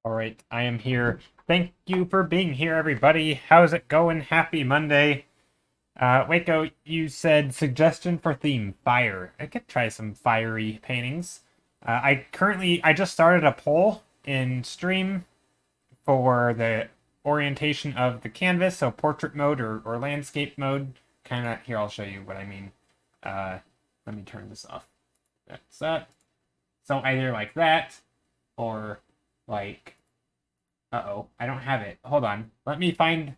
All right, I am here. Thank you for being here, everybody. How's it going? Happy Monday. Waco, you said suggestion for theme, fire. I could try some fiery paintings. I just started a poll in stream for the orientation of the canvas, so portrait mode or landscape mode. Kind of, here, I'll show you what I mean. Uh, Let me turn this off. That's that. So either like that, or like uh-oh, I don't have it. Hold on. Let me find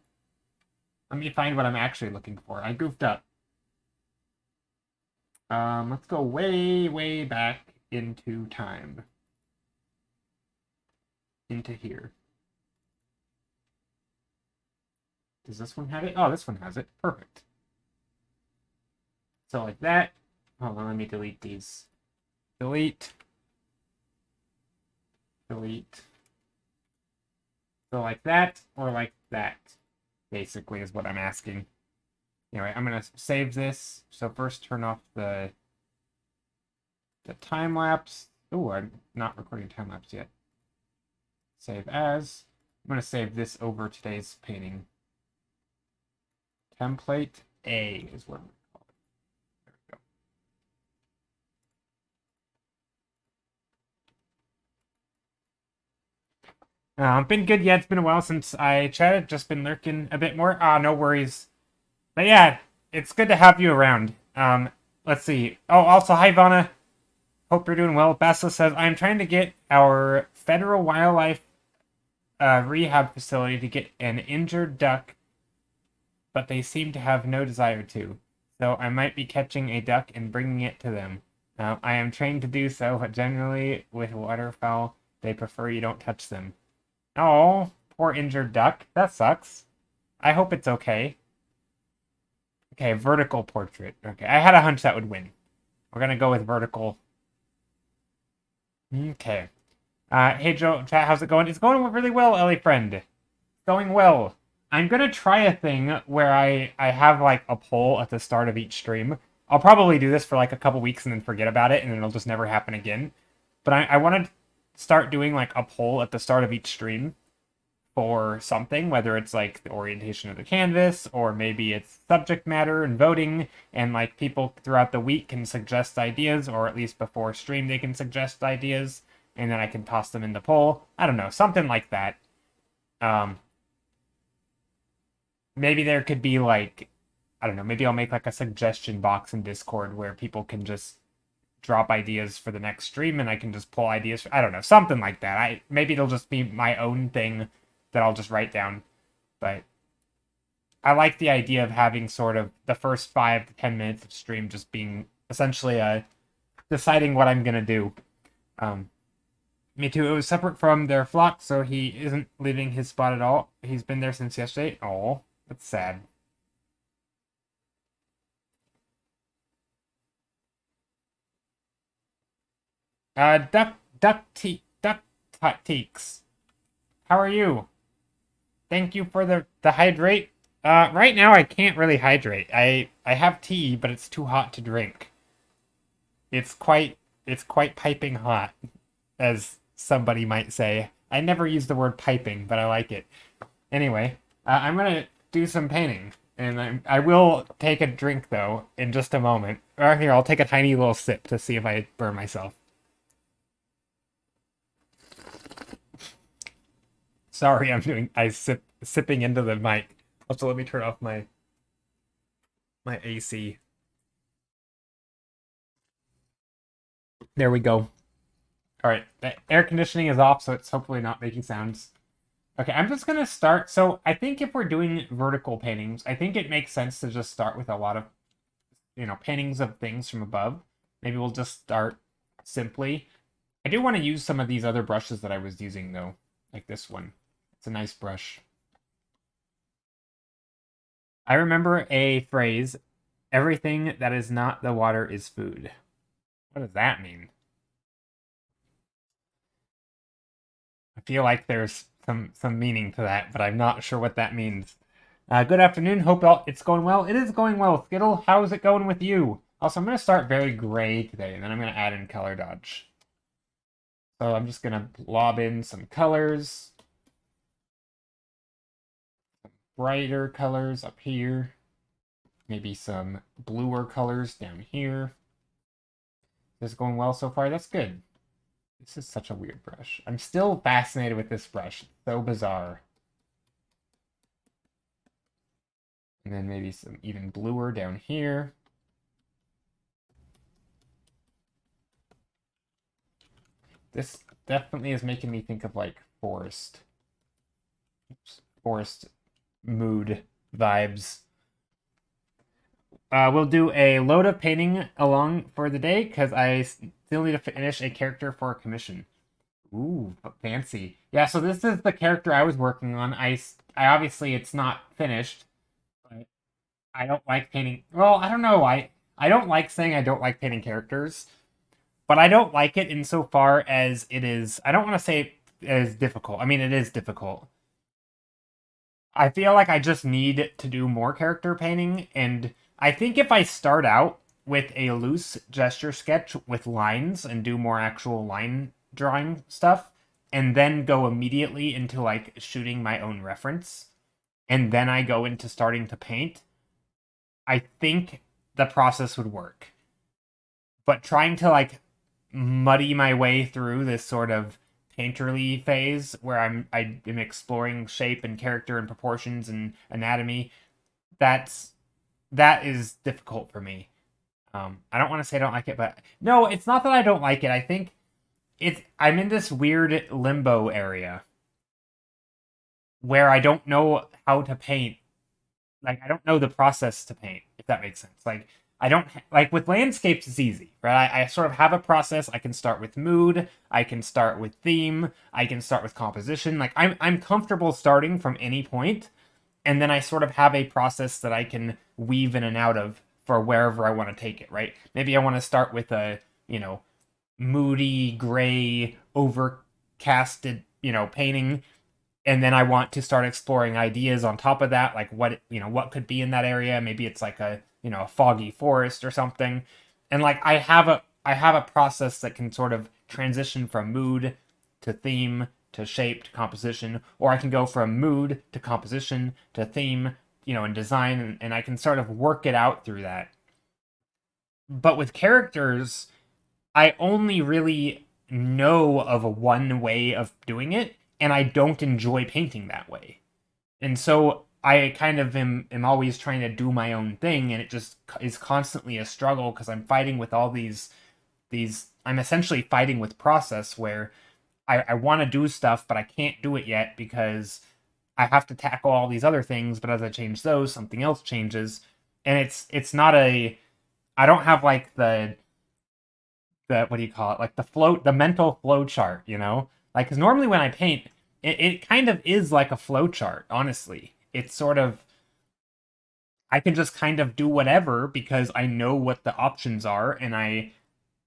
what I'm actually looking for. I goofed up. Let's go way, way back into time. Into here. Does this one have it? Oh, this one has it. Perfect. So like that. Hold on, let me delete these. Delete. Delete. So like that, or like that, basically, is what I'm asking. Anyway, I'm going to save this. So first turn off the time lapse. Oh, I'm not recording time lapse yet. Save as. I'm going to save this over today's painting. Template A is what I'm going to call it. There we go. Been good. Yeah, it's been a while since I chatted. Just been lurking a bit more. No worries. But yeah, it's good to have you around. Let's see. Oh, also, hi, Vana. Hope you're doing well. Basila says, I'm trying to get our federal wildlife rehab facility to get an injured duck, but they seem to have no desire to. So I might be catching a duck and bringing it to them. I am trained to do so, but generally with waterfowl, they prefer you don't touch them. Oh, poor injured duck. That sucks. I hope it's okay. Okay, vertical portrait. Okay, I had a hunch that would win. We're gonna go with vertical. Okay. Hey Joe, chat, how's it going? It's going really well, Ellie friend. It's going well. I'm gonna try a thing where I have like a poll at the start of each stream. I'll probably do this for like a couple weeks and then forget about it, and then it'll just never happen again. But I want to start doing like a poll at the start of each stream for something, whether it's like the orientation of the canvas, or maybe it's subject matter and voting, and like people throughout the week can suggest ideas, or at least before stream they can suggest ideas, and then I can toss them in the poll. I don't know, something like that. Maybe there could be like, I don't know, maybe I'll make like a suggestion box in Discord where people can just drop ideas for the next stream and I can just pull ideas. I don't know, something like that. Maybe it'll just be my own thing that I'll just write down. But I like the idea of having sort of the first 5 to 10 minutes of stream just being essentially deciding what I'm gonna do. Me too. It was separate from their flock, so he isn't leaving his spot at all. He's been there since yesterday. Oh, that's sad. Duck Teeks. How are you? Thank you for the hydrate. Right now I can't really hydrate. I have tea, but it's too hot to drink. It's quite piping hot, as somebody might say. I never use the word piping, but I like it. Anyway, I'm gonna do some painting, and I will take a drink though in just a moment. Or here, I'll take a tiny little sip to see if I burn myself. Sorry, sipping into the mic. Also, let me turn off my AC. There we go. All right, the air conditioning is off, so it's hopefully not making sounds. Okay, I'm just gonna start. So I think if we're doing vertical paintings, I think it makes sense to just start with a lot of, paintings of things from above. Maybe we'll just start simply. I do want to use some of these other brushes that I was using though, like this one. It's a nice brush. I remember a phrase, everything that is not the water is food. What does that mean? I feel like there's some meaning to that, but I'm not sure what that means. Good afternoon. Hope it's going well. It is going well, Skittle. How is it going with you? Also, I'm going to start very gray today, and then I'm going to add in color dodge. So I'm just gonna lob in some colors, brighter colors up here, maybe some bluer colors down here. This is going well so far. That's good. This is such a weird brush. I'm still fascinated with this brush. It's so bizarre. And then maybe some even bluer down here. This definitely is making me think of like forest. Forest mood vibes. We'll do a load of painting along for the day because I still need to finish a character for a commission. Ooh, fancy. Yeah, so this is the character I was working on. I obviously it's not finished, but I don't like painting. Well, I don't know. I don't like saying I don't like painting characters, but I don't like it insofar as it is. I don't want to say it is difficult. I mean, it is difficult. I feel like I just need to do more character painting, and I think if I start out with a loose gesture sketch with lines and do more actual line drawing stuff, and then go immediately into like shooting my own reference, and then I go into starting to paint, I think the process would work. But trying to like muddy my way through this sort of painterly phase where I am exploring shape and character and proportions and anatomy, that is difficult for me. I don't want to say I don't like it, but no, it's not that I don't like it. I think I'm in this weird limbo area where I don't know how to paint. Like I don't know the process to paint, if that makes sense. Like I don't like with landscapes it's easy, right? I sort of have a process. I can start with mood, I can start with theme, I can start with composition. Like I'm comfortable starting from any point, and then I sort of have a process that I can weave in and out of for wherever I want to take it, right? Maybe I want to start with a, moody, gray, overcasted, painting, and then I want to start exploring ideas on top of that, like what could be in that area. Maybe it's like a foggy forest or something. And like I have a process that can sort of transition from mood to theme to shape to composition, or I can go from mood to composition to theme, and design, and I can sort of work it out through that. But with characters, I only really know of one way of doing it, and I don't enjoy painting that way. And so I kind of am always trying to do my own thing, and it just is constantly a struggle because I'm fighting with all these I'm essentially fighting with process where I want to do stuff, but I can't do it yet because I have to tackle all these other things. But as I change those, something else changes, and it's not a I don't have like the what do you call it, like the mental flow chart, like because normally when I paint, it kind of is like a flow chart. Honestly, it's sort of I can just kind of do whatever because I know what the options are, and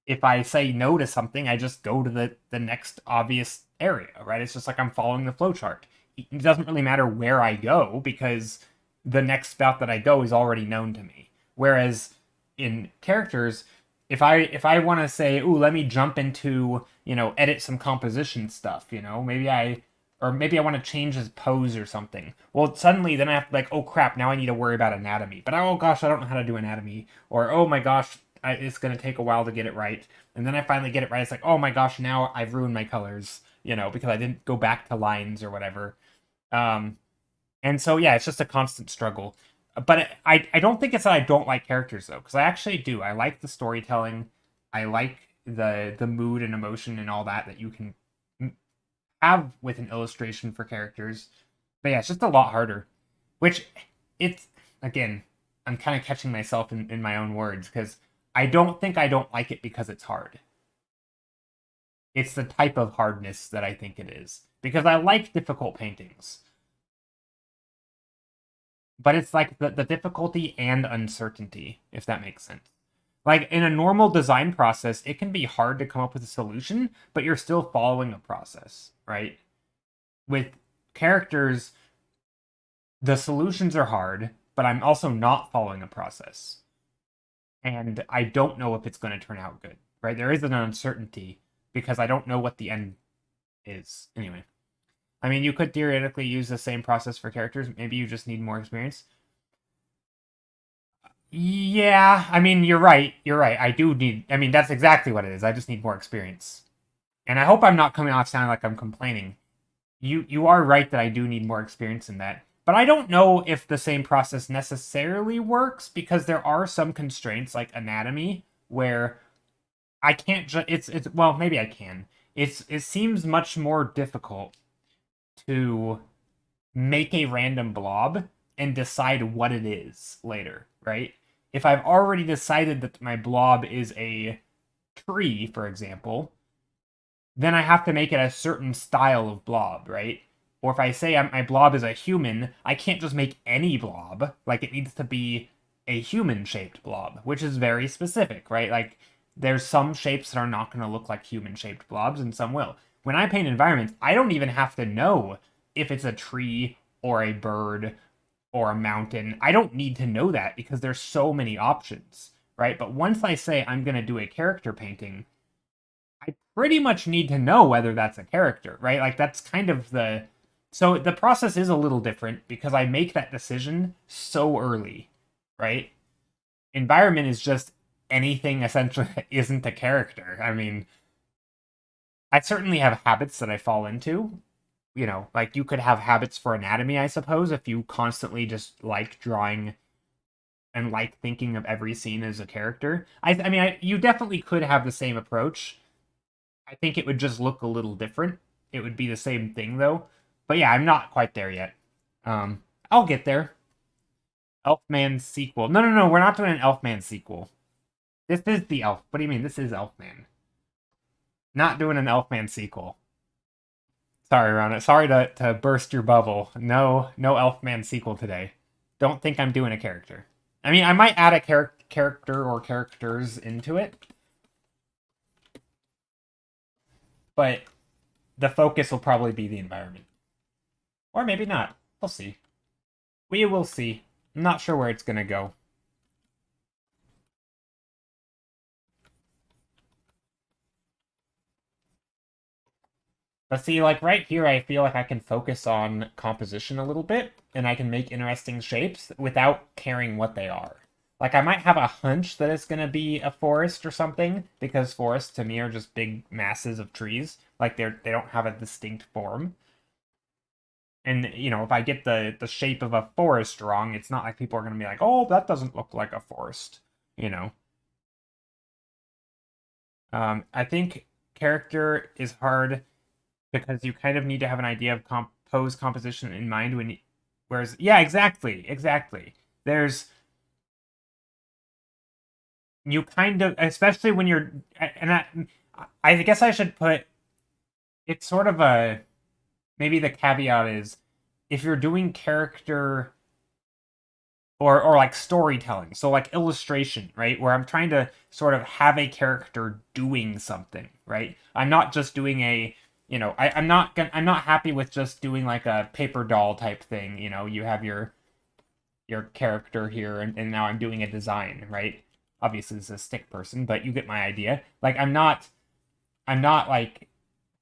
if I say no to something, I just go to the next obvious area, right? It's just like I'm following the flowchart. It doesn't really matter where I go because the next spot that I go is already known to me. Whereas in characters, if I want to say, "Ooh, let me jump into, edit some composition stuff," maybe I want to change his pose or something. Well, suddenly then I have to like, "Oh crap, now I need to worry about anatomy." But oh gosh, I don't know how to do anatomy. Or oh my gosh, it's going to take a while to get it right. And then I finally get it right. It's like, oh my gosh, now I've ruined my colors, because I didn't go back to lines or whatever. Um, and so, yeah, it's just a constant struggle. But I don't think it's that I don't like characters, though, because I actually do. I like the storytelling. I like the mood and emotion and all that you can have with an illustration for characters. But yeah, it's just a lot harder. Which, it's, again, I'm kind of catching myself in my own words, because I don't think I don't like it because it's hard. It's the type of hardness that I think it is. Because I like difficult paintings. But it's like the difficulty and uncertainty, if that makes sense. Like in a normal design process, it can be hard to come up with a solution, but you're still following a process, right? With characters, the solutions are hard, but I'm also not following a process. And I don't know if it's going to turn out good, right? There is an uncertainty. because I don't know what the end is. Anyway, I mean, you could theoretically use the same process for characters. Maybe you just need more experience. Yeah, I mean, you're right. You're right. I do need. I mean, that's exactly what it is. I just need more experience. And I hope I'm not coming off sounding like I'm complaining. You are right that I do need more experience in that. But I don't know if the same process necessarily works because there are some constraints like anatomy where I can't just it's well, maybe I can. It seems much more difficult to make a random blob and decide what it is later, right? If I've already decided that my blob is a tree, for example, then I have to make it a certain style of blob, right? Or if I say my blob is a human, I can't just make any blob. Like, it needs to be a human-shaped blob, which is very specific, right? Like, there's some shapes that are not going to look like human-shaped blobs, and some will. When I paint environments, I don't even have to know if it's a tree or a bird or a mountain. I don't need to know that because there's so many options, right? But once I say I'm going to do a character painting, I pretty much need to know whether that's a character, right? Like, that's kind of the... So the process is a little different because I make that decision so early, right? Environment is just anything essentially that isn't a character. I mean, I certainly have habits that I fall into. You know, like, you could have habits for anatomy, I suppose, if you constantly just like drawing and like thinking of every scene as a character. I mean, you definitely could have the same approach. I think it would just look a little different. It would be the same thing, though. But yeah, I'm not quite there yet. I'll get there. Elfman sequel. No, no, no, we're not doing an Elfman sequel. This is the Elf. What do you mean? This is Elfman. Not doing an Elfman sequel. Sorry, Rana. Sorry to burst your bubble. No Elfman sequel today. Don't think I'm doing a character. I mean, I might add a character or characters into it. But the focus will probably be the environment. Or maybe not. We'll see. We will see. I'm not sure where it's going to go. But see, like, right here, I feel like I can focus on composition a little bit, and I can make interesting shapes without caring what they are. Like, I might have a hunch that it's going to be a forest or something, because forests, to me, are just big masses of trees. Like, they don't have a distinct form. And, you know, if I get the shape of a forest wrong, it's not like people are going to be like, oh, that doesn't look like a forest, you know? I think character is hard because you kind of need to have an idea of pose composition in mind when you, whereas, yeah, exactly. There's, you kind of, especially when you're, and I guess I should put, it's sort of a, maybe the caveat is, if you're doing character or like storytelling, so like illustration, right, where I'm trying to sort of have a character doing something, right? I'm not just doing a, you know, I'm not happy with just doing like a paper doll type thing. You know, you have your character here, and now I'm doing a design, right? Obviously, this is a stick person, but you get my idea. Like, I'm not like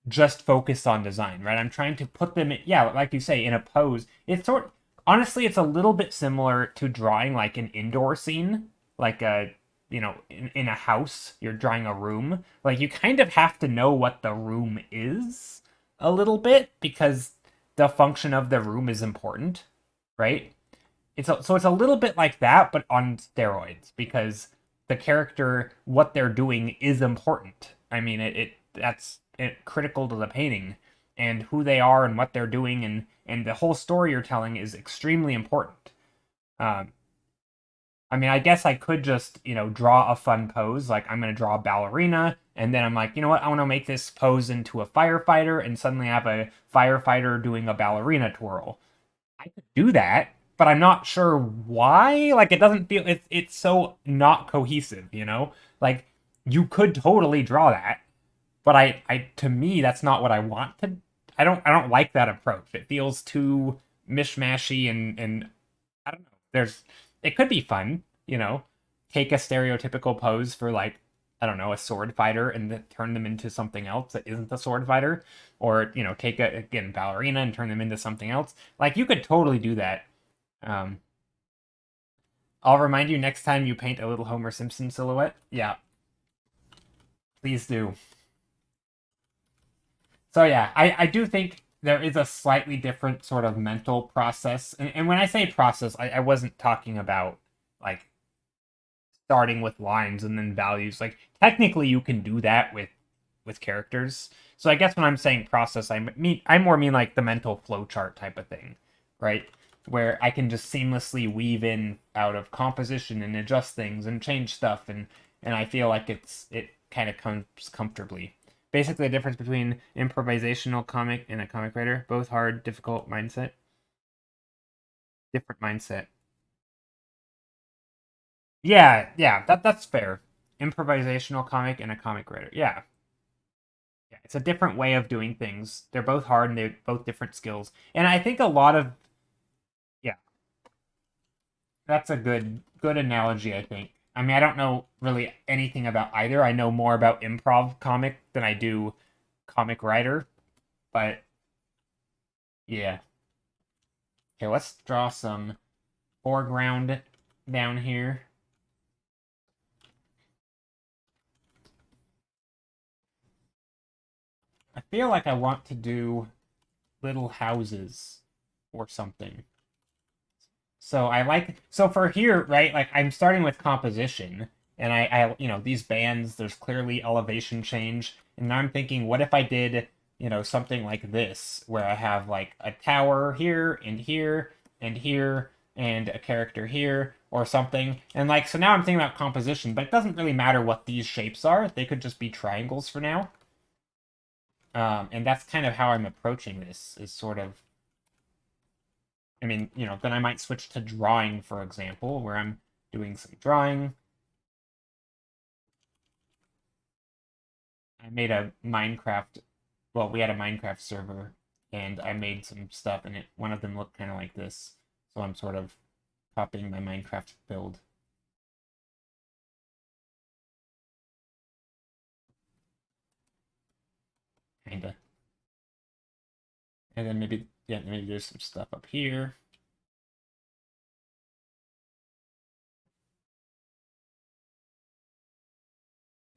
just focused on design, right? I'm trying to put them, yeah, like you say, in a pose. It's sort, honestly, it's a little bit similar to drawing like an indoor scene, like a, you know, in a house, you're drawing a room. Like, you kind of have to know what the room is a little bit because the function of the room is important, right? So it's a little bit like that, but on steroids because the character, what they're doing, is important. I mean, that's critical to the painting, and who they are and what they're doing, and the whole story you're telling is extremely important. Um, I mean, I guess I could just, you know, draw a fun pose, like I'm going to draw a ballerina, and then I'm like, you know what, I want to make this pose into a firefighter, and suddenly I have a firefighter doing a ballerina twirl. I could do that, but I'm not sure why. Like, it doesn't feel, it's so not cohesive, you know? Like, you could totally draw that, but I to me, that's not what I want to. I don't like that approach. It feels too mishmashy, and I don't know. There's, it could be fun, you know, take a stereotypical pose for like I don't know, a sword fighter and then turn them into something else that isn't a sword fighter, or take a again ballerina and turn them into something else. Like you could totally do that. Um, I'll remind you next time you paint a little Homer Simpson silhouette. Yeah, please do. So yeah, I do think there is a slightly different sort of mental process. And when I say process, I wasn't talking about like starting with lines and then values. Like technically you can do that with characters. So I guess when I'm saying process, I more mean like the mental flow chart type of thing, right? Where I can just seamlessly weave in out of composition and adjust things and change stuff and I feel like it kind of comes comfortably. Basically the difference between improvisational comic and a comic writer, both hard, difficult mindset. Different mindset. Yeah, that's fair. Improvisational comic and a comic writer. Yeah. Yeah, it's a different way of doing things. They're both hard and they're both different skills. And I think a lot of yeah, that's a good analogy, I think. I mean, I don't know really anything about either. I know more about improv comic than I do comic writer, but yeah. Okay, let's draw some foreground down here. I feel like I want to do little houses or something. So for here, right? Like I'm starting with composition, and these bands. There's clearly elevation change, and now I'm thinking, what if I did something like this, where I have like a tower here and here and here and a character here or something, and like so now I'm thinking about composition, but it doesn't really matter what these shapes are. They could just be triangles for now. And that's kind of how I'm approaching this. Is sort of I mean, then I might switch to drawing, for example, where I'm doing some drawing. I made a Minecraft, well, we had a Minecraft server, and I made some stuff, and one of them looked kind of like this. So I'm sort of copying my Minecraft build. Kinda. And then maybe there's some stuff up here.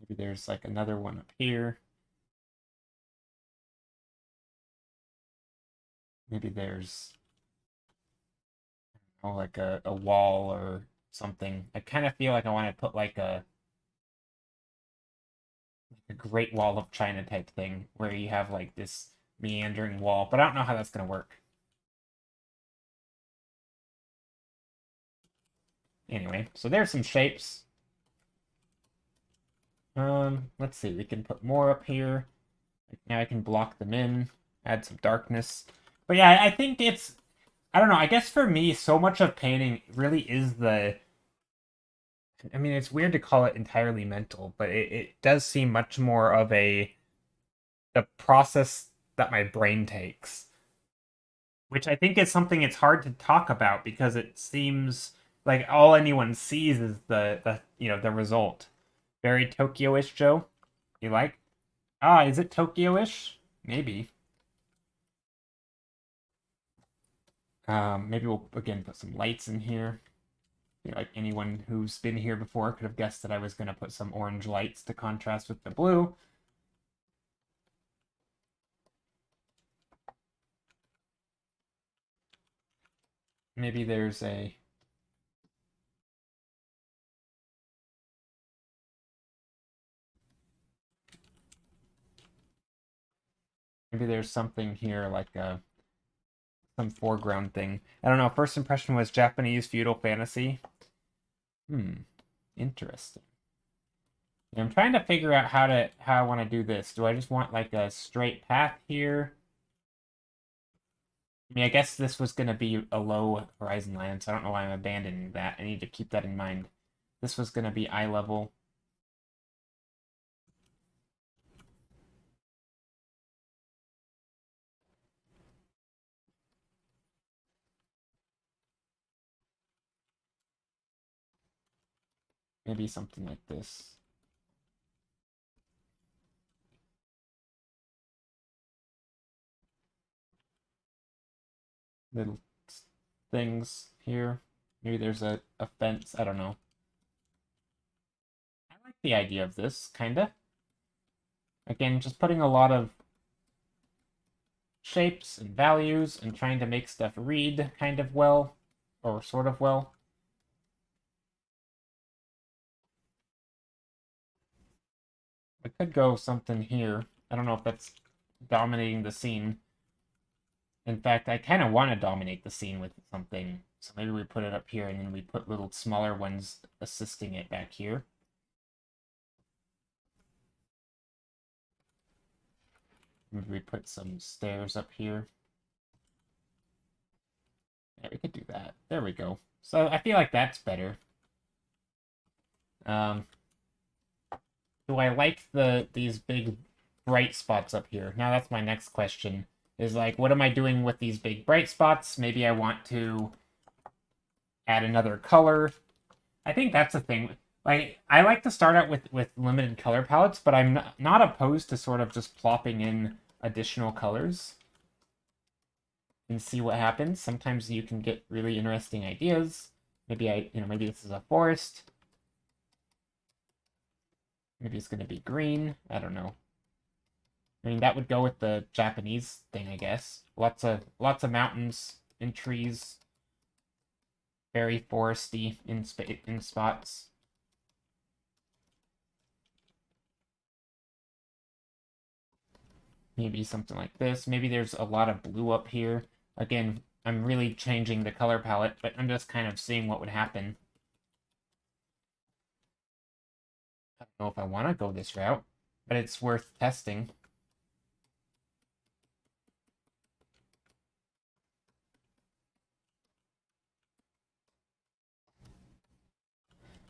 Maybe there's like another one up here. Maybe there's like a wall or something. I kind of feel like I want to put like a Great Wall of China type thing where you have like this meandering wall, but I don't know how that's gonna work. Anyway, so there's some shapes. Let's see, we can put more up here. Now I can block them in, add some darkness. But yeah, I think I don't know, I guess for me, so much of painting really is I mean, it's weird to call it entirely mental, but it does seem much more of the process that my brain takes, which I think is something it's hard to talk about because it seems like all anyone sees is the result. Very Tokyo-ish, Joe. You like? Ah, is it Tokyo-ish? Maybe. Maybe we'll again put some lights in here. Like anyone who's been here before could have guessed that I was gonna put some orange lights to contrast with the blue. Maybe there's a maybe there's something here like some foreground thing. I don't know. First impression was Japanese feudal fantasy. Hmm, interesting. Yeah, I'm trying to figure out how I want to do this. Do I just want like a straight path here? I mean, I guess this was going to be a low horizon line, so I don't know why I'm abandoning that. I need to keep that in mind. This was going to be eye level. Maybe something like this. little things here. Maybe there's a fence. I don't know. I like the idea of this, kinda. Again, just putting a lot of shapes and values and trying to make stuff read kind of well, or sort of well. I could go something here. I don't know if that's dominating the scene. In fact, I kind of want to dominate the scene with something. So maybe we put it up here and then we put little smaller ones assisting it back here. Maybe we put some stairs up here. Yeah, we could do that. There we go. So I feel like that's better. Do I like these big bright spots up here? Now that's my next question. Is like, what am I doing with these big bright spots? Maybe I want to add another color. I think that's the thing. Like, I like to start out with limited color palettes, but I'm not opposed to sort of just plopping in additional colors and see what happens. Sometimes you can get really interesting ideas. Maybe maybe this is a forest. Maybe it's gonna be green. I don't know. I mean, that would go with the Japanese thing, I guess. Lots of mountains and trees. Very foresty in spots. Maybe something like this. Maybe there's a lot of blue up here. Again, I'm really changing the color palette, but I'm just kind of seeing what would happen. I don't know if I want to go this route, but it's worth testing.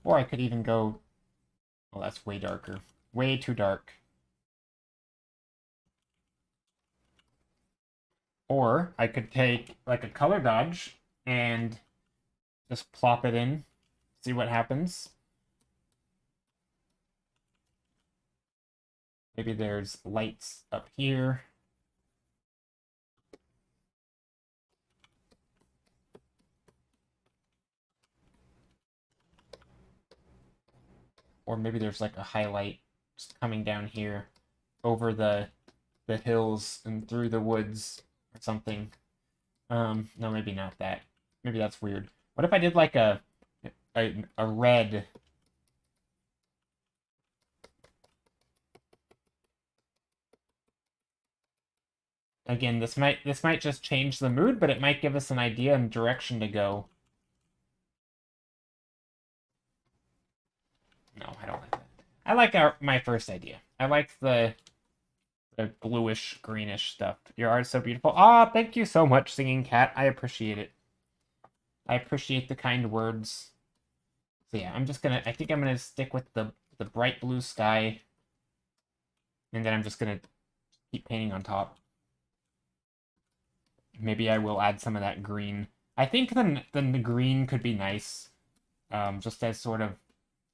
Or I could even go... Well, that's way darker. Way too dark. Or I could take like a color dodge and just plop it in, see what happens. Maybe there's lights up here. Or maybe there's like a highlight just coming down here over the hills and through the woods or something. No, maybe not that. Maybe that's weird. What if I did like a red? Again, this might just change the mood, but it might give us an idea and direction to go. No, I don't like that. I like my first idea. I like the bluish, greenish stuff. Your art is so beautiful. Ah, thank you so much, Singing Cat. I appreciate it. I appreciate the kind words. So yeah, I think I'm gonna stick with the bright blue sky. And then I'm just gonna keep painting on top. Maybe I will add some of that green. I think then the green could be nice. Just as sort of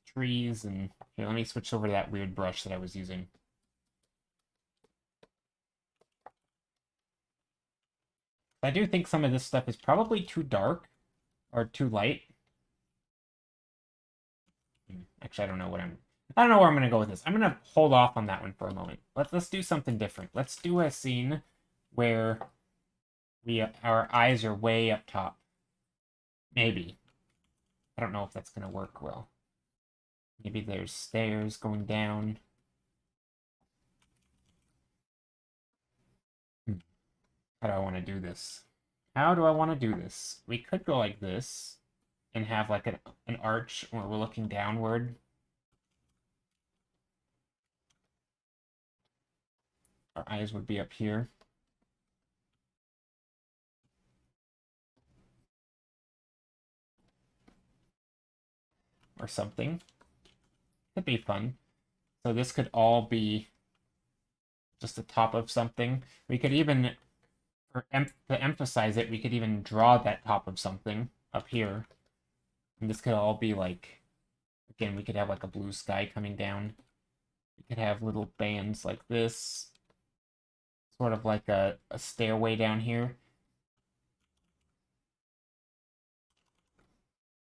trees and... Here, let me switch over to that weird brush that I was using. I do think some of this stuff is probably too dark or too light. Actually, I don't know where I'm gonna go with this. I'm gonna hold off on that one for a moment. Let's do something different. Let's do a scene where our eyes are way up top. Maybe. I don't know if that's gonna work well. Maybe there's stairs going down. How do I want to do this? How do I want to do this? We could go like this and have like an arch where we're looking downward. Our eyes would be up here. Or something. Could be fun. So this could all be just the top of something. We could even, to emphasize it, we could even draw that top of something up here. And this could all be like, again, we could have like a blue sky coming down. We could have little bands like this. Sort of like a stairway down here.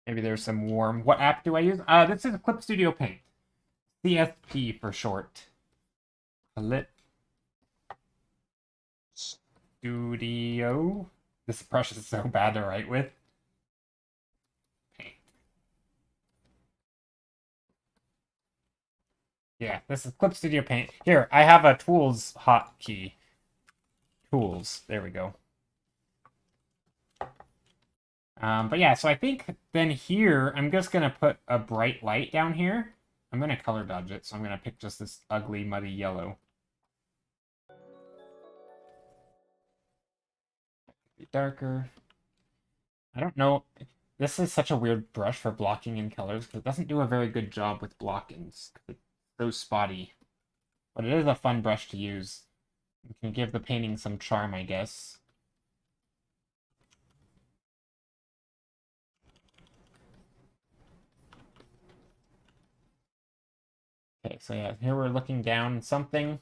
Maybe there's some warm. What app do I use? This is Clip Studio Paint. CSP for short. Clip Studio. This brush is so bad to write with. Paint. Yeah, this is Clip Studio Paint. Here, I have a Tools hotkey. Tools. There we go. But yeah, so I think then here, I'm just going to put a bright light down here. I'm going to color dodge it, so I'm going to pick just this ugly, muddy yellow. Be darker. I don't know. This is such a weird brush for blocking in colors, because it doesn't do a very good job with block-ins. It's so spotty. But it is a fun brush to use. It can give the painting some charm, I guess. Okay, so yeah, here we're looking down something.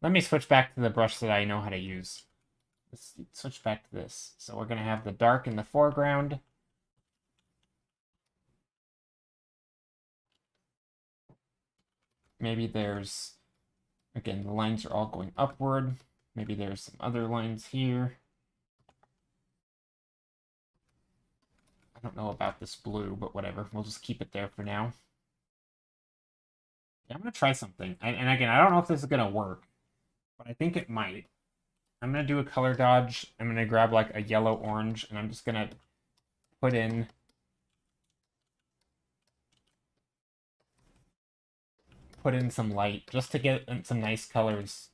Let me switch back to the brush that I know how to use. Let's switch back to this. So we're going to have the dark in the foreground. Maybe there's, again, the lines are all going upward. Maybe there's some other lines here. I don't know about this blue, but whatever. We'll just keep it there for now. Yeah, I'm going to try something. And again, I don't know if this is going to work, but I think it might. I'm going to do a color dodge. I'm going to grab like a yellow-orange, and I'm just going to put in some light just to get some nice colors.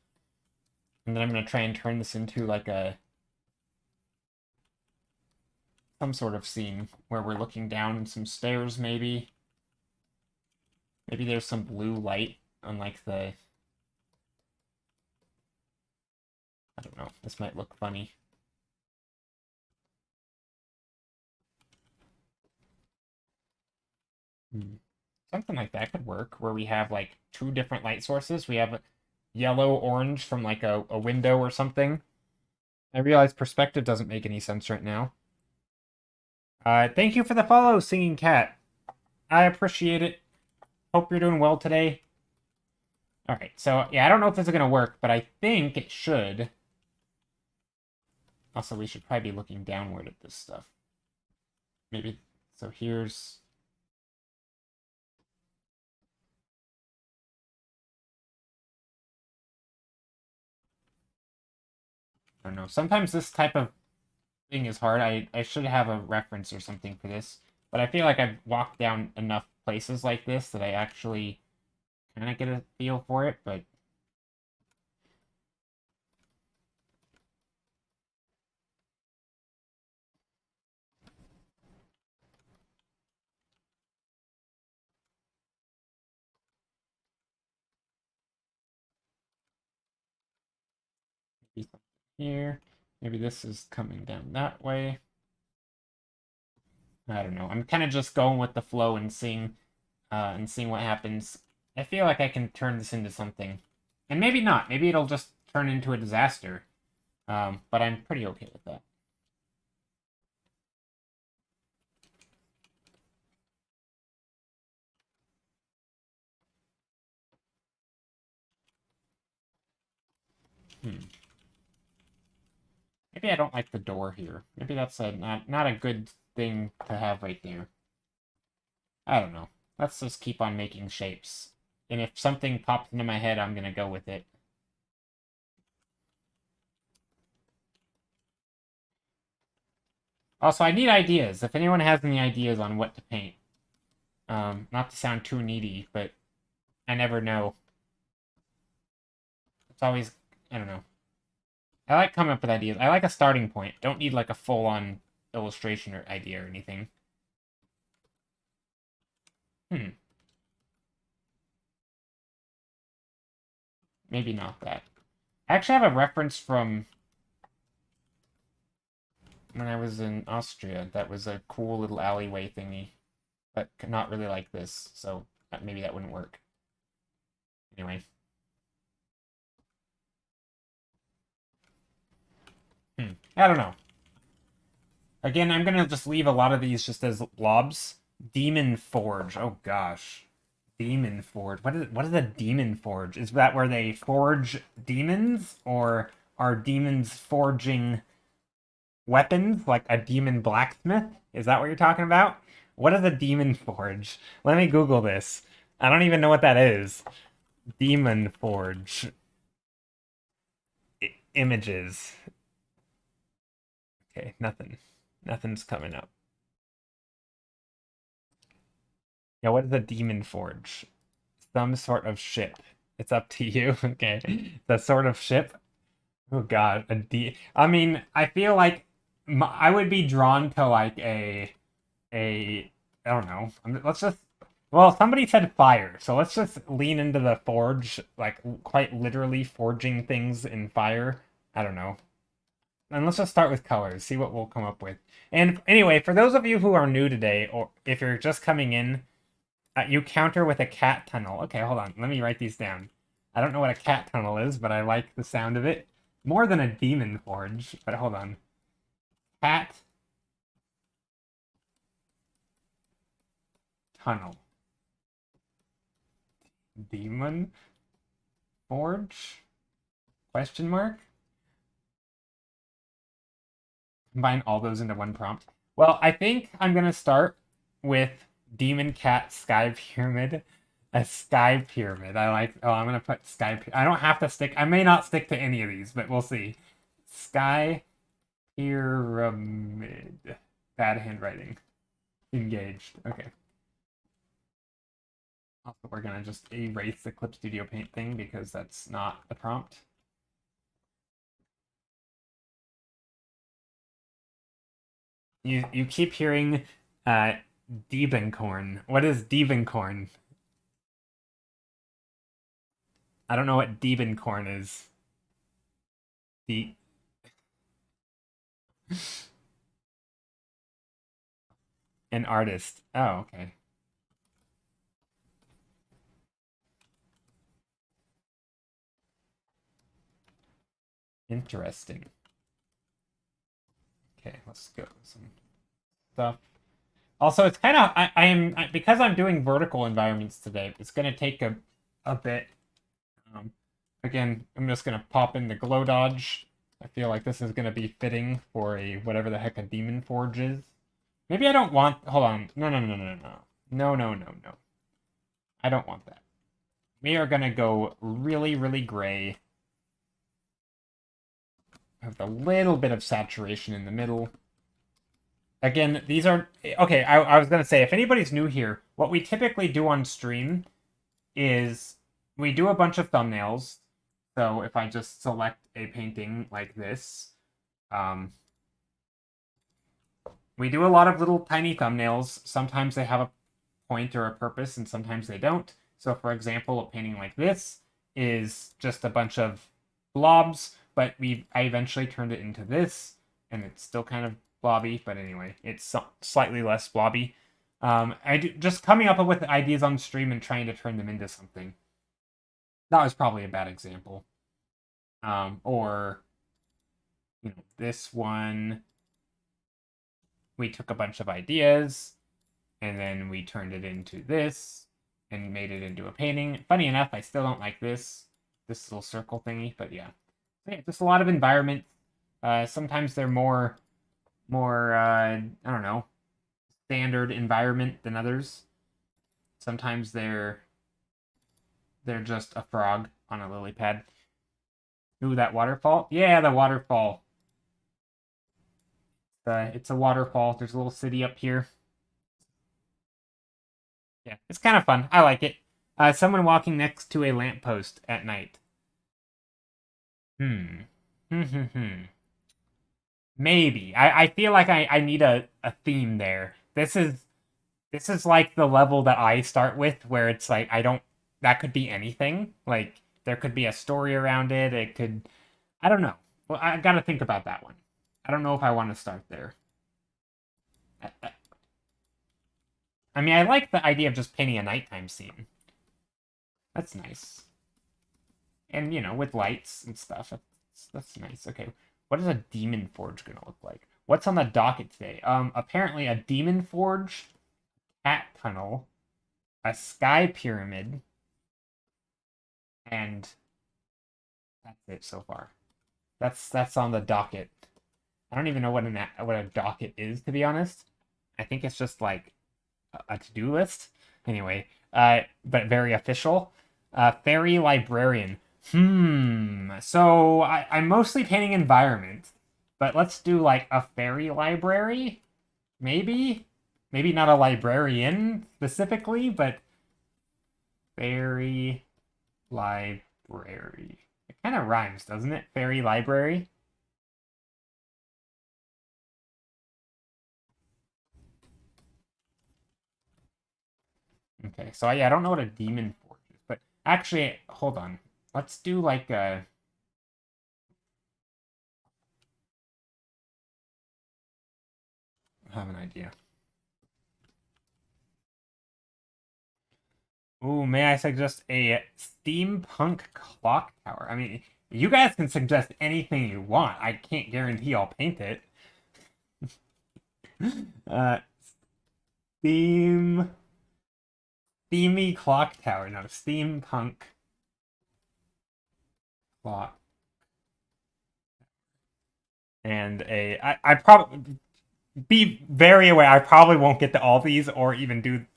And then I'm going to try and turn this into like some sort of scene where we're looking down some stairs, maybe. Maybe there's some blue light on like the... I don't know. This might look funny. Something like that could work, where we have like two different light sources. We have yellow, orange from like a window or something. I realize perspective doesn't make any sense right now. Thank you for the follow, Singing Cat. I appreciate it. Hope you're doing well today. Alright, so yeah, I don't know if this is going to work, but I think it should. Also, we should probably be looking downward at this stuff. Maybe, so here's... I don't know. Sometimes this type of thing is hard. I should have a reference or something for this. But I feel like I've walked down enough places like this that I actually kind of get a feel for it, but... Maybe something here. Maybe this is coming down that way. I don't know. I'm kind of just going with the flow and seeing what happens. I feel like I can turn this into something. And maybe not. Maybe it'll just turn into a disaster. But I'm pretty okay with that. Maybe I don't like the door here. Maybe that's not a good thing to have right there. I don't know. Let's just keep on making shapes. And if something pops into my head, I'm going to go with it. Also, I need ideas. If anyone has any ideas on what to paint. Not to sound too needy, but I never know. It's always, I don't know. I like coming up with ideas. I like a starting point. Don't need like a full-on illustration or idea or anything. Maybe not that. I actually have a reference from when I was in Austria that was a cool little alleyway thingy, but not really like this, so maybe that wouldn't work. Anyway. I don't know. Again, I'm going to just leave a lot of these just as blobs. Demon Forge. Oh gosh. Demon Forge. What is a demon forge? Is that where they forge demons, or are demons forging weapons like a demon blacksmith? Is that what you're talking about? What is a demon forge? Let me Google this. I don't even know what that is. Demon forge. Images. Okay, nothing. Nothing's coming up. Yeah, what is a demon forge? Some sort of ship. It's up to you. Okay. The sort of ship. Oh God, I mean, I feel like I would be drawn to like a I don't know. Let's just well, somebody said fire, so let's just lean into the forge, like quite literally forging things in fire. I don't know. And let's just start with colors, see what we'll come up with. And anyway, for those of you who are new today, or if you're just coming in, you counter with a cat tunnel. Okay, hold on. Let me write these down. I don't know what a cat tunnel is, but I like the sound of it. More than a demon forge, but hold on. Cat tunnel. Demon forge? Question mark? Combine all those into one prompt. Well, I think I'm going to start with Demon Cat Sky Pyramid. A Sky Pyramid. I like, oh, I'm going to put Sky I don't have to stick, I may not stick to any of these, but we'll see. Sky Pyramid. Bad handwriting. Engaged. Okay. Also, we're going to just erase the Clip Studio Paint thing because that's not the prompt. You keep hearing Diebenkorn. What is Diebenkorn? I don't know what Diebenkorn is. The an artist. Oh, okay. Interesting. Okay, let's go some stuff. Also, it's kind of because I'm doing vertical environments today. It's gonna take a bit. Um, again, I'm just gonna pop in the glow dodge. I feel like this is gonna be fitting for a whatever the heck a demon forge is. Maybe I don't want. Hold on. No, no, no, no, no, no, no, no, no, no. I don't want that. We are gonna go really, really gray. Have a little bit of saturation in the middle. Again, these are okay. I was gonna say, if anybody's new here, what we typically do on stream is we do a bunch of thumbnails. So if I just select a painting like this, we do a lot of little tiny thumbnails. Sometimes they have a point or a purpose, and sometimes they don't. So for example, a painting like this is just a bunch of blobs, but I eventually turned it into this, and it's still kind of blobby, but anyway, it's slightly less blobby. Just coming up with ideas on stream and trying to turn them into something. That was probably a bad example. Or this one, we took a bunch of ideas, and then we turned it into this, and made it into a painting. Funny enough, I still don't like this little circle thingy, but yeah. So yeah, just a lot of environments. Sometimes they're more I don't know, standard environment than others. Sometimes they're just a frog on a lily pad. Ooh, that waterfall. Yeah, the waterfall. It's a waterfall. There's a little city up here. Yeah, it's kind of fun. I like it. Someone walking next to a lamppost at night. Hmm. Maybe. I feel like I need a theme there. This is like the level that I start with, where it's like that could be anything. Like there could be a story around it. It could, I don't know. Well, I gotta think about that one. I don't know if I want to start there. I mean, I like the idea of just painting a nighttime scene. That's nice. And with lights and stuff. That's nice. Okay, what is a demon forge gonna look like? What's on the docket today? Apparently a demon forge cat tunnel, a sky pyramid, and that's it so far. That's on the docket. I don't even know what a docket is, to be honest. I think it's just like a to-do list. Anyway, but very official. Fairy librarian. So I'm mostly painting environment, but let's do like a fairy library, maybe. Maybe not a librarian specifically, but fairy library. It kind of rhymes, doesn't it? Fairy library. Okay, so yeah, I don't know what a demon forge is, but actually, hold on. Let's do like a. I have an idea. Ooh, may I suggest a steampunk clock tower? I mean, you guys can suggest anything you want. I can't guarantee I'll paint it. uh, steam, steamy clock tower. No, steampunk clock. And I probably be very aware. I probably won't get to all these or even do.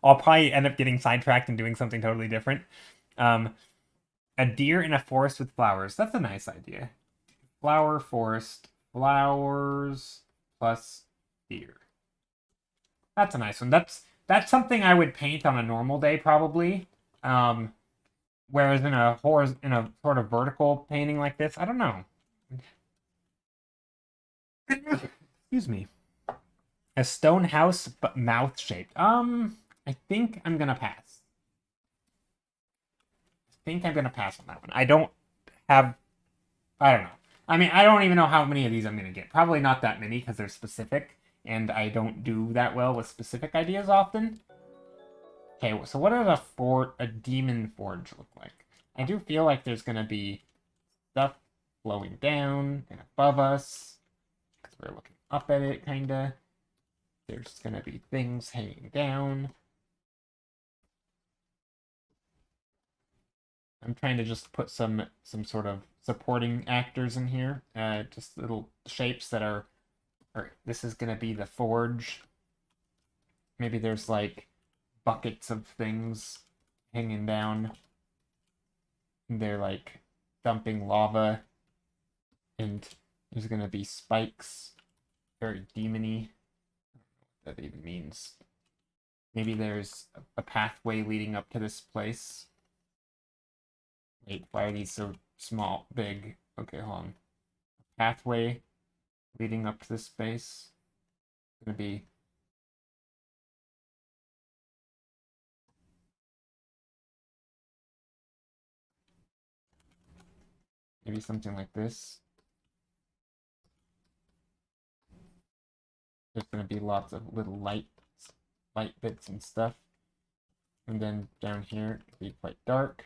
I'll probably end up getting sidetracked and doing something totally different. Um, a deer in a forest with flowers. That's a nice idea. Flower forest, flowers plus deer. That's a nice one. That's something I would paint on a normal day probably. Um, whereas in a sort of vertical painting like this, I don't know. Excuse me. A stone house but mouth shaped. I think I'm gonna pass. I think I'm gonna pass on that one. I don't have. I don't know. I mean, I don't even know how many of these I'm gonna get. Probably not that many because they're specific, and I don't do that well with specific ideas often. Okay, so what does a demon forge look like? I do feel like there's gonna be stuff flowing down and above us because we're looking up at it, kinda. There's gonna be things hanging down. I'm trying to just put some sort of supporting actors in here. Just little shapes that are. Or this is gonna be the forge. Maybe there's like buckets of things hanging down. They're like dumping lava, and there's gonna be spikes. Very demony. What that even means. Maybe there's a pathway leading up to this place. Wait, why are these so small, big? Okay, hold on. Pathway leading up to this space. It's gonna be maybe something like this. There's gonna be lots of little light bits and stuff. And then down here, it'll be quite dark.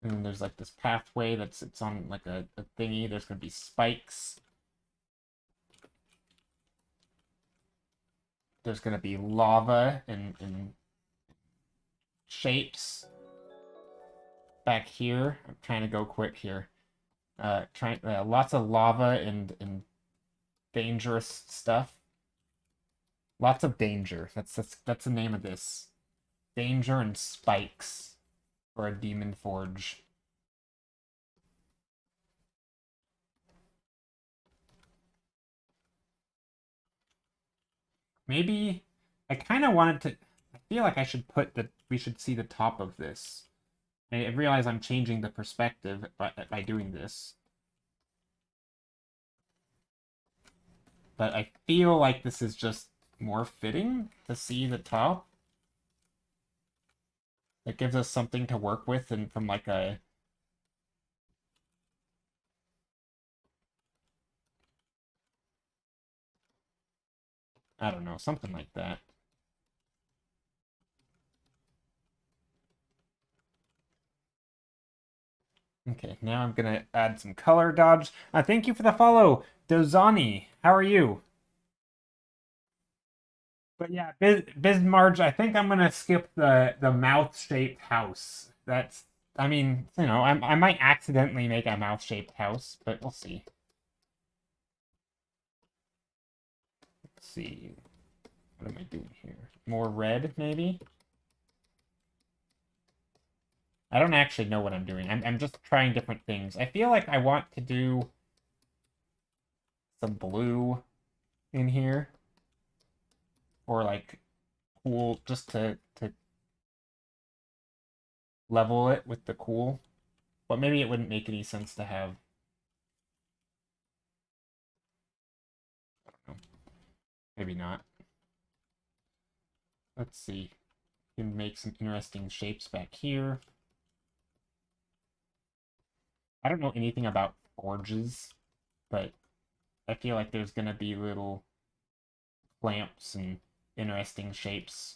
And then there's like this pathway that sits on like a thingy. There's gonna be spikes. There's gonna be lava and shapes. Back here, I'm trying to go quick here. Lots of lava and dangerous stuff. Lots of danger. That's the name of this. Danger and spikes for a demon forge. Maybe I kind of wanted to. I feel like I should put the. We should see the top of this. I realize I'm changing the perspective by doing this. But I feel like this is just more fitting to see the top. It gives us something to work with and from like a. I don't know, something like that. Okay, now I'm gonna add some color dodge. Thank you for the follow, Dozani. How are you? But yeah, Bismarck, I think I'm gonna skip the mouth-shaped house. That's, I mean, I might accidentally make a mouth-shaped house, but we'll see. Let's see. What am I doing here? More red, maybe? I don't actually know what I'm doing. I'm just trying different things. I feel like I want to do some blue in here, or like cool, just to level it with the cool. But maybe it wouldn't make any sense to have. Oh, maybe not. Let's see. You can make some interesting shapes back here. I don't know anything about forges, but I feel like there's gonna be little clamps and interesting shapes.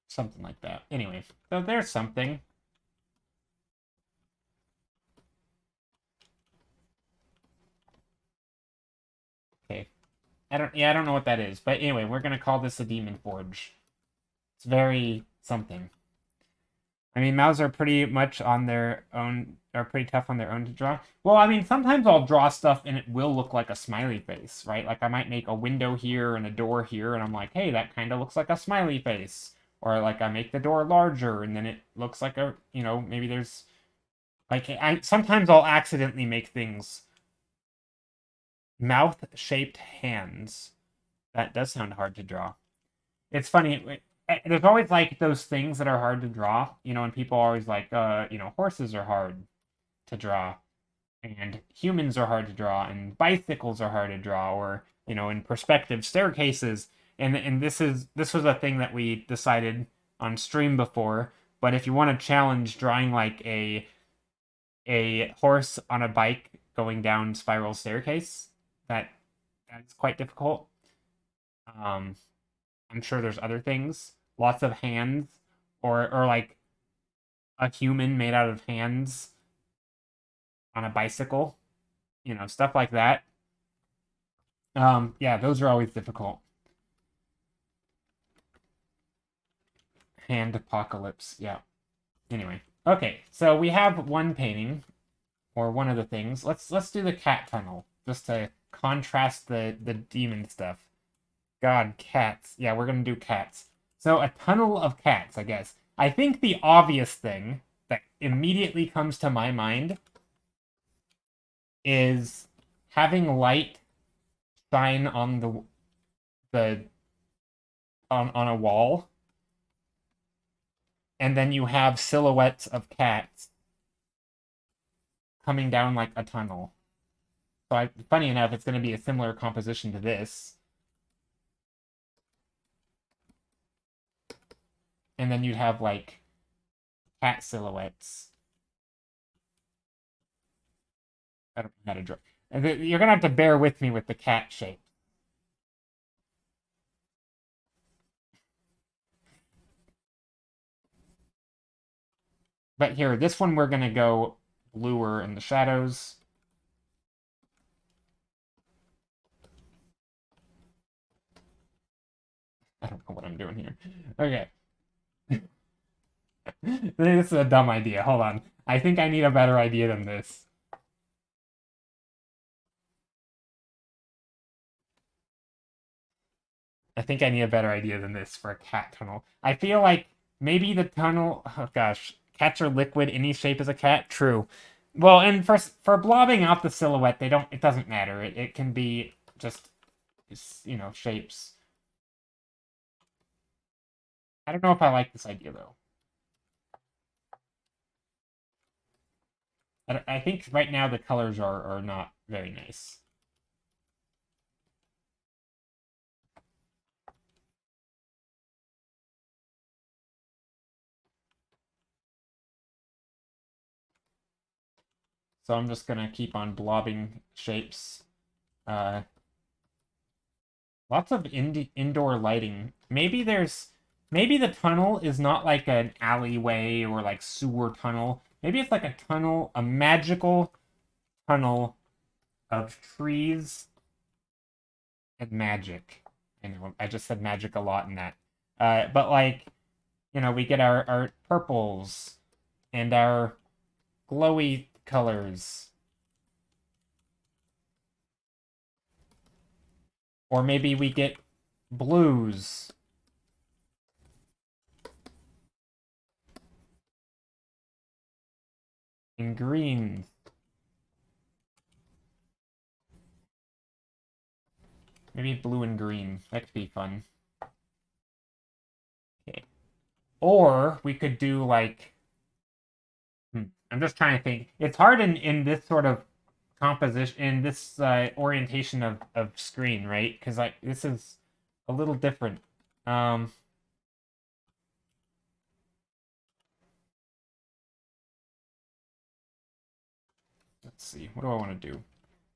Something like that. Anyway, so there's something. Okay. I don't know what that is. But anyway, we're gonna call this a demon forge. It's very something. I mean, mouths are pretty much on their own, are pretty tough on their own to draw. Well, I mean, sometimes I'll draw stuff and it will look like a smiley face, right? Like I might make a window here and a door here, and I'm like, hey, that kind of looks like a smiley face. Or like I make the door larger and then it looks like a, maybe there's like sometimes I'll accidentally make things mouth-shaped hands. That does sound hard to draw. It's funny. There's always like those things that are hard to draw, and people are always like, horses are hard to draw, and humans are hard to draw, and bicycles are hard to draw, or in perspective staircases. And this was a thing that we decided on stream before. But if you want to challenge drawing like a horse on a bike going down spiral staircase, that's quite difficult. Um, I'm sure there's other things. Lots of hands, or like a human made out of hands on a bicycle. Stuff like that. Yeah, those are always difficult. Hand apocalypse. Yeah. Anyway, okay. So we have one painting, or one of the things. Let's do the cat tunnel just to contrast the demon stuff. God, cats. Yeah, we're gonna do cats. So a tunnel of cats, I guess. I think the obvious thing that immediately comes to my mind is having light shine on the on a wall, and then you have silhouettes of cats coming down like a tunnel. So funny enough, it's going to be a similar composition to this. And then you'd have like cat silhouettes. I don't know how to draw. You're gonna have to bear with me with the cat shape. But here, this one we're gonna go bluer in the shadows. I don't know what I'm doing here. Okay. This is a dumb idea. Hold on. I think I need a better idea than this. I think I need a better idea than this for a cat tunnel. I feel like maybe the tunnel. Oh gosh, cats are liquid. Any shape is a cat. True. Well, and for blobbing out the silhouette, they don't. It doesn't matter. It can be just shapes. I don't know if I like this idea though. I think right now the colors are not very nice. So I'm just gonna keep on blobbing shapes. Uh, Lots of indoor lighting. Maybe the tunnel is not like an alleyway or like sewer tunnel. Maybe it's like a tunnel, a magical tunnel of trees and magic. I know, I just said magic a lot in that. But like, we get our purples and our glowy colors. Or maybe we get blues and greens. Maybe blue and green. That could be fun. Okay. Or we could do like, I'm just trying to think. It's hard in this sort of composition, in this orientation of screen, right? Because like this is a little different. Um, let's see. What do I want to do?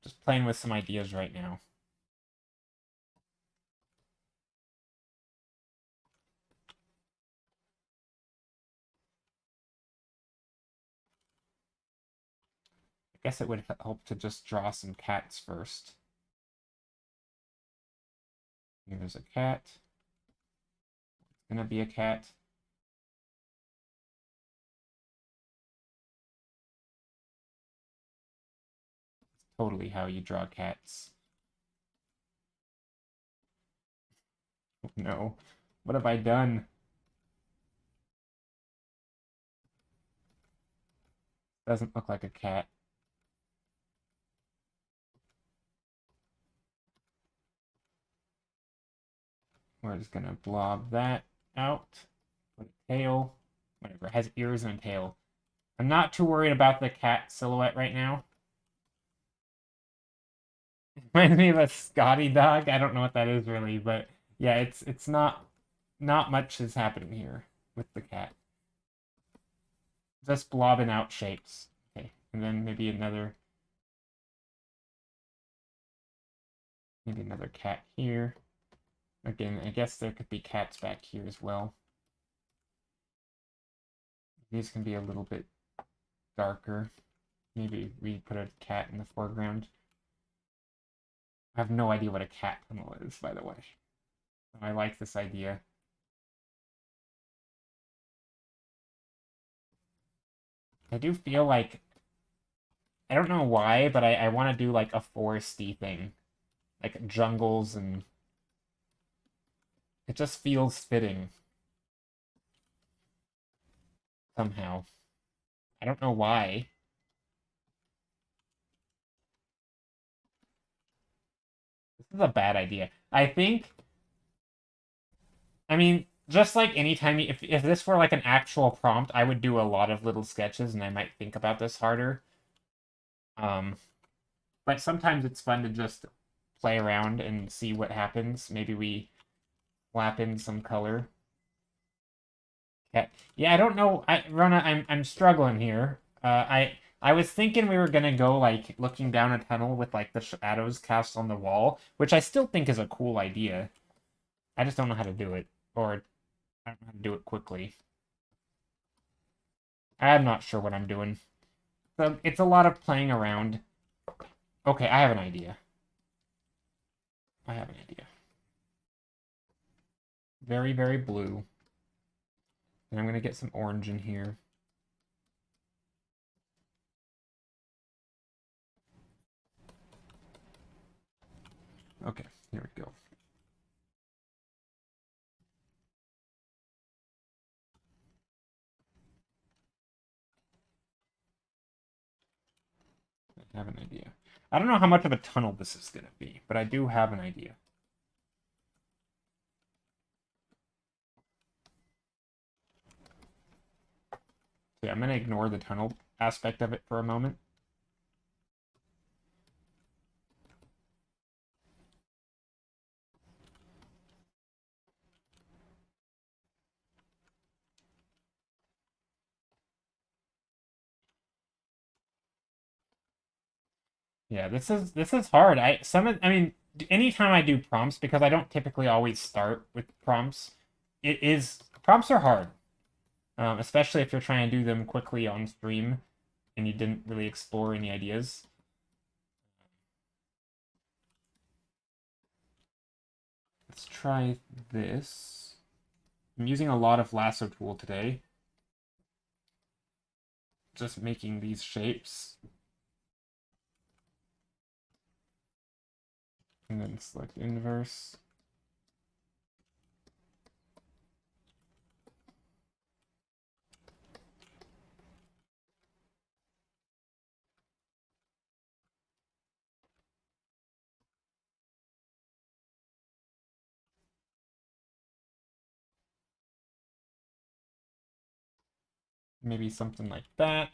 Just playing with some ideas right now. I guess it would help to just draw some cats first. Here's a cat. It's gonna be a cat. It's totally how you draw cats. Oh, no. What have I done? Doesn't look like a cat. We're just gonna blob that out. Put a tail. Whatever. It has ears and a tail. I'm not too worried about the cat silhouette right now. Reminds me of a Scotty dog. I don't know what that is really, but yeah, it's not much is happening here with the cat. Just blobbing out shapes. Okay, and then maybe another cat here. Again, I guess there could be cats back here as well. These can be a little bit darker. Maybe we put a cat in the foreground. I have no idea what a cat tunnel is, by the way. I like this idea. I do feel like, I don't know why, but I want to do like a foresty thing. Like jungles, and it just feels fitting. Somehow. I don't know why. This is a bad idea. I mean, just like anytime, if this were like an actual prompt, I would do a lot of little sketches and I might think about this harder. Um, but sometimes it's fun to just play around and see what happens. Maybe we slap in some color. Yeah, I don't know. Rona, I'm struggling here. I was thinking we were gonna go like looking down a tunnel with like the shadows cast on the wall, which I still think is a cool idea. I just don't know how to do it, or I don't know how to do it quickly. I'm not sure what I'm doing. So it's a lot of playing around. Okay, I have an idea. I have an idea. Very, very blue. And I'm gonna get some orange in here. Okay, here we go. I have an idea. I don't know how much of a tunnel this is gonna be, but I do have an idea. So yeah, I'm gonna ignore the tunnel aspect of it for a moment. Yeah, this is hard. I mean, anytime I do prompts, because I don't typically always start with prompts, prompts are hard. Especially if you're trying to do them quickly on stream and you didn't really explore any ideas. Let's try this. I'm using a lot of lasso tool today. Just making these shapes. And then select inverse. Maybe something like that.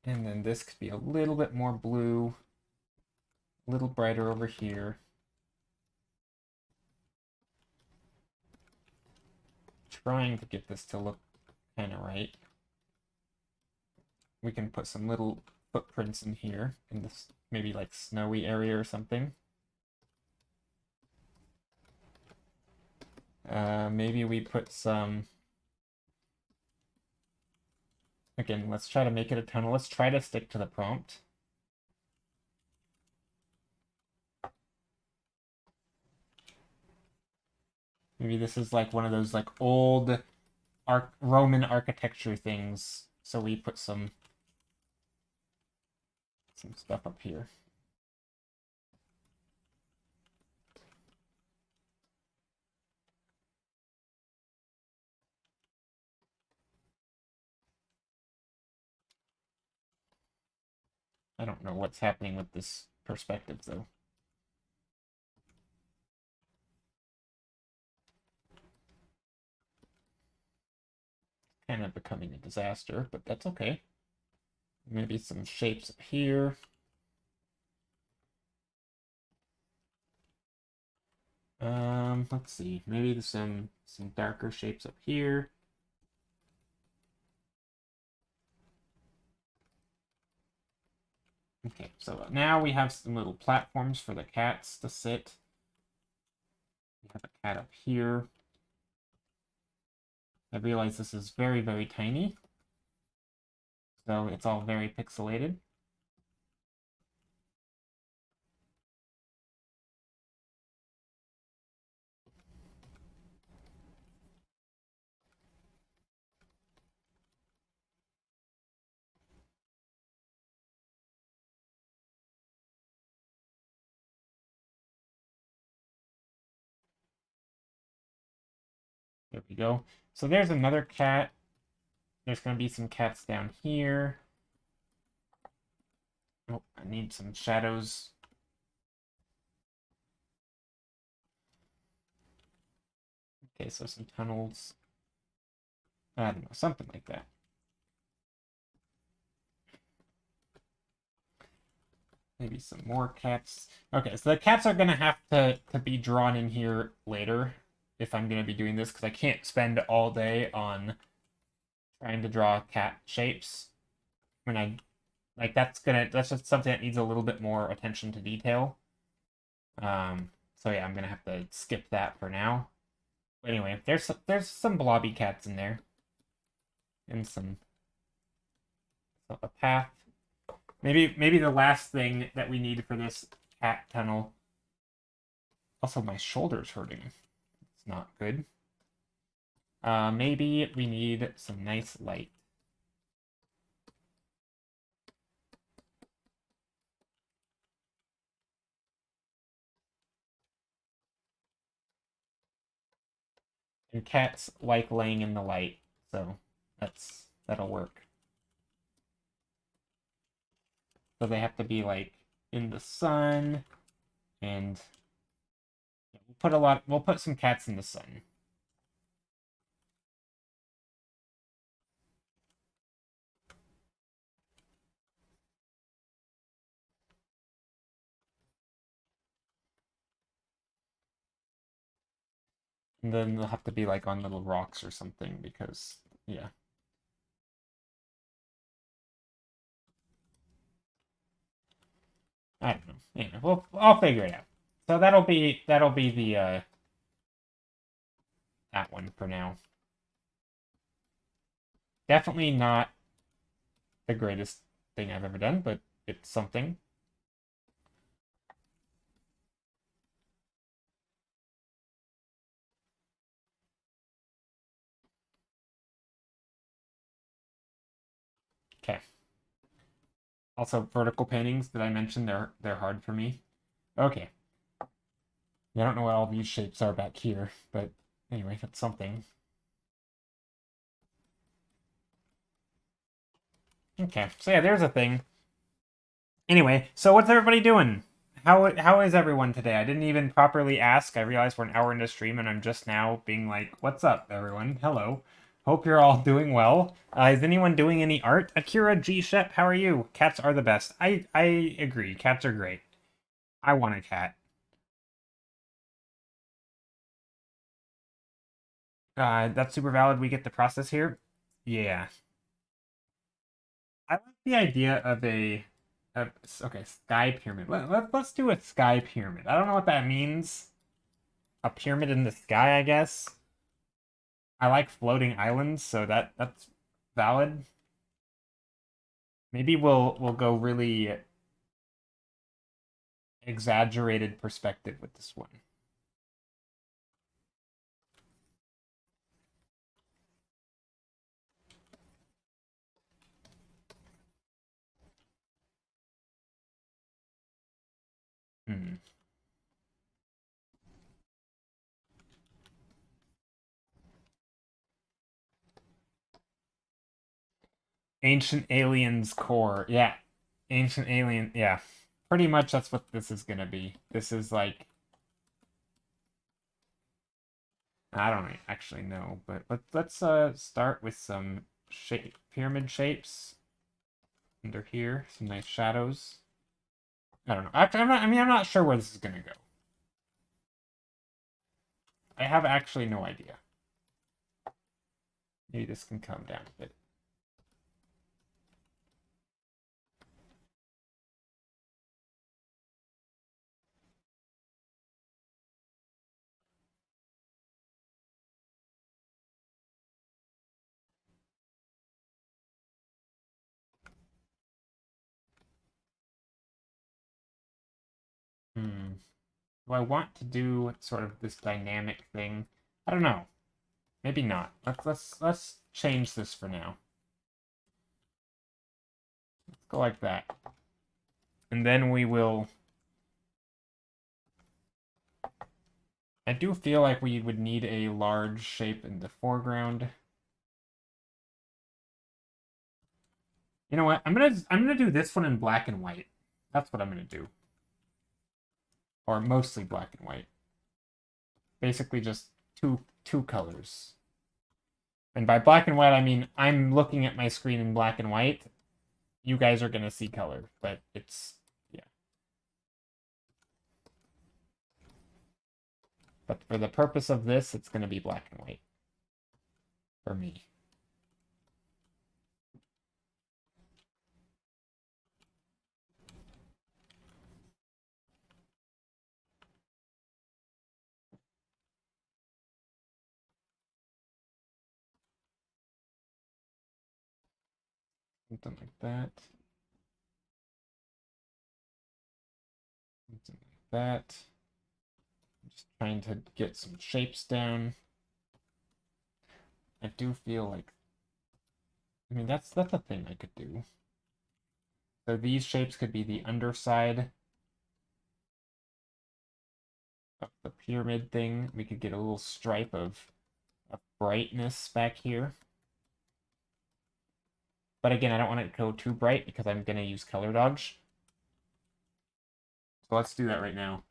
And then this could be a little bit more blue, a little brighter over here. Trying to get this to look kind of right. We can put some little footprints in here, in this maybe like snowy area or something. Maybe we put some... Again, let's try to make it a tunnel. Let's try to stick to the prompt. Maybe this is like one of those like old Roman architecture things. So we put some stuff up here. I don't know what's happening with this perspective though. Kind of becoming a disaster, but that's okay. Maybe some shapes up here. Let's see. Maybe there's some darker shapes up here. Okay, so now we have some little platforms for the cats to sit. We have a cat up here. I realize this is very, very tiny. So it's all very pixelated. There we go. So there's another cat. There's going to be some cats down here. Oh, I need some shadows. Okay, so some tunnels. I don't know, something like that. Maybe some more cats. Okay, so the cats are going to have to be drawn in here later if I'm going to be doing this, because I can't spend all day on trying to draw cat shapes. When I, like, that's just something that needs a little bit more attention to detail. So yeah, I'm going to have to skip that for now. But anyway, there's some blobby cats in there. And a path. Maybe the last thing that we need for this cat tunnel. Also, my shoulder's hurting. It's not good. Maybe we need some nice light. And cats like laying in the light, so that'll work. So they have to be like in the sun, and we'll put some cats in the sun. And then they'll have to be like on little rocks or something because, yeah. I don't know. Anyway, I'll figure it out. So that'll be the that one for now. Definitely not the greatest thing I've ever done, but it's something. Okay. Also, vertical paintings, did I mention they're hard for me? Okay. I don't know what all these shapes are back here, but anyway, that's something. Okay, so yeah, there's a thing. Anyway, so what's everybody doing? How is everyone today? I didn't even properly ask. I realized we're an hour into stream and I'm just now being like, "What's up, everyone? Hello. Hope you're all doing well. Is anyone doing any art? Akira G Shep, how are you? Cats are the best. I agree. Cats are great. I want a cat. That's super valid. We get the process here. Yeah. I like the idea of okay, sky pyramid. Let's do a sky pyramid. I don't know what that means. A pyramid in the sky, I guess. I like floating islands, so that's valid. Maybe we'll go really exaggerated perspective with this one. Hmm. Ancient Aliens core. Yeah. Ancient Alien. Yeah. Pretty much that's what this is gonna be. This is like I don't actually know, but let's start with some pyramid shapes under here. Some nice shadows. I don't know. Actually, I'm not sure where this is gonna go. I have actually no idea. Maybe this can come down a bit. Hmm. Do I want to do sort of this dynamic thing? I don't know. Maybe not. Let's change this for now. Let's go like that. And then we will I do feel like we would need a large shape in the foreground. You know what? I'm gonna do this one in black and white. That's what I'm gonna do. Or mostly black and white. Basically just two colors. And by black and white I mean I'm looking at my screen in black and white. You guys are gonna see color, but it's yeah. But for the purpose of this, it's gonna be black and white. For me. Something like that. Something like that. I'm just trying to get some shapes down. I do feel like I mean that's a thing I could do. So these shapes could be the underside of the pyramid thing. We could get a little stripe of brightness back here. But again, I don't want it to go too bright because I'm gonna use color dodge. So let's do that right now.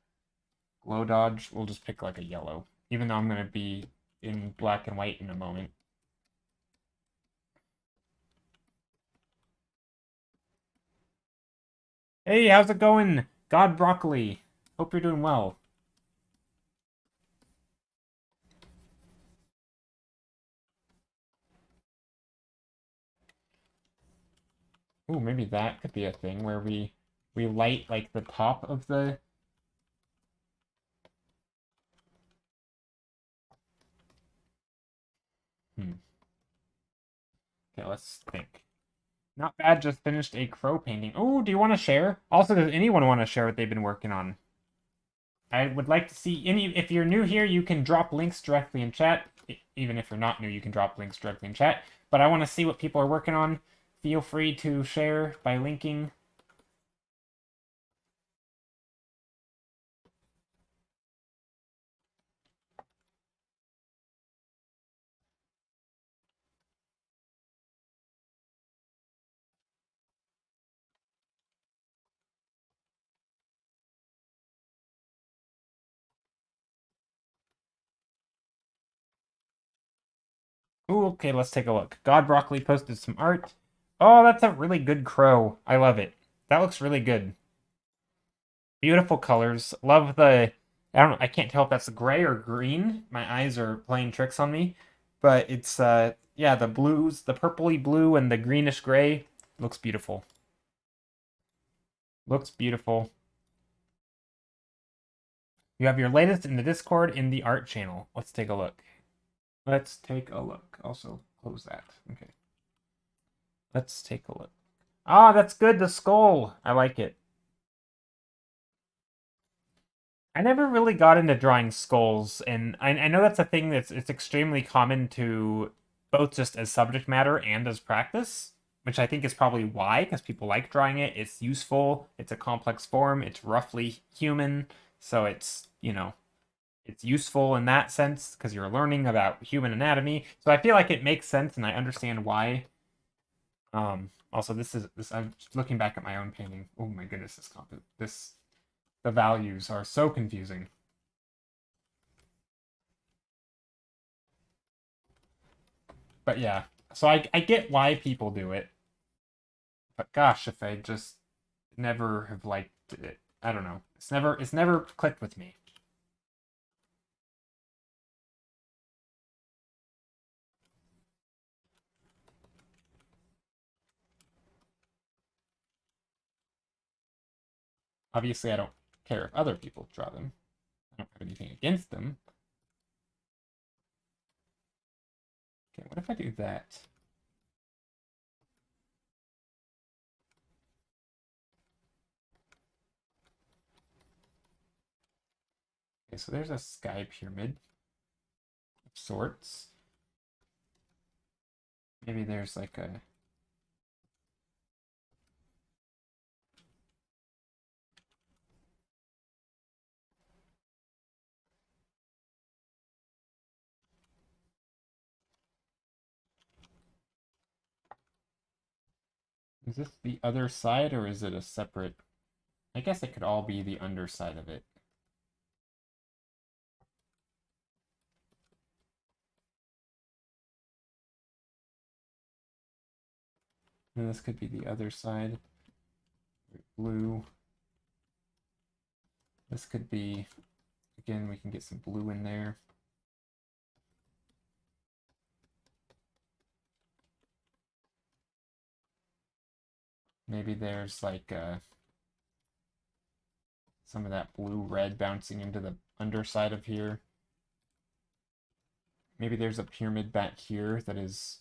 Glow dodge, we'll just pick like a yellow, even though I'm gonna be in black and white in a moment. Hey, how's it going? God Broccoli. Hope you're doing well. Ooh, maybe that could be a thing where we we light like the top of the... Okay, let's think. Not bad, just finished a crow painting. Oh, do you want to share? Also, does anyone want to share what they've been working on? I would like to see any... If you're new here, you can drop links directly in chat. Even if you're not new, you can drop links directly in chat. But I want to see what people are working on. Feel free to share by linking. Ooh, okay, let's take a look. God Broccoli posted some art. Oh, that's a really good crow. I love it. That looks really good. Beautiful colors. Love the... I don't know, I can't tell if that's gray or green. My eyes are playing tricks on me. But it's, yeah, the blues, the purpley blue and the greenish gray. Looks beautiful. Looks beautiful. You have your latest in the Discord in the art channel. Let's take a look. Let's take a look. Also, close that. Okay. Let's take a look. Ah, that's good. The skull. I like it. I never really got into drawing skulls, and I know that's a thing that's it's extremely common to both just as subject matter and as practice, which I think is probably why, because people like drawing it. It's useful, it's a complex form, it's roughly human, so it's, you know, it's useful in that sense because you're learning about human anatomy. So I feel like it makes sense and I understand why. Also this I'm just looking back at my own painting. Oh my goodness, this the values are so confusing. But yeah, so I get why people do it. But gosh, if I just never have liked it, I don't know. It's never clicked with me. Obviously, I don't care if other people draw them. I don't have anything against them. Okay, what if I do that? Okay, so there's a sky pyramid of sorts. Maybe there's like a... Is this the other side or is it a separate... I guess it could all be the underside of it. And this could be the other side. Blue. This could be... Again, we can get some blue in there. Maybe there's like some of that blue-red bouncing into the underside of here. Maybe there's a pyramid back here that is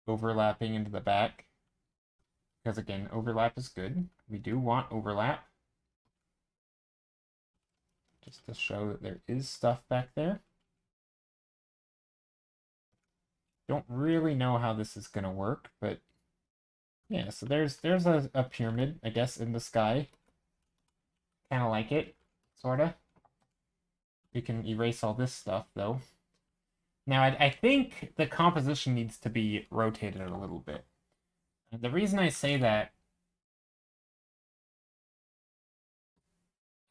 overlapping into the back. Because again, overlap is good. We do want overlap. Just to show that there is stuff back there. Don't really know how this is going to work, but yeah, so there's a pyramid, I guess, in the sky. Kind of like it, sort of. We can erase all this stuff, though. Now, I think the composition needs to be rotated a little bit. And the reason I say that,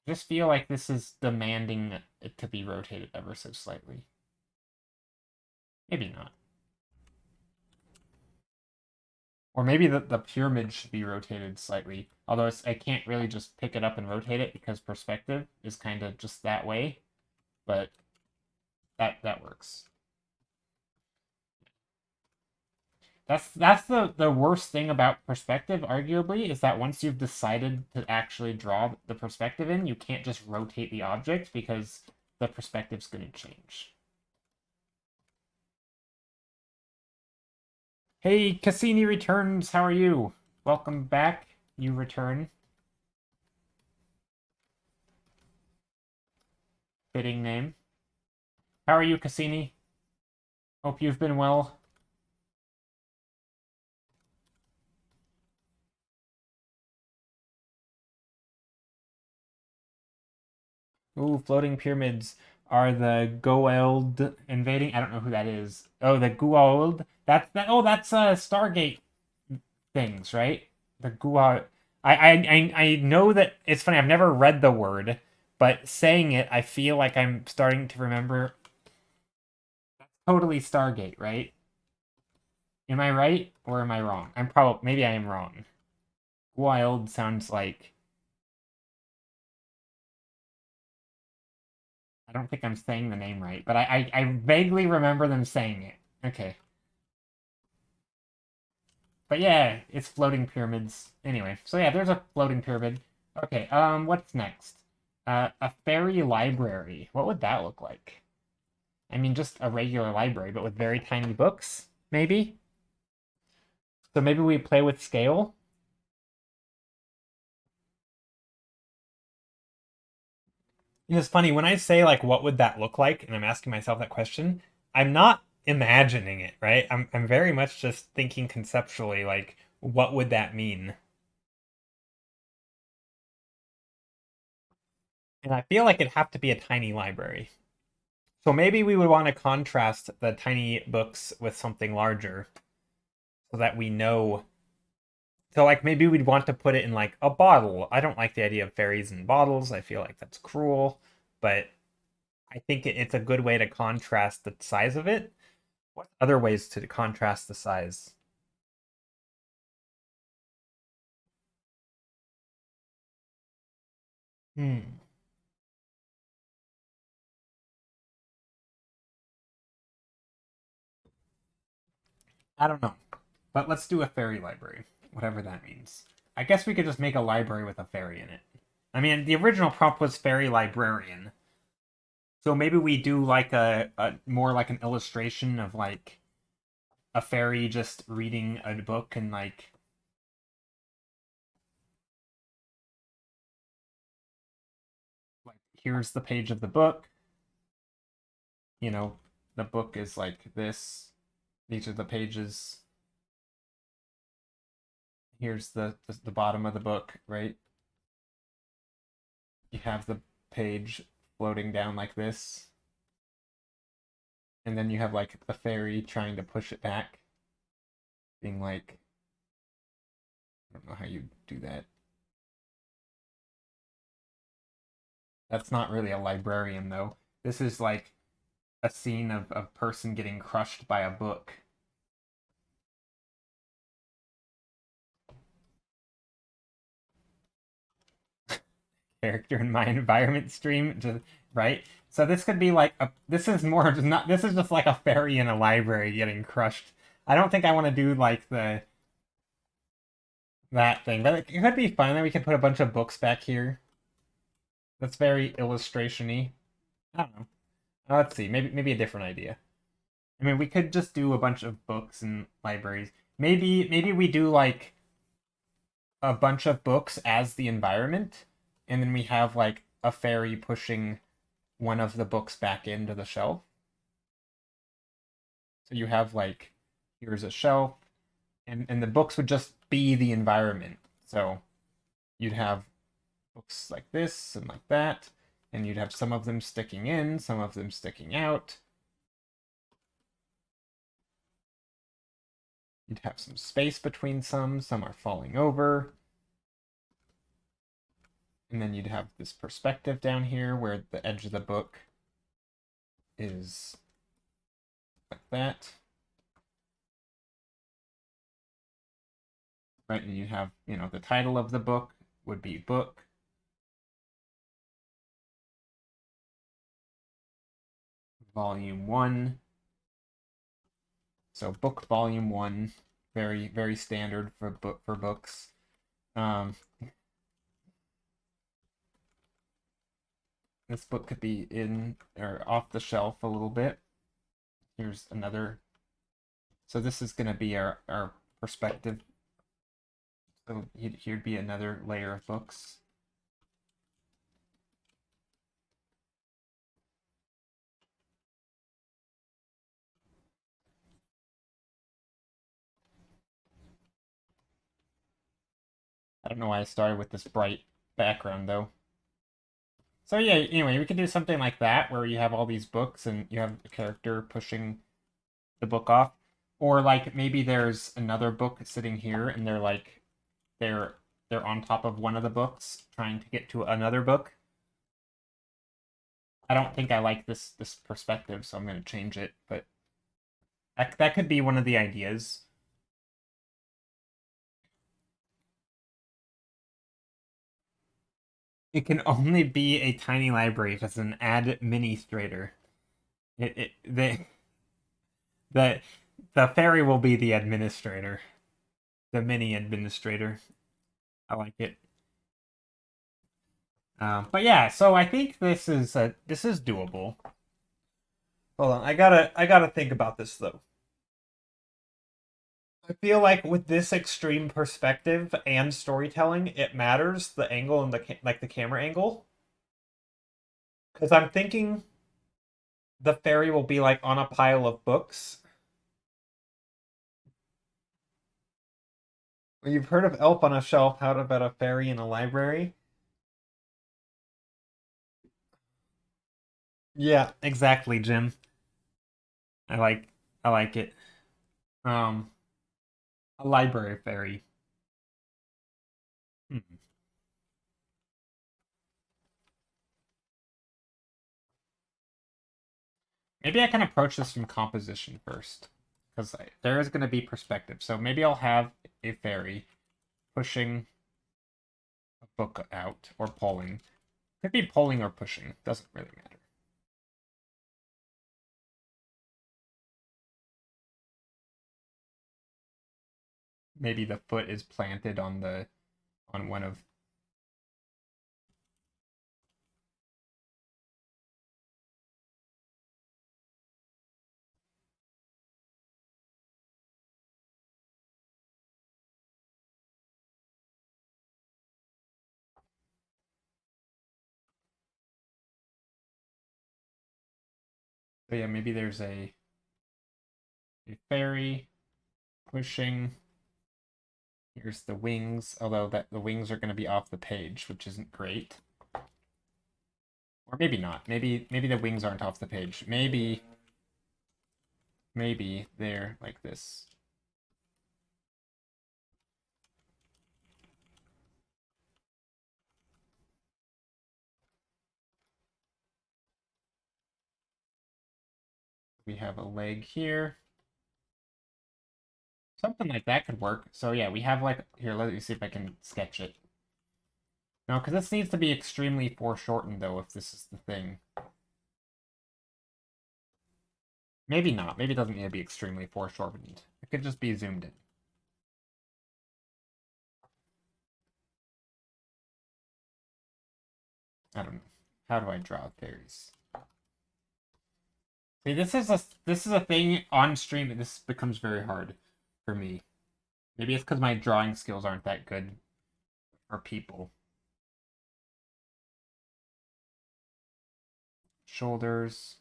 I just feel like this is demanding it to be rotated ever so slightly. Maybe not. Or maybe the pyramid should be rotated slightly. Although I can't really just pick it up and rotate it because perspective is kind of just that way. But that works. That's the worst thing about perspective, arguably, is that once you've decided to actually draw the perspective in, you can't just rotate the object because the perspective's going to change. Hey, Cassini returns. How are you? Welcome back. You return. Fitting name. How are you, Cassini? Hope you've been well. Ooh, floating pyramids are the Goa'uld invading. I don't know who that is. Oh, the Goa'uld. That's that. Oh, that's Stargate things, right? The Gua. I know that it's funny. I've never read the word, but saying it, I feel like I'm starting to remember. Totally Stargate, right? Am I right or am I wrong? I'm probably maybe I am wrong. Wild sounds like I don't think I'm saying the name right, but I vaguely remember them saying it. Okay. But yeah, it's floating pyramids. Anyway, so yeah, there's a floating pyramid. Okay, what's next? A fairy library. What would that look like? I mean, just a regular library, but with very tiny books, maybe? So maybe we play with scale? It's funny, when I say, like, what would that look like, and I'm asking myself that question, I'm not imagining it, right? I'm very much just thinking conceptually, like, what would that mean? And I feel like it'd have to be a tiny library. So maybe we would want to contrast the tiny books with something larger so that we know. So, like, maybe we'd want to put it in, like, a bottle. I don't like the idea of fairies in bottles. I feel like that's cruel, but I think it's a good way to contrast the size of it. What other ways to contrast the size? Hmm. I don't know. But let's do a fairy library, whatever that means. I guess we could just make a library with a fairy in it. I mean, the original prompt was fairy librarian. So maybe we do like a more like an illustration of like a fairy just reading a book and like here's the page of the book. You know, the book is like this. These are the pages. Here's the bottom of the book, right? You have the page floating down like this, and then you have like the fairy trying to push it back, being like, I don't know how you do that. That's not really a librarian though. This is like a scene of a person getting crushed by a book. Character in my environment stream, just, right? So this could be like a. This is more just not. This is just like a fairy in a library getting crushed. I don't think I want to do like the that thing, but it could be fun. Then we could put a bunch of books back here. That's very illustration-y. I don't know. Let's see. Maybe a different idea. I mean, we could just do a bunch of books and libraries. Maybe we do like a bunch of books as the environment, and then we have like a fairy pushing one of the books back into the shelf. So you have like here's a shelf, and the books would just be the environment. So you'd have books like this and like that, and you'd have some of them sticking in, some of them sticking out. You'd have some space between some are falling over. And then you'd have this perspective down here where the edge of the book is like that. Right, and you have, the title of the book would be book. Volume 1. So book volume 1. very very standard for books. Um, this book could be in or off the shelf a little bit. Here's another. So this is going to be our perspective. So here'd be another layer of books. I don't know why I started with this bright background though. So yeah, anyway, we could do something like that where you have all these books and you have a character pushing the book off. Or like maybe there's another book sitting here and they're they're on top of one of the books trying to get to another book. I don't think I like this perspective, so I'm going to change it, but that could be one of the ideas. It can only be a tiny library if it's an administrator. The the fairy will be the administrator, the mini administrator. I like it. But yeah, so I think this is doable. Hold on, I gotta think about this though. I feel like with this extreme perspective and storytelling, it matters the angle and like the camera angle. Because I'm thinking the fairy will be like on a pile of books. You've heard of Elf on a Shelf, how about a fairy in a library? Yeah, exactly, Jim. I like I like it. Um, a library fairy. Hmm. Maybe I can approach this from composition first, because there is going to be perspective. So maybe I'll have a fairy pushing a book out or pulling. Could be pulling or pushing. Doesn't really matter. Maybe the foot is planted on the on one of. So yeah, maybe there's a fairy pushing. Here's the wings, although that the wings are going to be off the page, which isn't great. Or maybe not. Maybe the wings aren't off the page. Maybe they're like this. We have a leg here. Something like that could work. So yeah, we have like here, let me see if I can sketch it. No, because this needs to be extremely foreshortened though, if this is the thing. Maybe not. Maybe it doesn't need to be extremely foreshortened. It could just be zoomed in. I don't know. How do I draw fairies? See, this is a thing on stream. This becomes very hard for me. Maybe it's because my drawing skills aren't that good for people. Shoulders,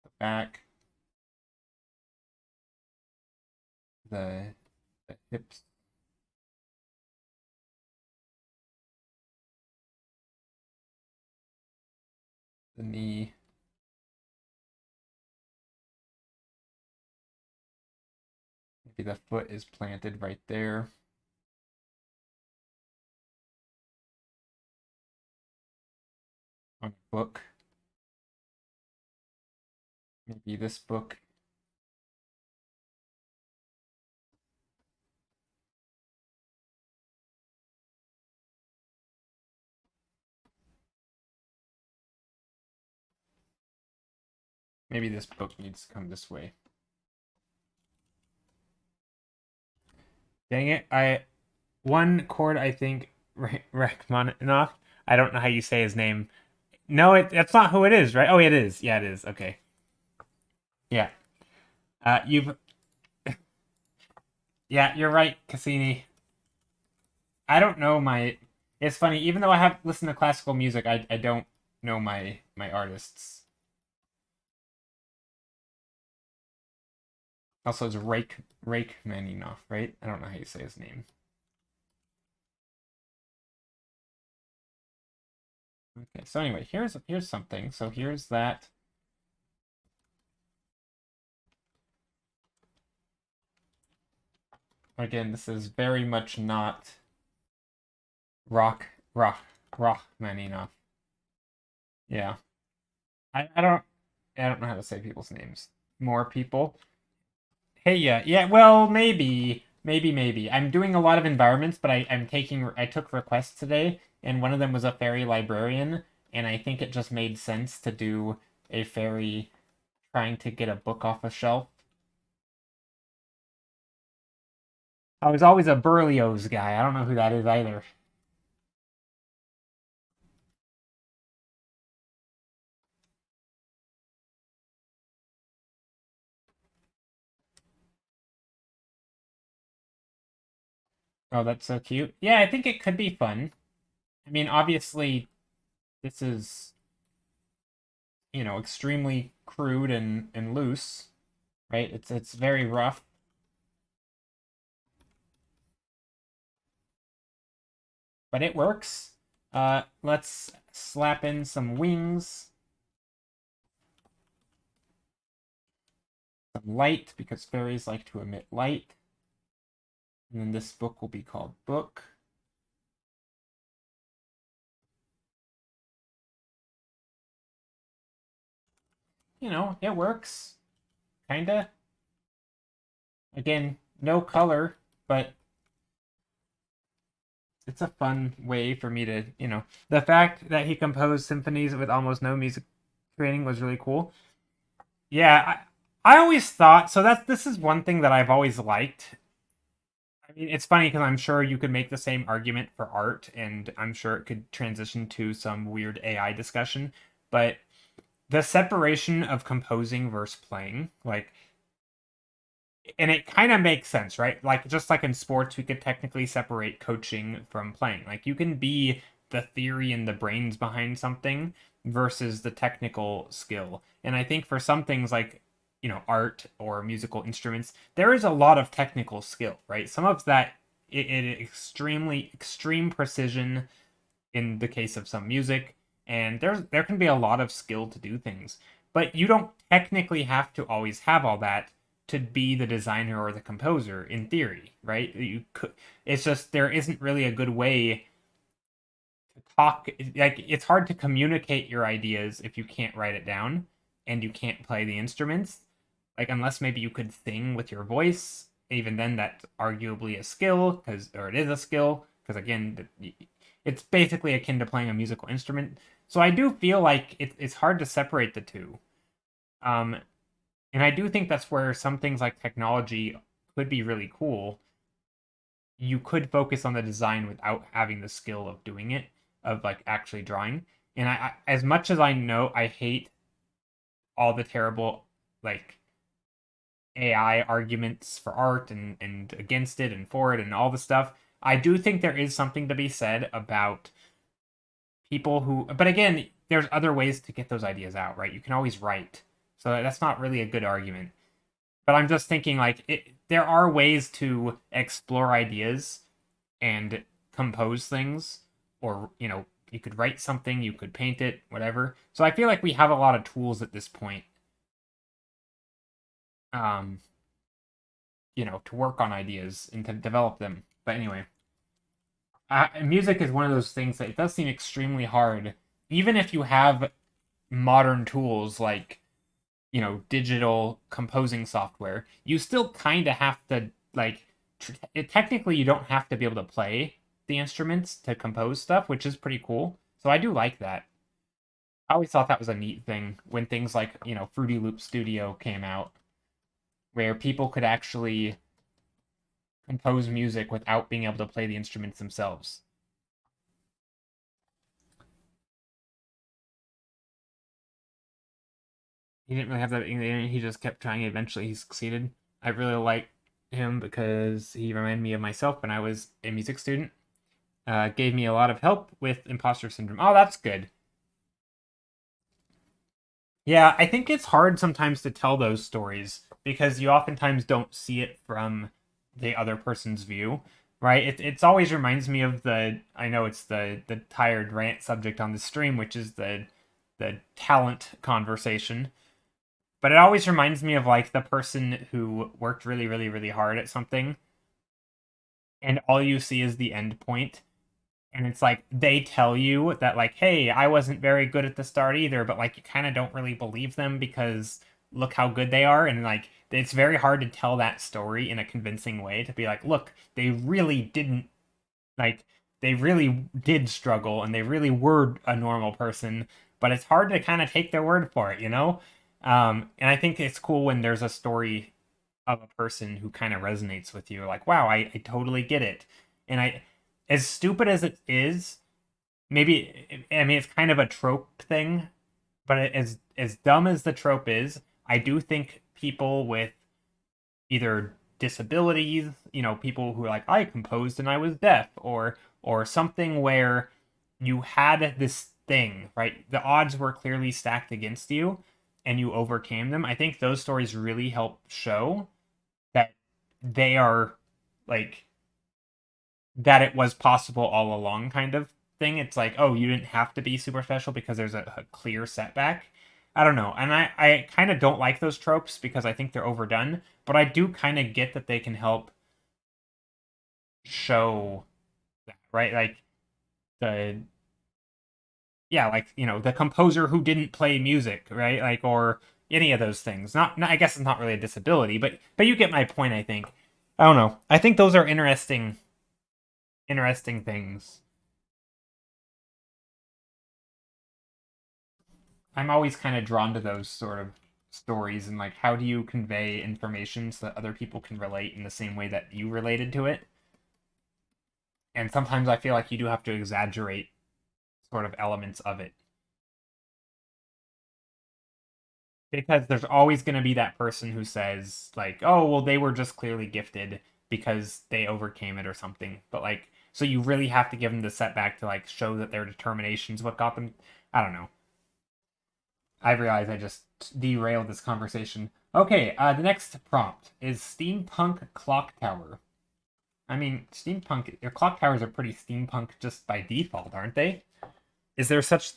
the back, the the hips, the knee. Maybe the foot is planted right there on a book. Maybe this book. Maybe this book needs to come this way. Dang it. One chord, I think, Rachmaninoff. I don't know how you say his name. No, that's not who it is, right? Oh, it is. Yeah, it is. Okay. Yeah. You've Yeah, you're right, Cassini. I don't know my. It's funny, even though I have listened to classical music, I don't know my artists. Also, it's Rachmaninoff, right? I don't know how you say his name. Okay, so anyway, here's something. So here's that. Again, this is very much not rock rock Rachmaninoff. Yeah, I don't know how to say people's names. More people. Hey, yeah. Well, maybe. I'm doing a lot of environments, but I took requests today, and one of them was a fairy librarian, and I think it just made sense to do a fairy trying to get a book off a shelf. I was always a Berlioz guy. I don't know who that is either. Oh, that's so cute. Yeah, I think it could be fun. I mean, obviously, this is, extremely crude and loose, right? It's very rough, but it works. Let's slap in some wings, some light, because fairies like to emit light. And then this book will be called Book. It works. Kinda. Again, no color, but it's a fun way for me to, the fact that he composed symphonies with almost no music training was really cool. Yeah, I always thought so. This is one thing that I've always liked. I mean, it's funny because I'm sure you could make the same argument for art, and I'm sure it could transition to some weird AI discussion. But the separation of composing versus playing, like, and it kind of makes sense, right? Like, just like in sports, we could technically separate coaching from playing. Like, you can be the theory and the brains behind something versus the technical skill. And I think for some things like, art or musical instruments, there is a lot of technical skill, right? Some of that, it extremely, extreme precision in the case of some music, and there can be a lot of skill to do things. But you don't technically have to always have all that to be the designer or the composer in theory, right? You could It's just there isn't really a good way to talk. Like, it's hard to communicate your ideas if you can't write it down and you can't play the instruments. Like, unless maybe you could sing with your voice, even then that's arguably a skill, or it is a skill, because again, it's basically akin to playing a musical instrument. So I do feel like it's hard to separate the two. Um, and I do think that's where some things like technology could be really cool. You could focus on the design without having the skill of doing it, of like actually drawing. And as much as I know, I hate all the terrible like AI arguments for art and against it and for it and all the stuff. I do think there is something to be said about people who, but again, there's other ways to get those ideas out, right? You can always write. So that's not really a good argument. But I'm just thinking like there are ways to explore ideas and compose things, or you could write something, you could paint it, whatever. So I feel like we have a lot of tools at this point, um, to work on ideas and to develop them. But anyway, music is one of those things that it does seem extremely hard, even if you have modern tools like digital composing software. You still kind of have to like technically you don't have to be able to play the instruments to compose stuff, which is pretty cool. So I do like that. I always thought that was a neat thing when things like Fruity Loop Studio came out, where people could actually compose music without being able to play the instruments themselves. He didn't really have that. He just kept trying. Eventually, he succeeded. I really like him because he reminded me of myself when I was a music student. Gave me a lot of help with imposter syndrome. Oh, that's good. Yeah, I think it's hard sometimes to tell those stories because you oftentimes don't see it from the other person's view, right? It's always reminds me of the I know it's the tired rant subject on the stream, which is the talent conversation. But it always reminds me of like the person who worked really, really, really hard at something, and all you see is the end point. And it's like they tell you that like, hey, I wasn't very good at the start either, but like you kind of don't really believe them because look how good they are, and like it's very hard to tell that story in a convincing way to be like, look, they really didn't like they really did struggle and they really were a normal person, but it's hard to kind of take their word for it, you know? And I think it's cool when there's a story of a person who kind of resonates with you, like, wow, I totally get it. And as stupid as it is, maybe, I mean, it's kind of a trope thing, but as dumb as the trope is, I do think people with either disabilities, people who are like I composed and I was deaf, or something where you had this thing, right? The odds were clearly stacked against you and you overcame them. I think those stories really help show that they are like that it was possible all along kind of thing. It's like, oh, you didn't have to be super special because there's a clear setback. I don't know. And I kind of don't like those tropes because I think they're overdone, but I do kind of get that they can help show that, right? Like the yeah, like, the composer who didn't play music, right? Like or any of those things. I guess it's not really a disability, but you get my point, I think. I don't know. I think those are interesting things. I'm always kind of drawn to those sort of stories and like how do you convey information so that other people can relate in the same way that you related to it? And sometimes I feel like you do have to exaggerate sort of elements of it because there's always going to be that person who says like, "Oh, well they were just clearly gifted because they overcame it or something." But like so you really have to give them the setback to like show that their determination's what got them. I don't know. I realize I just derailed this conversation. Okay, the next prompt is steampunk clock tower. I mean, steampunk, your clock towers are pretty steampunk just by default, aren't they? Is there such?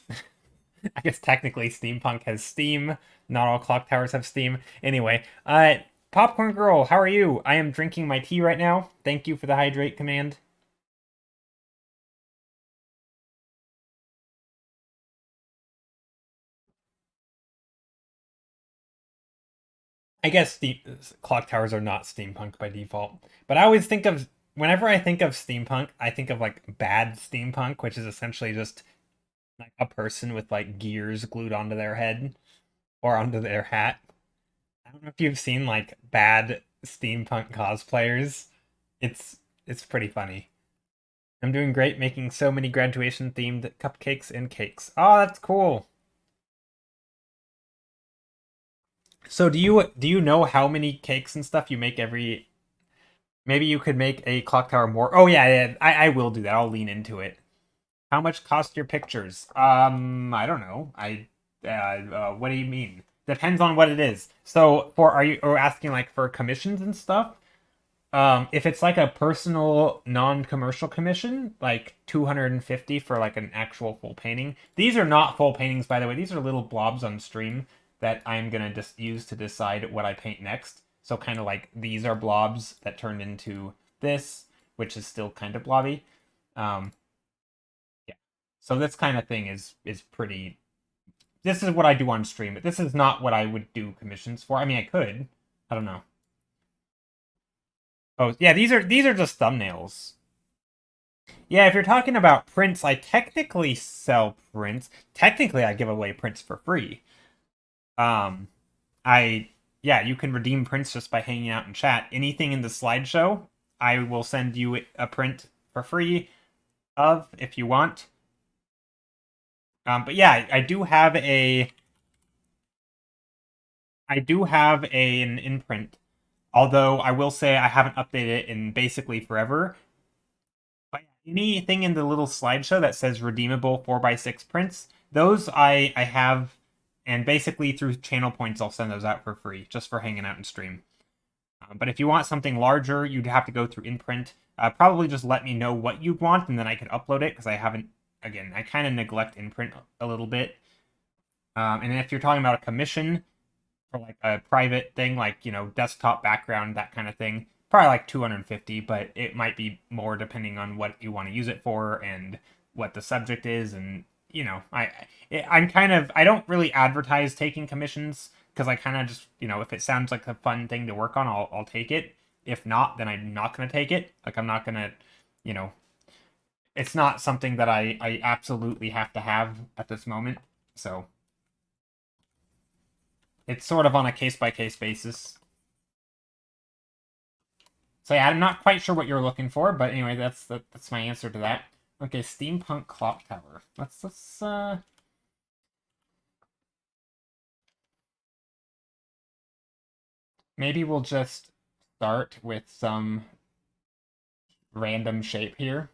I guess technically steampunk has steam. Not all clock towers have steam. Anyway, Popcorn Girl, how are you? I am drinking my tea right now. Thank you for the hydrate command. I guess clock towers are not steampunk by default, but I always think of whenever I think of steampunk, I think of like bad steampunk, which is essentially just like a person with like gears glued onto their head or onto their hat. I don't know if you've seen like bad steampunk cosplayers. It's pretty funny. I'm doing great making so many graduation themed cupcakes and cakes. Oh, that's cool. So do you know how many cakes and stuff you make every maybe you could make a clock tower more. Oh yeah, yeah, I will do that. I'll lean into it. How much cost your pictures? I don't know. What do you mean? Depends on what it is. So are you asking like for commissions and stuff? If it's like a personal non-commercial commission, like 250 for like an actual full painting. These are not full paintings, by the way. These are little blobs on stream that I'm gonna just use to decide what I paint next. So kind of like these are blobs that turned into this, which is still kind of blobby. Um, yeah. So this kind of thing is pretty. This is what I do on stream, but this is not what I would do commissions for. I mean, I could. I don't know. Oh, yeah, these are just thumbnails. Yeah, if you're talking about prints, I technically sell prints. Technically, I give away prints for free. Um, I yeah, you can redeem prints just by hanging out in chat. Anything in the slideshow, I will send you a print for free of if you want. But yeah, I do have an imprint. Although I will say I haven't updated it in basically forever. But anything in the little slideshow that says redeemable 4x6 prints, those I have, and basically through channel points I'll send those out for free, just for hanging out and stream. But if you want something larger, you'd have to go through imprint. Probably just let me know what you want, and then I could upload it, because I haven't, again, I kind of neglect imprint a little bit. And if you're talking about a commission for like a private thing, like, desktop background, that kind of thing, probably like 250, but it might be more depending on what you want to use it for and what the subject is. And, I don't really advertise taking commissions, because I kind of just, if it sounds like a fun thing to work on, I'll take it. If not, then I'm not going to take it. Like, I'm not going to, you know, it's not something that I absolutely have to have at this moment. So it's sort of on a case-by-case basis. So yeah, I'm not quite sure what you're looking for, but anyway, that's my answer to that. Okay, steampunk clock tower. Let's maybe we'll just start with some random shape here.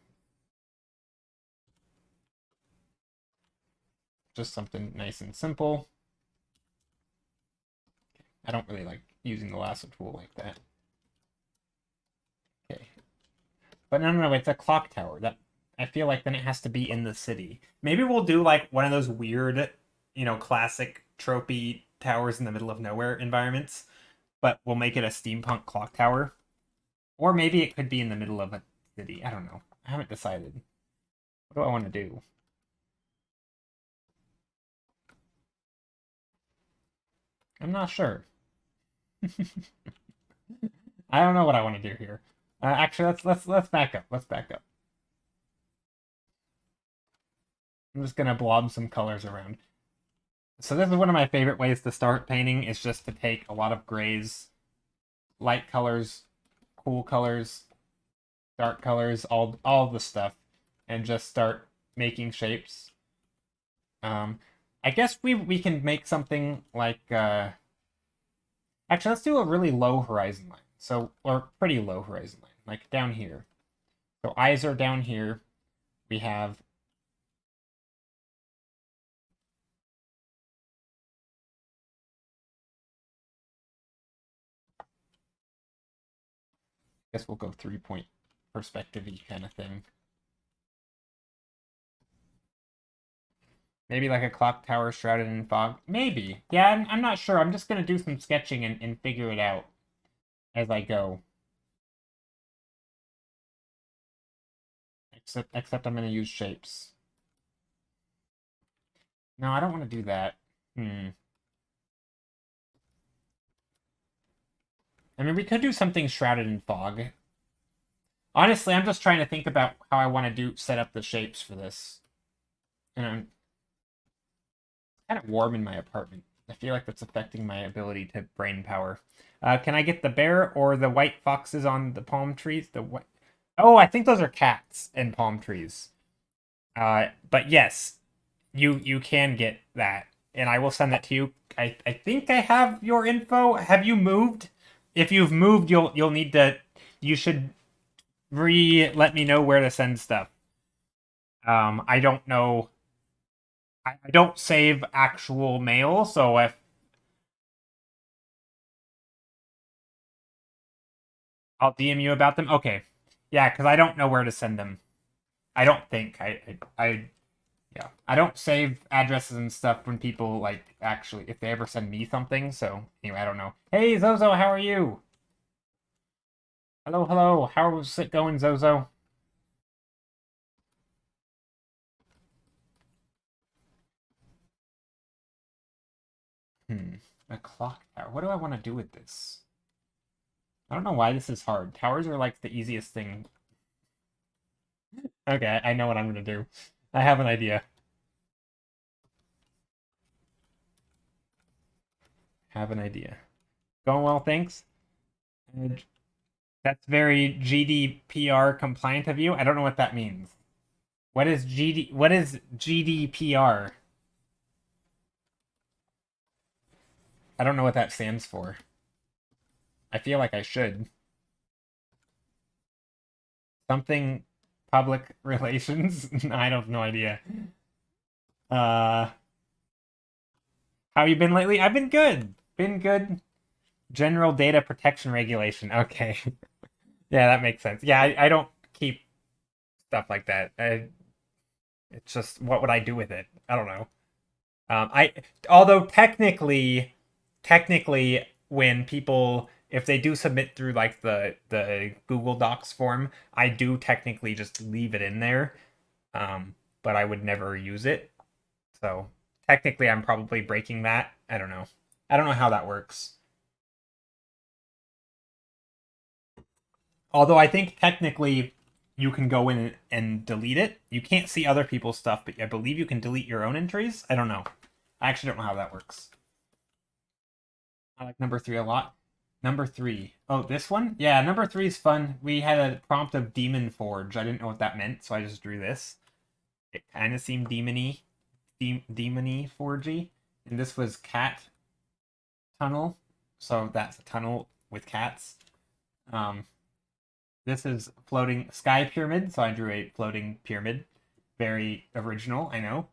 Just something nice and simple. I don't really like using the lasso tool like that. Okay. But no, it's a clock tower. That I feel like then it has to be in the city. Maybe we'll do like one of those weird, classic tropey towers in the middle of nowhere environments, but we'll make it a steampunk clock tower. Or maybe it could be in the middle of a city. I don't know. I haven't decided. What do I want to do? I'm not sure. I don't know what I want to do here. Actually, let's back up. Let's back up. I'm just gonna blob some colors around. So this is one of my favorite ways to start painting, is just to take a lot of grays, light colors, cool colors, dark colors, all the stuff, and just start making shapes. I guess we can make something like actually, let's do a really low horizon line. So, or pretty low horizon line, like down here. So eyes are down here. We have guess we'll go 3-point perspective-y kind of thing. Maybe like a clock tower shrouded in fog. Maybe. Yeah, I'm not sure. I'm just going to do some sketching and figure it out as I go. Except I'm going to use shapes. No, I don't want to do that. I mean, we could do something shrouded in fog. Honestly, I'm just trying to think about how I want to set up the shapes for this. And I'm kind of warm in my apartment. I feel like that's affecting my ability to brain power. Can I get the bear or the white foxes on the palm trees? Oh, I think those are cats and palm trees. But yes, you can get that, and I will send that to you. I think I have your info. Have you moved? If you've moved, you'll need to. You should let me know where to send stuff. I don't know. I don't save actual mail, so if I'll DM you about them. Okay, yeah, because I don't know where to send them. I don't think yeah, I don't save addresses and stuff when people like actually if they ever send me something. So anyway, I don't know. Hey Zozo, how are you? Hello. How's it going, Zozo? A clock tower. What do I want to do with this? I don't know why this is hard. Towers are like the easiest thing. Okay, I know what I'm gonna do. I have an idea. Have an idea. Going well, thanks. That's very GDPR compliant of you. I don't know what that means. What is GDPR? I don't know what that stands for. I feel like I should. Something public relations? I have no idea. Uh how you been lately? I've been good. Been good. General data protection regulation. Okay. Yeah, that makes sense. Yeah, I don't keep stuff like that. It's just what would I do with it? I don't know. I although technically when people if they do submit through like the Google Docs form, I do technically just leave it in there. But I would never use it. So technically I'm probably breaking that. I don't know. I don't know how that works. Although I think technically you can go in and delete it. You can't see other people's stuff, but I believe you can delete your own entries. I don't know. I actually don't know how that works. I like number three a lot. Number three. Oh, this one? Yeah, number three is fun. We had a prompt of Demon Forge. I didn't know what that meant, so I just drew this. It kind of seemed demony forgy. And this was cat tunnel. So that's a tunnel with cats. Um, this is floating sky pyramid, so I drew a floating pyramid. Very original, I know.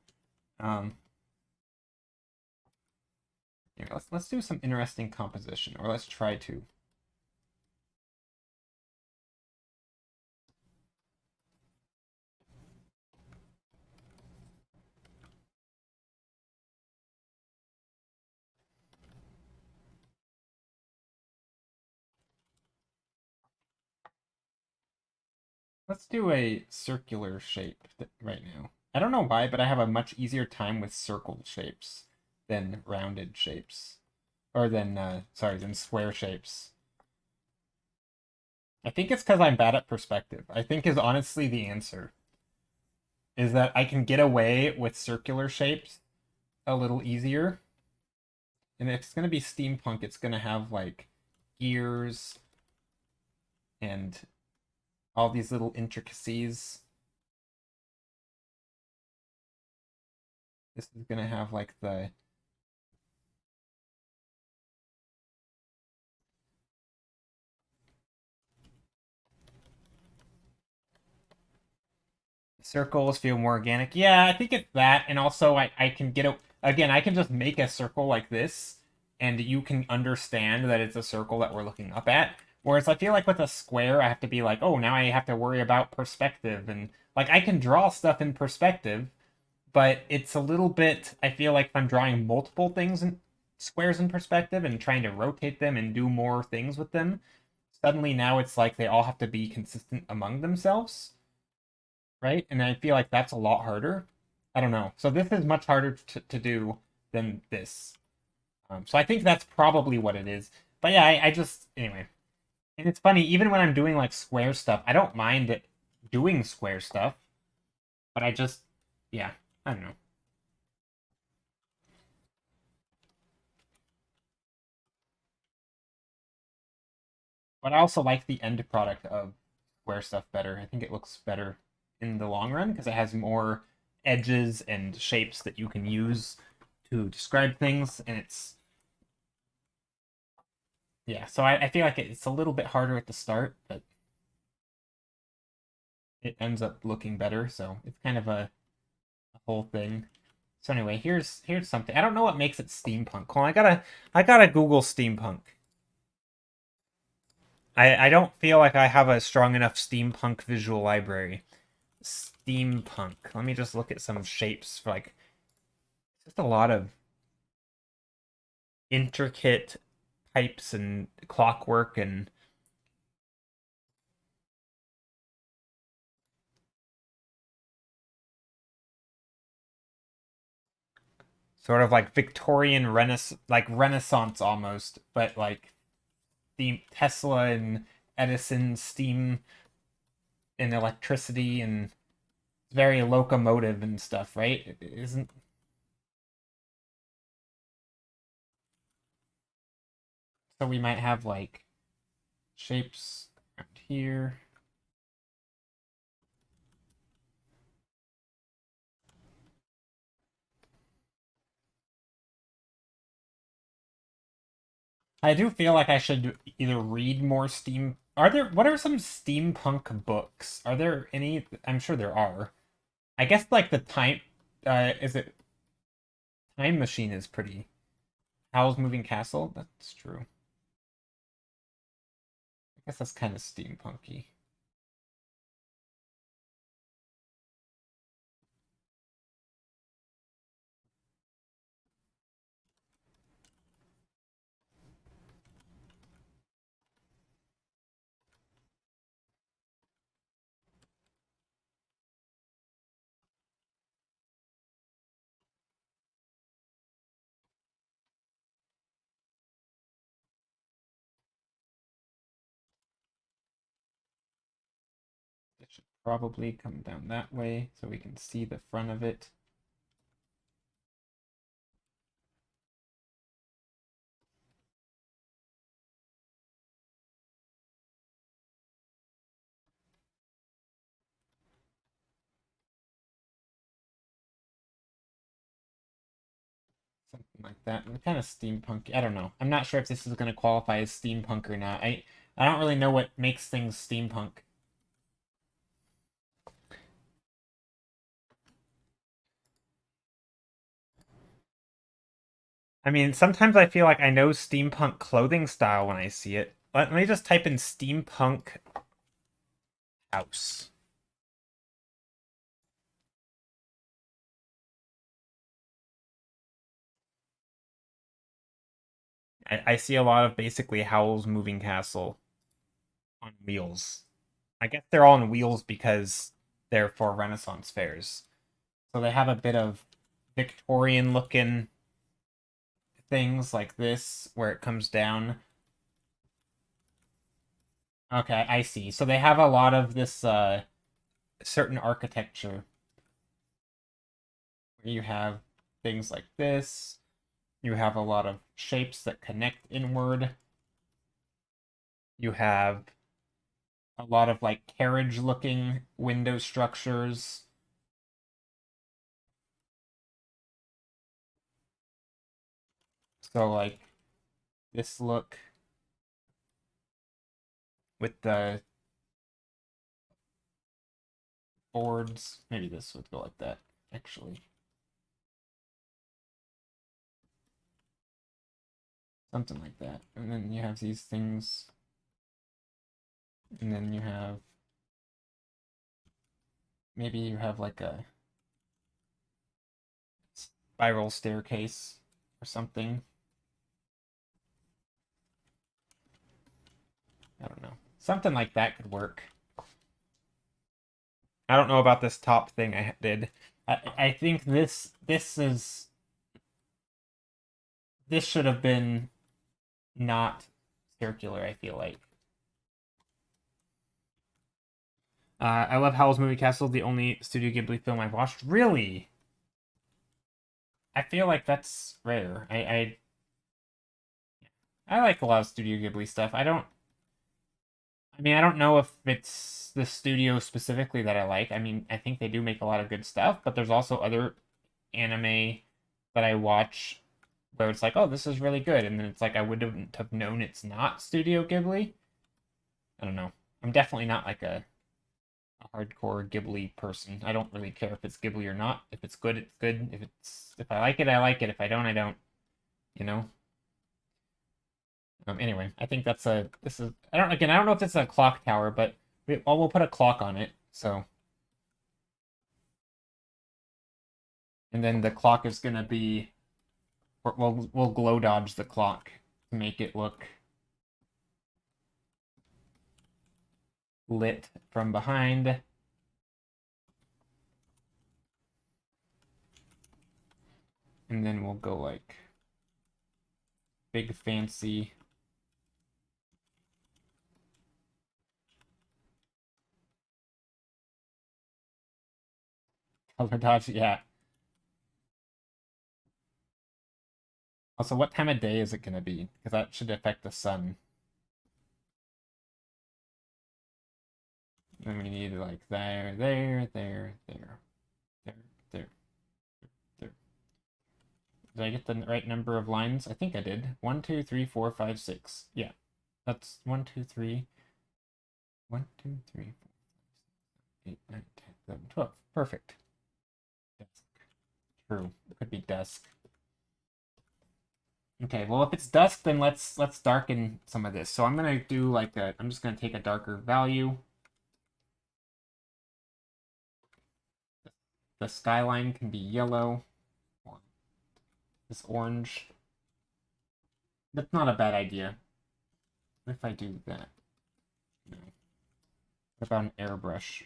Here, let's do some interesting composition, or let's try to. Let's do a circular shape right now. I don't know why, but I have a much easier time with circle shapes than rounded shapes. Or than, sorry, than square shapes. I think it's because I'm bad at perspective. I think is honestly the answer. Is that I can get away with circular shapes a little easier. And if it's going to be steampunk, it's going to have like gears and all these little intricacies. This is going to have like the circles feel more organic. Yeah, I think it's that. And also I can get a again, I can just make a circle like this and you can understand that it's a circle that we're looking up at. Whereas I feel like with a square, I have to be like, oh, now I have to worry about perspective. And like I can draw stuff in perspective, but it's a little bit, I feel like if I'm drawing multiple things in squares in perspective and trying to rotate them and do more things with them, suddenly now it's like they all have to be consistent among themselves, right? And I feel like that's a lot harder. I don't know. So this is much harder to do than this. So I think that's probably what it is. But yeah, I just anyway. And it's funny, even when I'm doing like square stuff, I don't mind it doing square stuff, but I just yeah, I don't know. But I also like the end product of square stuff better. I think it looks better in the long run because it has more edges and shapes that you can use to describe things, and it's yeah. So I feel like it's a little bit harder at the start, but it ends up looking better. So it's kind of a whole thing. So anyway, here's something. I don't know what makes it steampunk. Hold on, I gotta Google steampunk. I don't feel like I have a strong enough steampunk visual library. Steampunk. Let me just look at some shapes for like just a lot of intricate pipes and clockwork and sort of like Victorian Renaissance almost, but like the Tesla and Edison steam and electricity and very locomotive and stuff, right? It isn't so we might have like shapes. Around here. I do feel like I should either read more Steam. What are some steampunk books? Are there any? I'm sure there are. I guess like the time, is it Time Machine is pretty. Howl's Moving Castle? That's true. I guess that's kind of steampunky. It should probably come down that way so we can see the front of it. Something like that. And kind of steampunk. I don't know. I'm not sure if this is going to qualify as steampunk or not. I don't really know what makes things steampunk. I mean, sometimes I feel like I know steampunk clothing style when I see it. Let me just type in steampunk house. I see a lot of basically Howl's Moving Castle on wheels. I guess they're all on wheels because they're for Renaissance fairs. So they have a bit of Victorian looking things like this where it comes down. Okay, I see. So they have a lot of this certain architecture where you have things like this. You have a lot of shapes that connect inward. You have a lot of like carriage looking window structures. So like this look with the boards. Maybe this would go like that, actually. Something like that. And then you have these things. And then you have maybe you have like a spiral staircase or something. I don't know. Something like that could work. I don't know about this top thing I did. I think this should have been not circular, I feel like. I love Howl's Moving Castle, the only Studio Ghibli film I've watched. Really? I feel like that's rare. I like a lot of Studio Ghibli stuff. I mean, I don't know if it's the studio specifically that I like. I mean, I think they do make a lot of good stuff, but there's also other anime that I watch where it's like, oh, this is really good, and then it's like I wouldn't have known it's not Studio Ghibli. I don't know. I'm definitely not like a hardcore Ghibli person. I don't really care if it's Ghibli or not. If it's good, it's good. If I like it, I like it. If I don't, I don't. You know. Anyway, I think this is I don't know if it's a clock tower, but we'll put a clock on it. So, and then the clock is gonna be we'll glow dodge the clock to make it look lit from behind. And then we'll go like big fancy color dodge. Yeah. Also, what time of day is it gonna be? Because that should affect the sun. Then we need like there, there, there, there, there, there, there. Did I get the right number of lines? I think I did. 1, 2, 3, 4, 5, 6. Yeah. That's 1, 2, 3. 1, 2, 3, 4, 8, 9, 10, 11, 12. Perfect. Desk. True. It could be desk. Okay, well if it's dusk, then let's darken some of this. So I'm gonna do like a, I'm just gonna take a darker value. The skyline can be yellow. This orange. That's not a bad idea. What if I do that? No. What about an airbrush?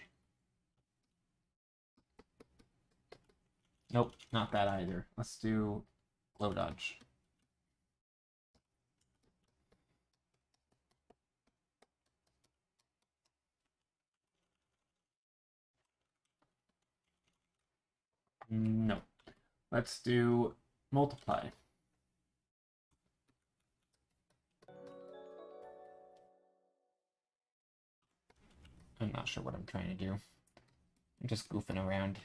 Nope, not that either. Let's do glow dodge. No. Let's do multiply. I'm not sure what I'm trying to do. I'm just goofing around.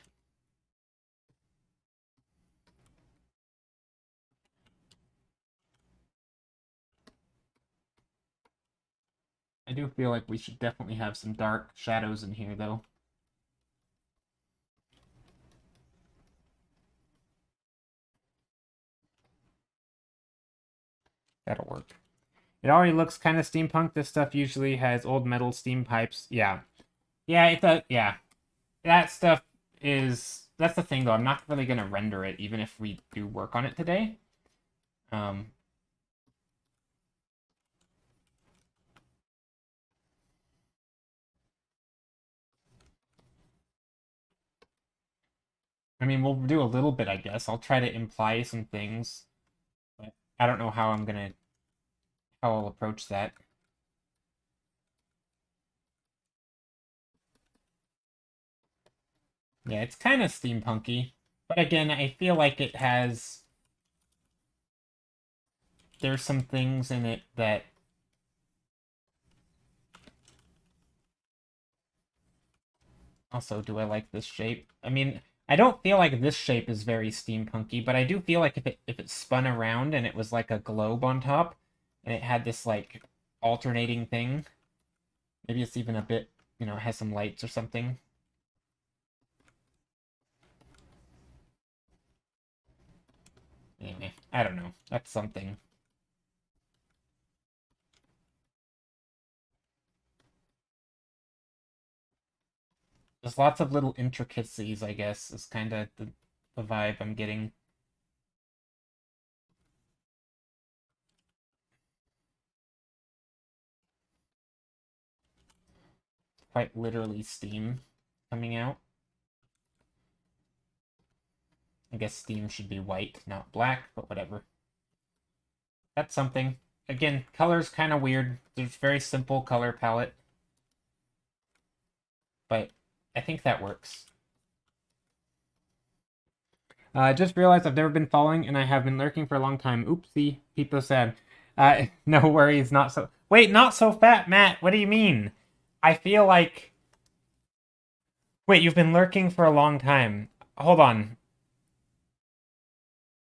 I do feel like we should definitely have some dark shadows in here, though. That'll work. It already looks kind of steampunk. This stuff usually has old metal steam pipes. Yeah. Yeah, it does. Yeah. That stuff is... That's the thing, though. I'm not really going to render it, even if we do work on it today. I mean, we'll do a little bit, I guess. I'll try to imply some things. But I don't know how I'm going to... How I'll approach that. Yeah, it's kind of steampunky. But again, I feel like it has... There's some things in it that... Also, do I like this shape? I mean, I don't feel like this shape is very steampunky, but I do feel like if it spun around and it was like a globe on top, and it had this like alternating thing, maybe it's even a bit, you know, has some lights or something. Anyway, I don't know. That's something. There's lots of little intricacies, I guess, is kind of the vibe I'm getting. Quite literally steam coming out. I guess steam should be white, not black, but whatever. That's something. Again, color's kind of weird. There's very simple color palette. But I think that works. I just realized I've never been following and I have been lurking for a long time. Oopsie. People said. No worries, not so... Wait, not so fat, Matt. What do you mean? I feel like... Wait, you've been lurking for a long time. Hold on.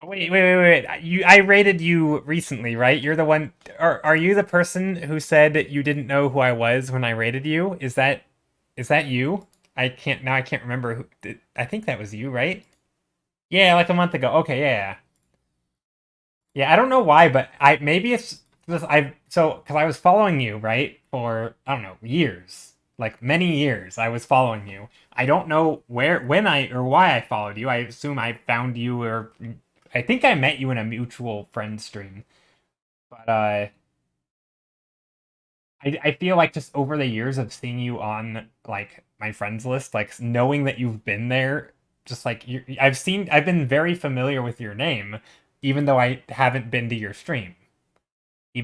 Wait. I rated you recently, right? You're the one... Are you the person who said you didn't know who I was when I rated you? Is that you? I can't remember who... I think that was you, right? Yeah, like a month ago. Okay, yeah. Yeah, I don't know why, but maybe it's just because I was following you, right? For I don't know, years. Like many years I was following you. I don't know when I or why I followed you. I assume I found you or I think I met you in a mutual friend stream. But I feel like just over the years of seeing you on like my friends list, like knowing that you've been there, just like I've been very familiar with your name, even though I haven't been to your stream.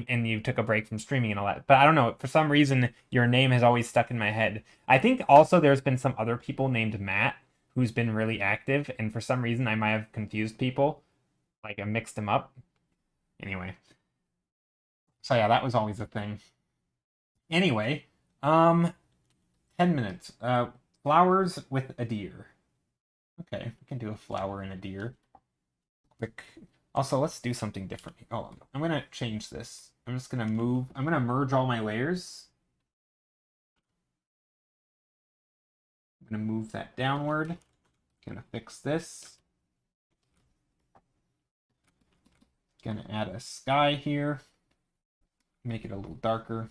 And you took a break from streaming and all that. But I don't know, for some reason your name has always stuck in my head. I think also there's been some other people named Matt who's been really active, and for some reason I might have confused people, like I mixed them up. Anyway, so yeah, that was always a thing. Anyway, 10 minutes. Flowers with a deer. Okay, we can do a flower and a deer. Quick. Also, let's do something different. Oh, I'm gonna change this. I'm just gonna move. I'm gonna merge all my layers. I'm gonna move that downward. Gonna fix this. Gonna add a sky here. Make it a little darker.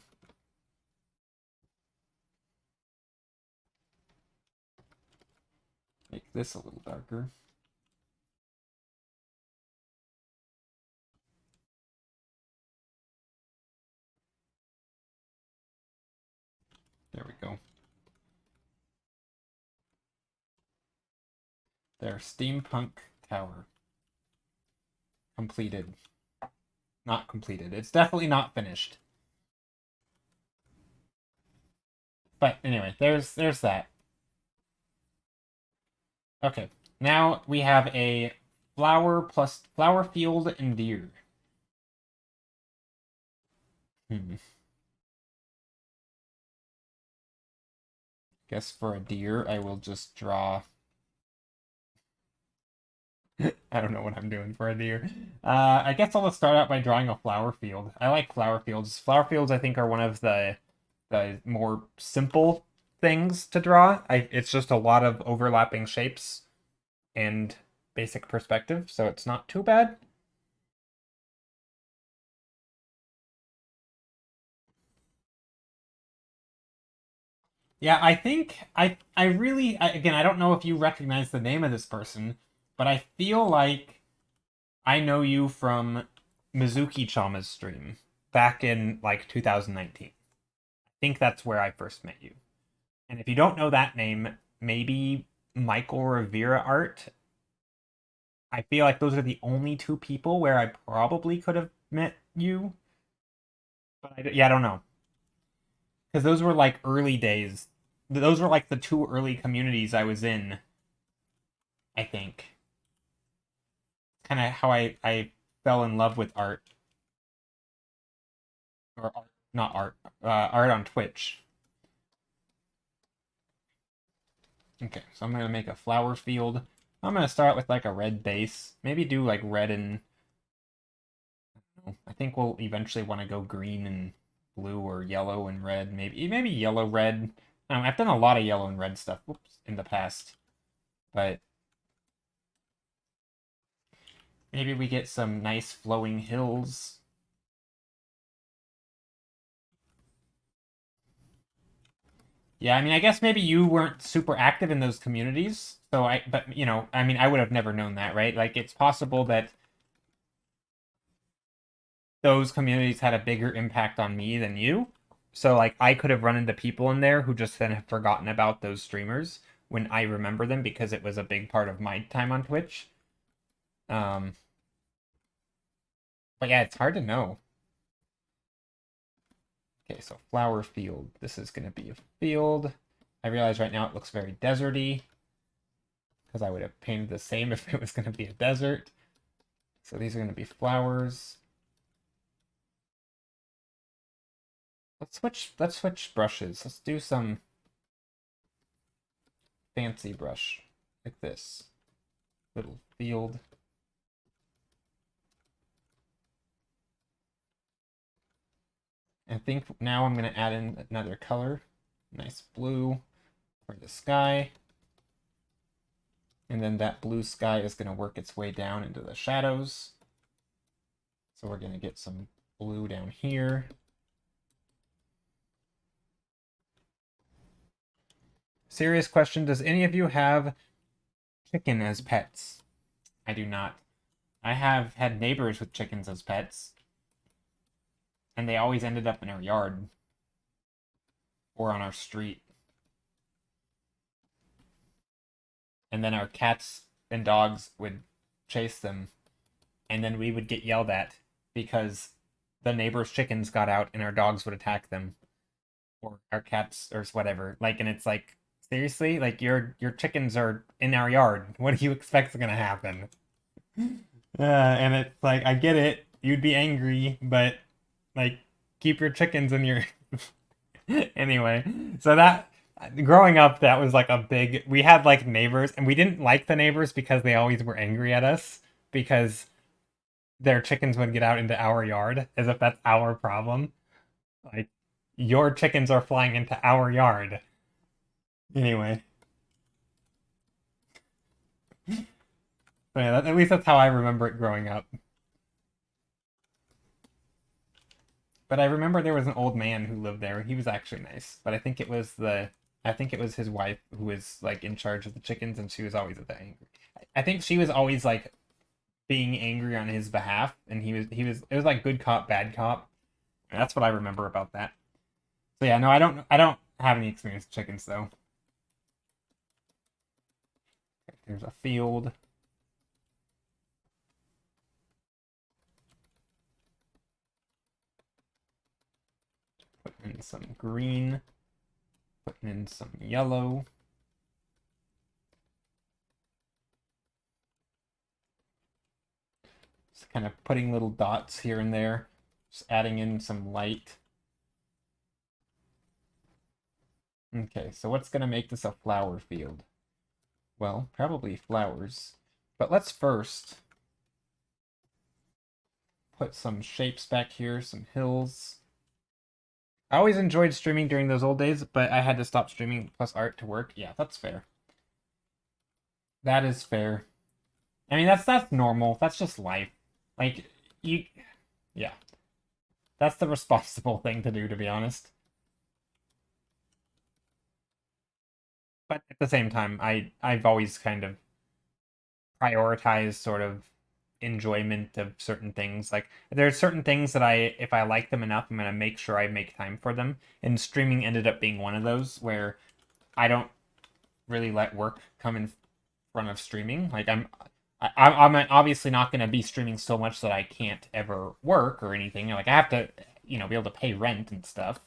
Make this a little darker. There we go. There, steampunk tower. Completed. Not completed. It's definitely not finished. But anyway, there's that. Okay, now we have a flower plus flower field and deer. Guess for a deer, I will just draw. I don't know what I'm doing for a deer. I guess I'll just start out by drawing a flower field. I like flower fields. Flower fields, I think, are one of the more simple things to draw. It's just a lot of overlapping shapes and basic perspective, so it's not too bad. Yeah, I think I really again, I don't know if you recognize the name of this person, but I feel like I know you from Mizuki Chama's stream back in like 2019. I think that's where I first met you. And if you don't know that name, maybe Michael Rivera Art. I feel like those are the only two people where I probably could have met you. But yeah, I don't know. Because those were like early days. Those were like the two early communities I was in, I think. Kind of how I fell in love with art. Or art, not art. Art on Twitch. Okay, so I'm going to make a flower field. I'm going to start with like a red base. Maybe do like red and... I think we'll eventually want to go green and blue or yellow and red. Maybe yellow, red. I've done a lot of yellow and red stuff in the past. But maybe we get some nice flowing hills. Yeah, I mean, I guess maybe you weren't super active in those communities. But, you know, I mean, I would have never known that, right? Like, it's possible that those communities had a bigger impact on me than you. So, like, I could have run into people in there who just then have forgotten about those streamers when I remember them because it was a big part of my time on Twitch. But yeah, it's hard to know. Okay, so flower field. This is going to be a field. I realize right now it looks very deserty because I would have painted the same if it was going to be a desert. So these are going to be flowers. Let's switch brushes. Let's do some fancy brush like this. Little field. I think now I'm going to add in another color. Nice blue for the sky. And then that blue sky is going to work its way down into the shadows. So we're going to get some blue down here. Serious question, does any of you have chicken as pets? I do not. I have had neighbors with chickens as pets. And they always ended up in our yard. Or on our street. And then our cats and dogs would chase them. And then we would get yelled at because the neighbor's chickens got out and our dogs would attack them. Or our cats or whatever. Like, and it's like, seriously? Like, your chickens are in our yard. What do you expect is gonna happen? And it's like, I get it. You'd be angry, but like, keep your chickens in your... Anyway, so that Growing up, that was like a big. We had like neighbors, and we didn't like the neighbors because they always were angry at us because their chickens would get out into our yard, as if that's our problem. Like, your chickens are flying into our yard. Anyway, but yeah, at least that's how I remember it growing up. But I remember there was an old man who lived there. He was actually nice, but I think it was his wife who was like in charge of the chickens, and she was always a bit angry. I think she was always like being angry on his behalf, and it was like good cop, bad cop. And that's what I remember about that. So yeah, no, I don't have any experience with chickens though. There's a field. Putting in some green. Putting in some yellow. Just kind of putting little dots here and there. Just adding in some light. Okay, so what's going to make this a flower field? Well, probably flowers. But let's first put some shapes back here, some hills. I always enjoyed streaming during those old days, but I had to stop streaming plus art to work. Yeah, that's fair. That is fair. I mean, that's normal. That's just life. Like, you... Yeah. That's the responsible thing to do, to be honest. But at the same time, I've always kind of prioritized sort of enjoyment of certain things. Like there's certain things that if I like them enough, I'm gonna make sure I make time for them. And streaming ended up being one of those where I don't really let work come in front of streaming. Like I'm obviously not gonna be streaming so much that I can't ever work or anything. Like I have to, be able to pay rent and stuff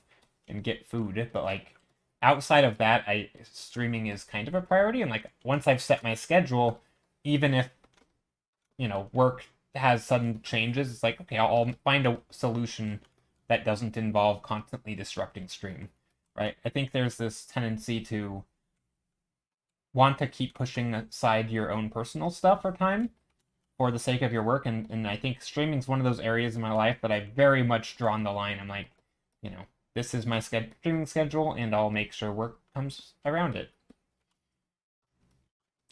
and get food. But like outside of that, I streaming is kind of a priority. And like once I've set my schedule, even if work has sudden changes, it's like, okay, I'll find a solution that doesn't involve constantly disrupting stream, right? I think there's this tendency to want to keep pushing aside your own personal stuff for time for the sake of your work, and I think streaming is one of those areas in my life that I've very much drawn the line. I'm like, this is my streaming schedule, and I'll make sure work comes around it.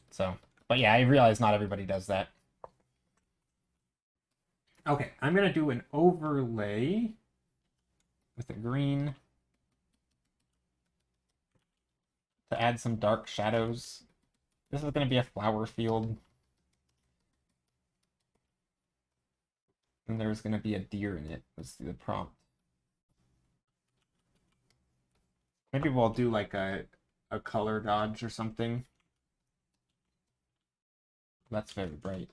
So, but yeah, I realize not everybody does that. Okay, I'm going to do an overlay with a green to add some dark shadows. This is going to be a flower field. And there's going to be a deer in it. Let's see the prompt. Maybe we'll do like a color dodge or something. That's very bright.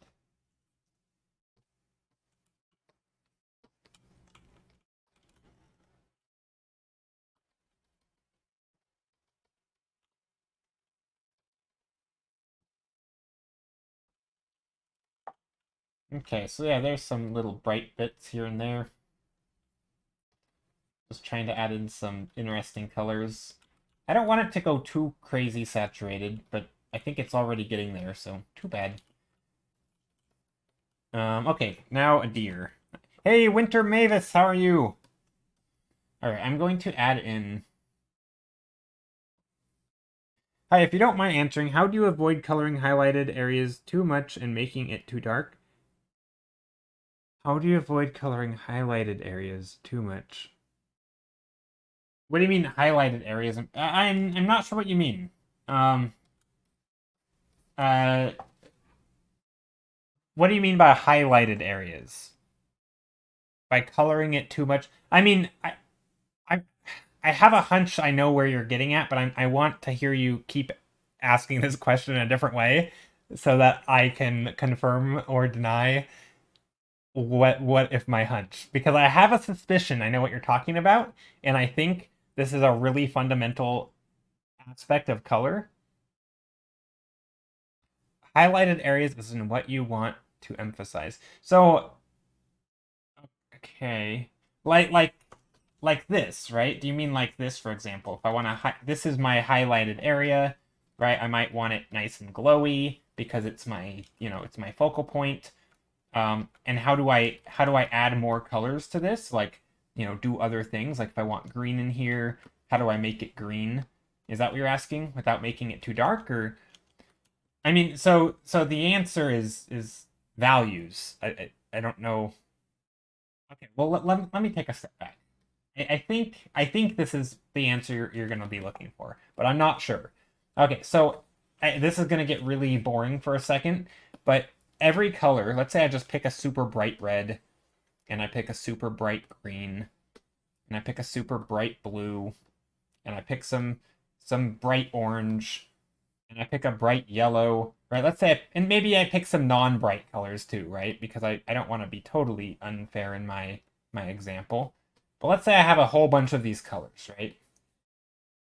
Okay, so yeah, there's some little bright bits here and there. Just trying to add in some interesting colors. I don't want it to go too crazy saturated, but I think it's already getting there, so too bad. Okay, now a deer. Hey, Winter Mavis, how are you? Alright, I'm going to add in... Hi, if you don't mind answering, how do you avoid coloring highlighted areas too much and making it too dark? How do you avoid coloring highlighted areas too much? What do you mean highlighted areas? I'm not sure what you mean. Uh, what do you mean by highlighted areas? By coloring it too much? I mean, I, I have a hunch I know where you're getting at, but I want to hear you keep asking this question in a different way so that I can confirm or deny what if my hunch, because I have a suspicion I know what you're talking about, and I think this is a really fundamental aspect of color. Highlighted areas is in what you want to emphasize. So, okay, like like this, right? Do you mean like this, for example? If I want to, this is my highlighted area, right? I might want it nice and glowy because it's my, it's my focal point. And how do I add more colors to this? Like, do other things. Like if I want green in here, how do I make it green? Is that what you're asking? Without making it too dark, or I mean, so the answer is values. I don't know. Okay, well let me take a step back. I think this is the answer you're going to be looking for, but I'm not sure. Okay, so this is going to get really boring for a second, but every color, let's say I just pick a super bright red, and I pick a super bright green, and I pick a super bright blue, and I pick some bright orange, and I pick a bright yellow, right? Let's say, and maybe I pick some non-bright colors too, right? Because I don't want to be totally unfair in my example. But let's say I have a whole bunch of these colors, right?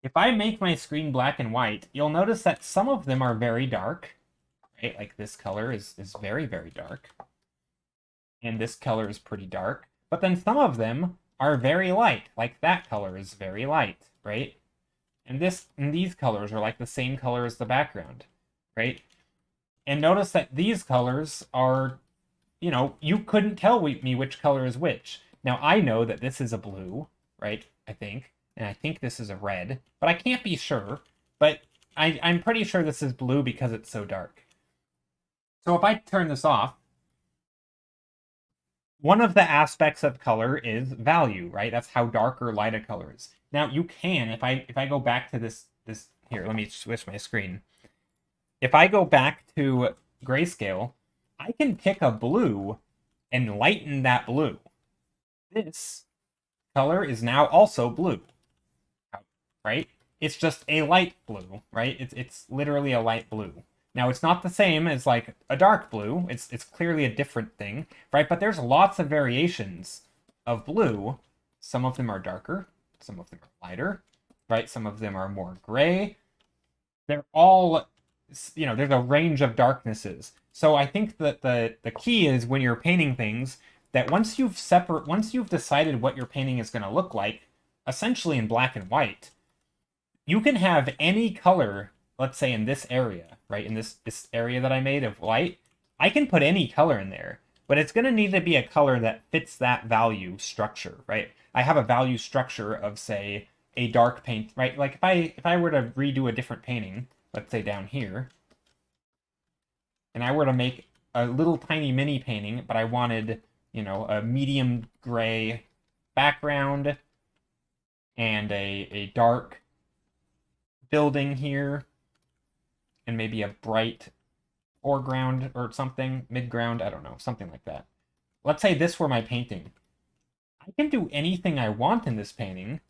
If I make my screen black and white, you'll notice that some of them are very dark, right? Like this color is very, very dark. And this color is pretty dark. But then some of them are very light, like that color is very light, right? And these colors are like the same color as the background, right? And notice that these colors are, you couldn't tell me which color is which. Now I know that this is a blue, right? I think. And I think this is a red, but I can't be sure. But I'm pretty sure this is blue because it's so dark. So if I turn this off, one of the aspects of color is value, right? That's how dark or light a color is. Now you can, if I go back to this here, let me switch my screen. If I go back to grayscale, I can pick a blue and lighten that blue. This color is now also blue, right? It's just a light blue, right? It's literally a light blue. Now it's not the same as like a dark blue. It's clearly a different thing, right? But there's lots of variations of blue. Some of them are darker, some of them are lighter, right? Some of them are more gray. They're all, there's a range of darknesses. So I think that the key is when you're painting things that once you've decided what your painting is going to look like, essentially in black and white, you can have any color, let's say in this area, right? In this area that I made of light, I can put any color in there, but it's going to need to be a color that fits that value structure, right? I have a value structure of, say, a dark paint, right? Like if I were to redo a different painting, let's say down here, and I were to make a little tiny mini painting, but I wanted, a medium gray background and a dark building here, and maybe a bright foreground or something, midground, I don't know, something like that. Let's say this were my painting. I can do anything I want in this painting,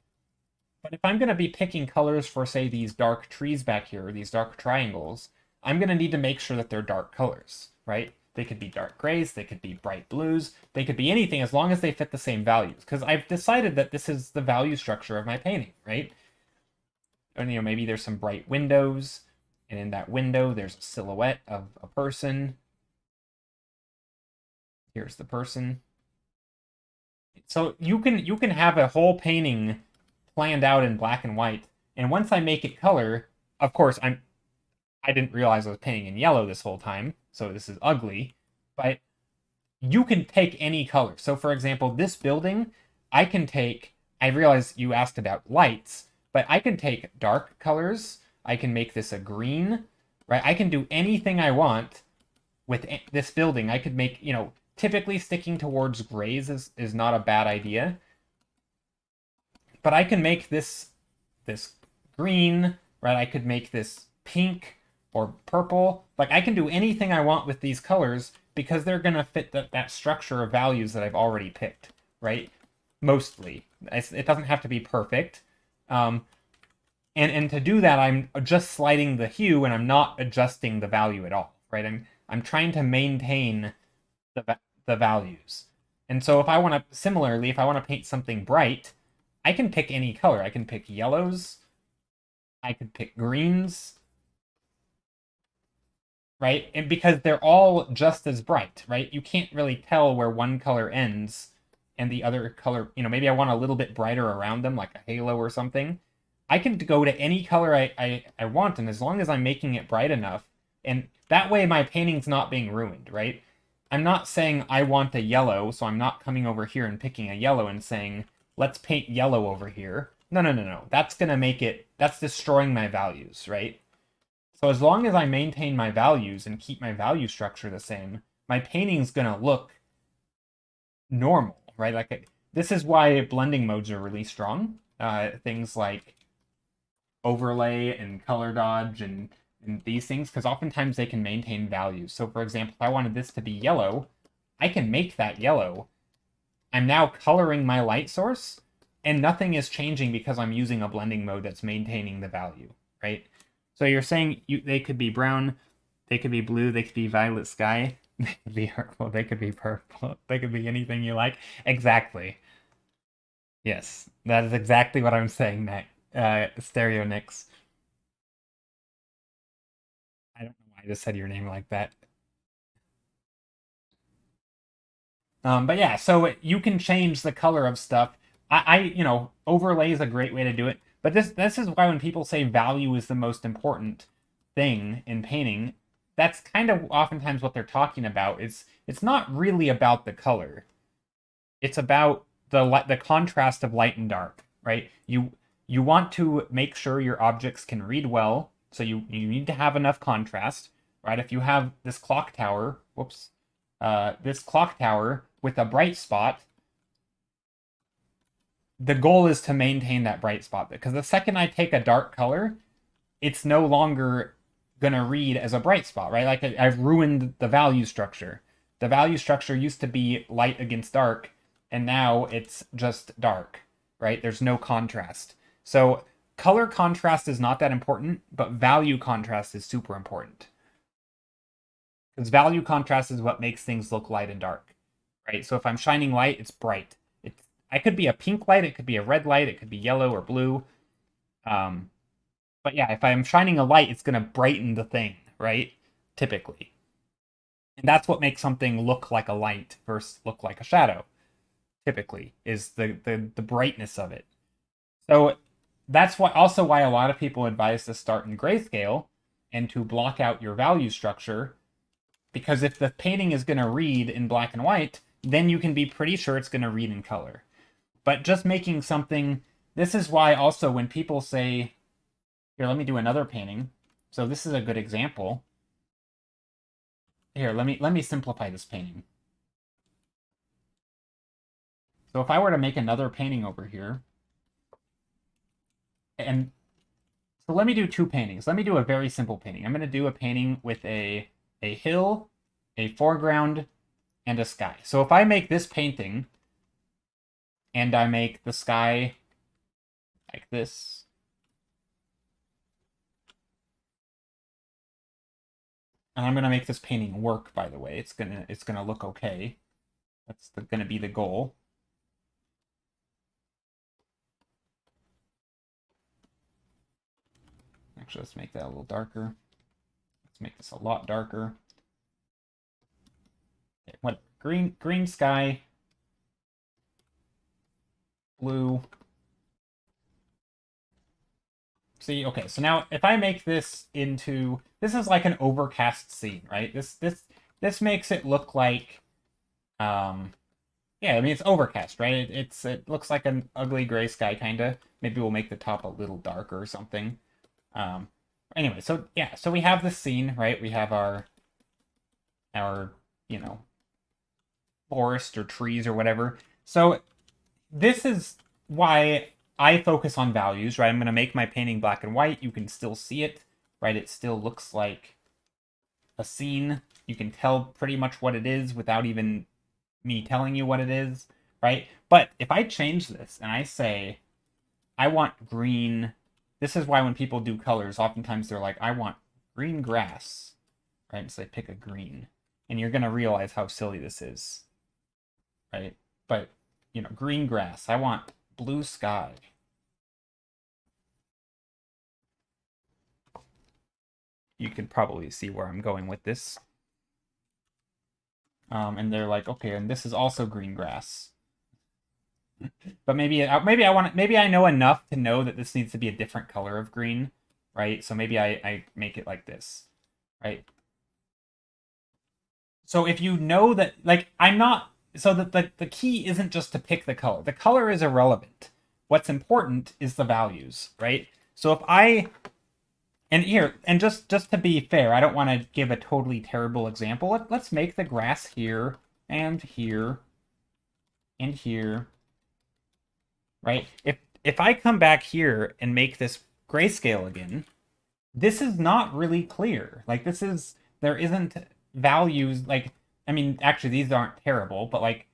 but if I'm going to be picking colors for, say, these dark trees back here, these dark triangles, I'm going to need to make sure that they're dark colors, right? They could be dark grays, they could be bright blues, they could be anything as long as they fit the same values. Because I've decided that this is the value structure of my painting, right? And, maybe there's some bright windows, and in that window there's a silhouette of a person. Here's the person. So you can have a whole painting planned out in black and white, and once I make it color, of course I didn't realize I was painting in yellow this whole time, so this is ugly, but you can take any color. So for example, this building, I realize you asked about lights, but I can take dark colors, I can make this a green, right? I can do anything I want with this building. I could make, typically sticking towards grays is not a bad idea. But I can make this green, right? I could make this pink or purple. Like I can do anything I want with these colors because they're going to fit that structure of values that I've already picked, right? Mostly. It doesn't have to be perfect. And to do that, I'm just sliding the hue and I'm not adjusting the value at all, right? I'm trying to maintain the values. And so if I want to paint something bright, I can pick any color. I can pick yellows. I could pick greens. Right? And because they're all just as bright, right? You can't really tell where one color ends and the other color, maybe I want a little bit brighter around them, like a halo or something, I can go to any color I want, and as long as I'm making it bright enough, and that way my painting's not being ruined, right? I'm not saying I want a yellow, so I'm not coming over here and picking a yellow and saying, let's paint yellow over here. No, no, no, no. That's going to make it, that's destroying my values, right? So as long as I maintain my values and keep my value structure the same, my painting's going to look normal, right? Like, this is why blending modes are really strong. Things like overlay and color dodge and these things, because oftentimes they can maintain values. So for example, if I wanted this to be yellow, I can make that yellow. I'm now coloring my light source, and nothing is changing because I'm using a blending mode that's maintaining the value, right? So you're saying they could be brown, they could be blue, they could be violet sky, they could be purple, they could be purple, they could be anything you like. Exactly. Yes, that is exactly what I'm saying, Nick. Stereo Nix. I don't know why I just said your name like that. But yeah, so you can change the color of stuff. Overlay is a great way to do it. But this is why when people say value is the most important thing in painting, that's kind of oftentimes what they're talking about. It's not really about the color. It's about the contrast of light and dark, right? You want to make sure your objects can read well, so you need to have enough contrast, right? If you have this clock tower, this clock tower with a bright spot, the goal is to maintain that bright spot, because the second I take a dark color, it's no longer gonna read as a bright spot, right? Like I've ruined the value structure. The value structure used to be light against dark, and now it's just dark, right? There's no contrast. So color contrast is not that important, but value contrast is super important. Because value contrast is what makes things look light and dark, right? So if I'm shining light, it's bright. I could be a pink light, it could be a red light, it could be yellow or blue. But yeah, if I'm shining a light, it's going to brighten the thing, right? Typically. And that's what makes something look like a light versus look like a shadow, typically, is the brightness of it. So that's why a lot of people advise to start in grayscale and to block out your value structure, because if the painting is going to read in black and white, then you can be pretty sure it's going to read in color. But just making something, this is why also when people say, here, let me do another painting. So this is a good example. Here, let me simplify this painting. So if I were to make another painting over here, and so let me do two paintings. Let me do a very simple painting. I'm going to do a painting with a hill, a foreground, and a sky. So if I make this painting, and I make the sky like this, and I'm going to make this painting work, by the way. It's gonna look okay. That's going to be the goal. Actually, let's make that a little darker. Let's make this a lot darker. Okay, what? Green sky, blue. See, okay, so now if I make this into, this is like an overcast scene, right? This makes it look like, yeah, I mean, it's overcast, right? It looks like an ugly gray sky, kind of. Maybe we'll make the top a little darker or something. Anyway, so yeah, so we have this scene, right? We have our forest or trees or whatever. So this is why I focus on values, right? I'm going to make my painting black and white. You can still see it, right? It still looks like a scene. You can tell pretty much what it is without even me telling you what it is, right? But if I change this and I say, I want green, this is why when people do colors, oftentimes they're like, I want green grass, right? So they pick a green. And you're going to realize how silly this is, right? But, green grass. I want blue sky. You can probably see where I'm going with this. And they're like, okay, and this is also green grass. But maybe I know enough to know that this needs to be a different color of green, right? So maybe I make it like this, right? So if you know that, like, I'm not, so that the key isn't just to pick the color. The color is irrelevant. What's important is the values, right? So if I, and here, and just to be fair, I don't want to give a totally terrible example. Let's make the grass here and here and here, right? If I come back here and make this grayscale again, this is not really clear. Like there isn't values, like, I mean, actually these aren't terrible, but like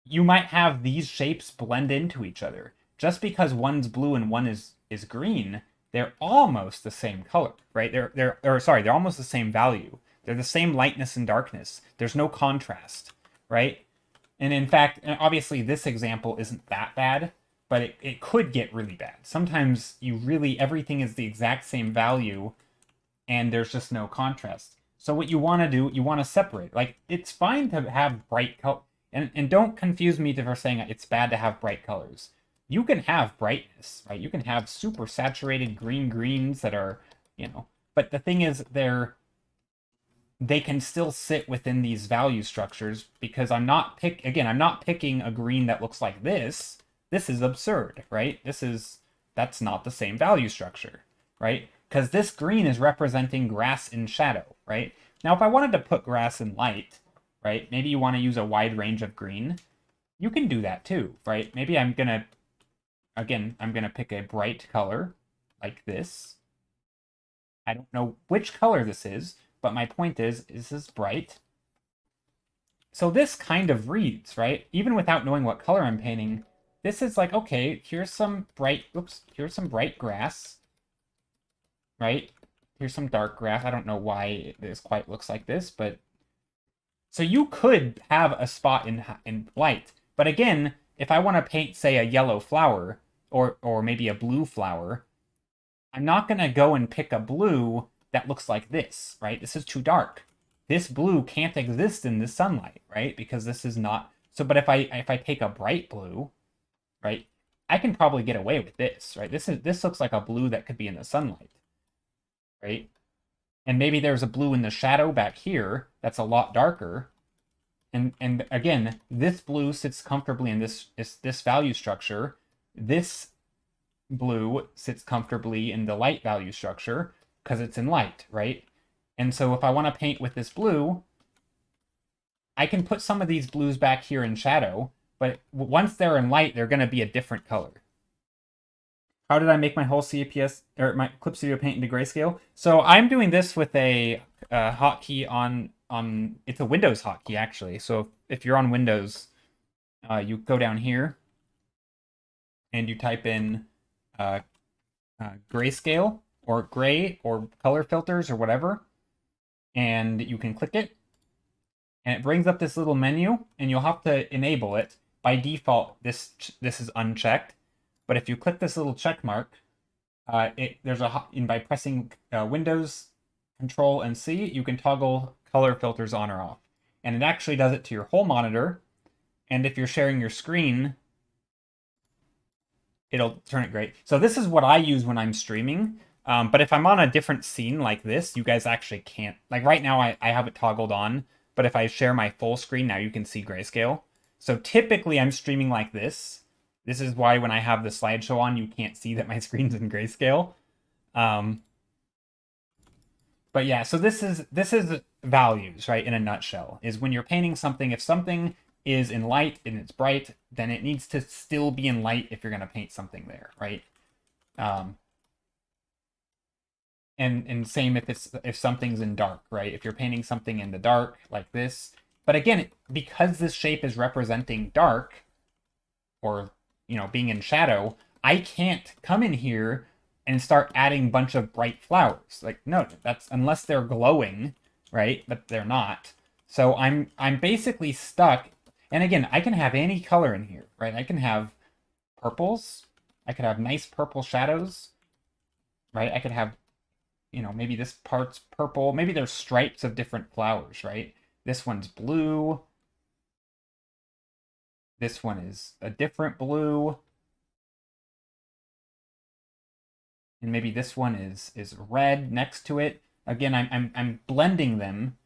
you might have these shapes blend into each other. Just because one's blue and one is green, they're almost the same color, right? They're almost the same value. They're the same lightness and darkness. There's no contrast, right? And in fact, obviously this example isn't that bad, but it could get really bad. Sometimes everything is the exact same value and there's just no contrast. So what you want to do, you want to separate. Like, it's fine to have bright color. And don't confuse me for saying it's bad to have bright colors. You can have brightness, right? You can have super saturated greens that are, but the thing is they can still sit within these value structures because I'm not picking a green that looks like this. This is absurd, right? That's not the same value structure, right? Because this green is representing grass in shadow, right? Now, if I wanted to put grass in light, right? Maybe you want to use a wide range of green. You can do that too, right? Maybe I'm gonna pick a bright color like this. I don't know which color this is, but my point is this is bright. So this kind of reads, right? Even without knowing what color I'm painting, this is like, okay, here's some bright grass, right? Here's some dark grass. I don't know why this quite looks like this, but so you could have a spot in light. But again, if I want to paint, say, a yellow flower or maybe a blue flower, I'm not going to go and pick a blue that looks like this, right? This is too dark. This blue can't exist in the sunlight, right? Because this is not so. But if I take a bright blue, right, I can probably get away with this, right? This looks like a blue that could be in the sunlight, right? And maybe there's a blue in the shadow back here that's a lot darker. And again, this blue sits comfortably in this value structure. This blue sits comfortably in the light value structure because it's in light, right? And so if I want to paint with this blue, I can put some of these blues back here in shadow, but once they're in light, they're going to be a different color. How did I make my whole CPS or my Clip Studio Paint into grayscale? So I'm doing this with a hotkey on it's a Windows hotkey actually. So if you're on Windows, you go down here and you type in grayscale or gray or color filters or whatever, and you can click it, and it brings up this little menu, and you'll have to enable it. By default, this is unchecked, but if you click this little check mark, by pressing Windows Control and C, you can toggle color filters on or off, and it actually does it to your whole monitor. And if you're sharing your screen, it'll turn it gray. So this is what I use when I'm streaming. But if I'm on a different scene like this, you guys actually can't. Like right now, I have it toggled on, but if I share my full screen, now you can see grayscale. So typically I'm streaming like this. This is why when I have the slideshow on, you can't see that my screen's in grayscale. But yeah, so this is values, right, in a nutshell, is when you're painting something, if something is in light and it's bright, then it needs to still be in light if you're going to paint something there, right? And same if something's in dark, right? If you're painting something in the dark like this. But again, because this shape is representing dark or, being in shadow, I can't come in here and start adding a bunch of bright flowers. Like, no, that's unless they're glowing, right? But they're not. So I'm basically stuck. And again, I can have any color in here, right? I can have purples. I could have nice purple shadows, right? I could have, maybe this part's purple. Maybe there's stripes of different flowers, right? This one's blue. This one is a different blue. And maybe this one is red next to it. Again, I'm blending them.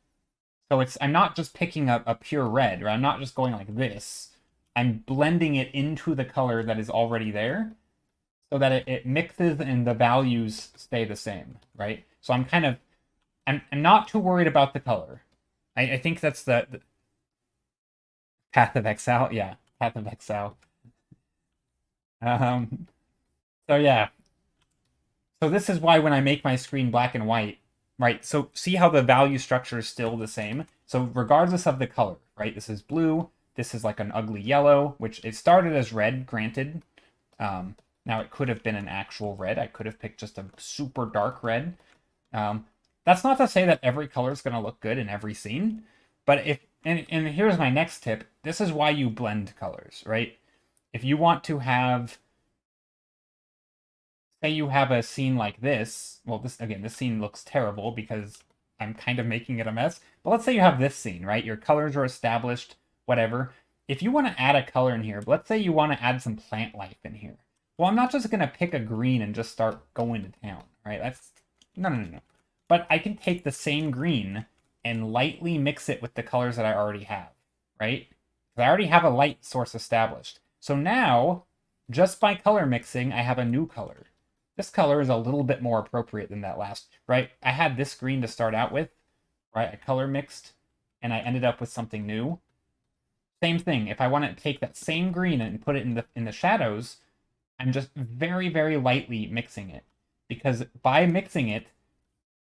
So I'm not just picking a pure red, or I'm not just going like this. I'm blending it into the color that is already there so that it mixes and the values stay the same, right? So I'm not too worried about the color. I think that's the Path of Exile. Yeah, Path of Exile. Um, so yeah. So this is why when I make my screen black and white, right? So see how the value structure is still the same? So regardless of the color, right? This is blue. This is like an ugly yellow, which it started as red, granted. Now it could have been an actual red. I could have picked just a super dark red. That's not to say that every color is going to look good in every scene, but and here's my next tip. This is why you blend colors, right? If you want to have, say you have a scene like this, well, this scene looks terrible because I'm kind of making it a mess. But let's say you have this scene, right? Your colors are established, whatever. If you want to add a color in here, but let's say you want to add some plant life in here. Well, I'm not just going to pick a green and just start going to town, right? No. But I can take the same green and lightly mix it with the colors that I already have, right? Because I already have a light source established. So now, just by color mixing, I have a new color. This color is a little bit more appropriate than that last, right? I had this green to start out with, right? I color mixed, and I ended up with something new. Same thing. If I want to take that same green and put it in the shadows, I'm just very, very lightly mixing it. Because by mixing it,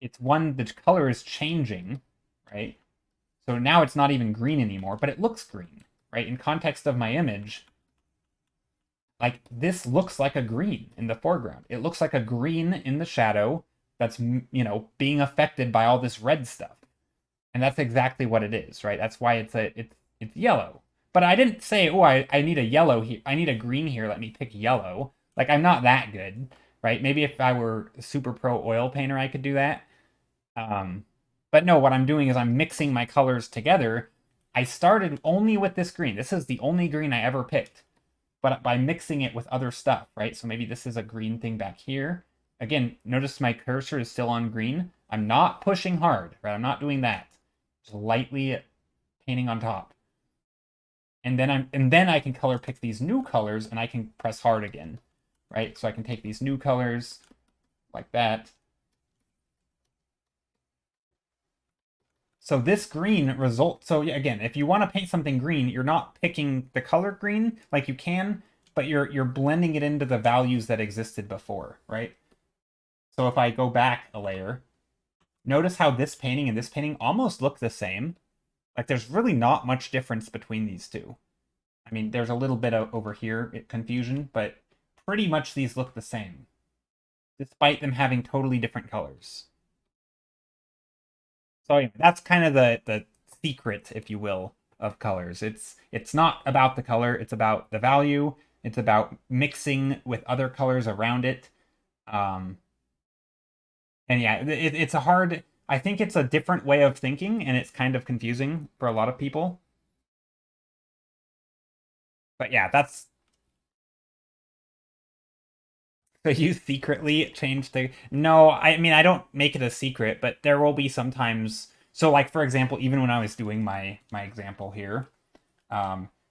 the color is changing, right? So now it's not even green anymore, but it looks green, right? In context of my image, like this looks like a green in the foreground. It looks like a green in the shadow that's, being affected by all this red stuff. And that's exactly what it is, right? That's why it's yellow. But I didn't say, oh, I need a yellow here. I need a green here. Let me pick yellow. Like, I'm not that good, right? Maybe if I were a super pro oil painter, I could do that. But no, what I'm doing is I'm mixing my colors together. I started only with this green. This is the only green I ever picked. But by mixing it with other stuff, right? So maybe this is a green thing back here. Again, notice my cursor is still on green. I'm not pushing hard, right? I'm not doing that. Just lightly painting on top. And then I can color pick these new colors and I can press hard again, right? So I can take these new colors like that. So this green result, so yeah, again, if you want to paint something green, you're not picking the color green like you can, but you're blending it into the values that existed before, right? So if I go back a layer, notice how this painting and this painting almost look the same. Like there's really not much difference between these two. I mean, there's a little bit of over here confusion, but pretty much these look the same, despite them having totally different colors. So yeah, that's kind of the secret, if you will, of colors. It's not about the color, it's about the value. It's about mixing with other colors around it. Um, and yeah, it's a hard. I think it's a different way of thinking, and it's kind of confusing for a lot of people. But yeah, that's so you secretly changed the. No, I mean I don't make it a secret, but there will be sometimes. So like for example, even when I was doing my example here,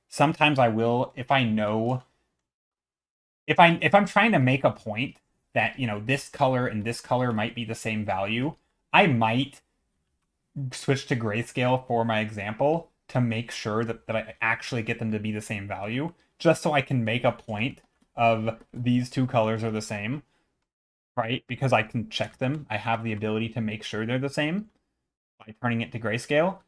sometimes I will if I know if I'm trying to make a point that this color and this color might be the same value, I might switch to grayscale for my example to make sure that I actually get them to be the same value, just so I can make a point of these two colors are the same, right? Because I can check them. I have the ability to make sure they're the same by turning it to grayscale.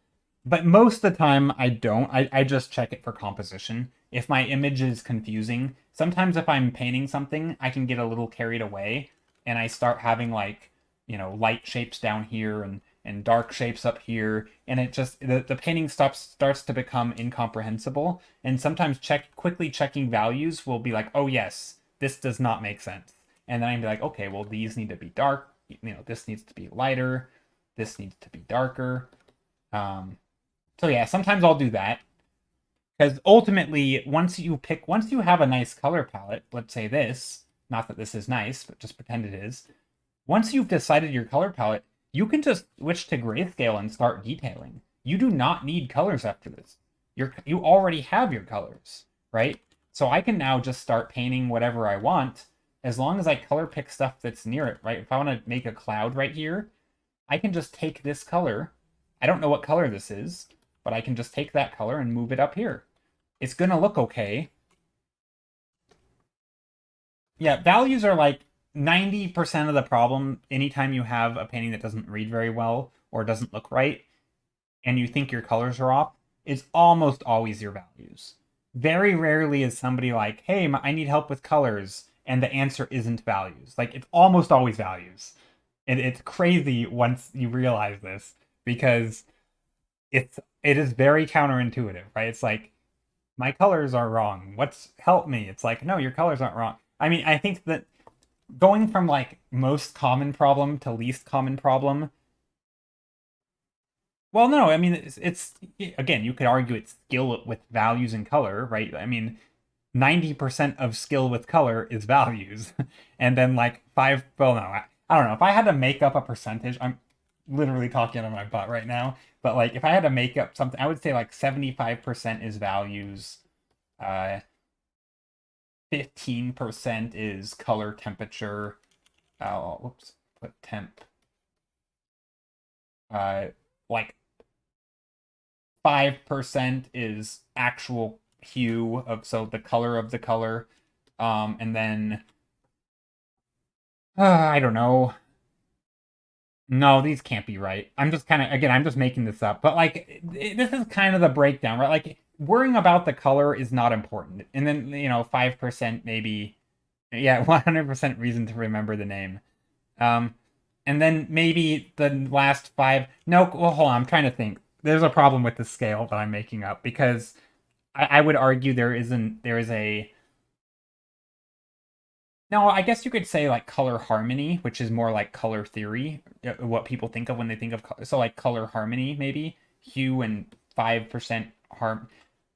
But most of the time, I don't. I just check it for composition. If my image is confusing, sometimes if I'm painting something, I can get a little carried away and I start having like, light shapes down here and dark shapes up here. And it just, the painting starts to become incomprehensible. And sometimes quickly checking values will be like, oh yes, this does not make sense. And then I'd be like, okay, well, these need to be dark. This needs to be lighter. This needs to be darker. So yeah, sometimes I'll do that. Because ultimately, once you have a nice color palette, let's say this, not that this is nice, but just pretend it is. Once you've decided your color palette, you can just switch to grayscale and start detailing. You do not need colors after this. You already have your colors, right? So I can now just start painting whatever I want as long as I color pick stuff that's near it, right? If I want to make a cloud right here, I can just take this color. I don't know what color this is, but I can just take that color and move it up here. It's going to look okay. Yeah, values are like 90% of the problem anytime you have a painting that doesn't read very well or doesn't look right and you think your colors are off. It's almost always your values. Very rarely is somebody like, hey, I need help with colors, and the answer isn't values. Like, it's almost always values. And it's crazy once you realize this because it is very counterintuitive, right? It's like, my colors are wrong. What's help me? It's like, no, your colors aren't wrong. I mean, I think that going from like most common problem to least common problem. Well, no, I mean it's again, you could argue it's skill with values and color, right? I mean, 90% of skill with color is values. And then like well, no, I don't know. If I had to make up a percentage, I'm literally talking out of my butt right now, but like if I had to make up something, I would say like 75% is values. 15% is color temperature. Oh, whoops, put temp. Like 5% is actual hue of so the color of the color. And then I don't know. No, these can't be right. I'm just kind of again, I'm just making this up. But like this is kind of the breakdown, right? Like worrying about the color is not important. And then, 5% maybe yeah, 100% reason to remember the name. Um and then maybe the last five. No, well, hold on. I'm trying to think. There's a problem with the scale that I'm making up because I would argue there is a no, I guess you could say like color harmony, which is more like color theory, what people think of when they think of color. So like color harmony, maybe hue and 5%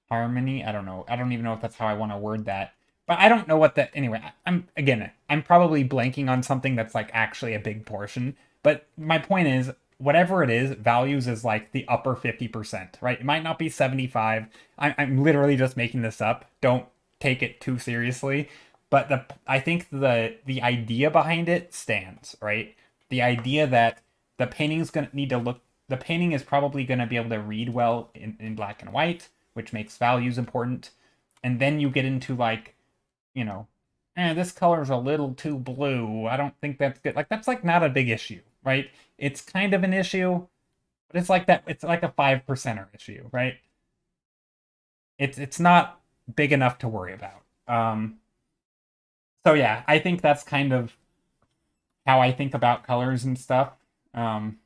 harmony. I don't know. I don't even know if that's how I want to word that. But I don't know what that. Anyway, I'm probably blanking on something that's like actually a big portion. But my point is, whatever it is, values is like the upper 50%, right? It might not be 75. I'm literally just making this up. Don't take it too seriously. But I think the idea behind it stands, right? The idea that the painting's gonna need to look the painting is probably gonna be able to read well in black and white, which makes values important. And then you get into like, you know, this color's a little too blue. I don't think that's good. Like that's like not a big issue, right? It's kind of an issue, but it's like that. It's like a 5%er issue, right? It's not big enough to worry about. So yeah, I think that's kind of how I think about colors and stuff. Um,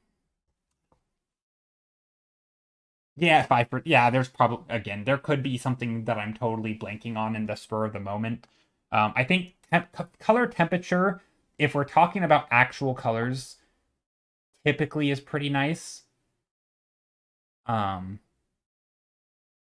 yeah, yeah, there's probably again there could be something that I'm totally blanking on in the spur of the moment. I think color temperature, if we're talking about actual colors, typically is pretty nice. Um,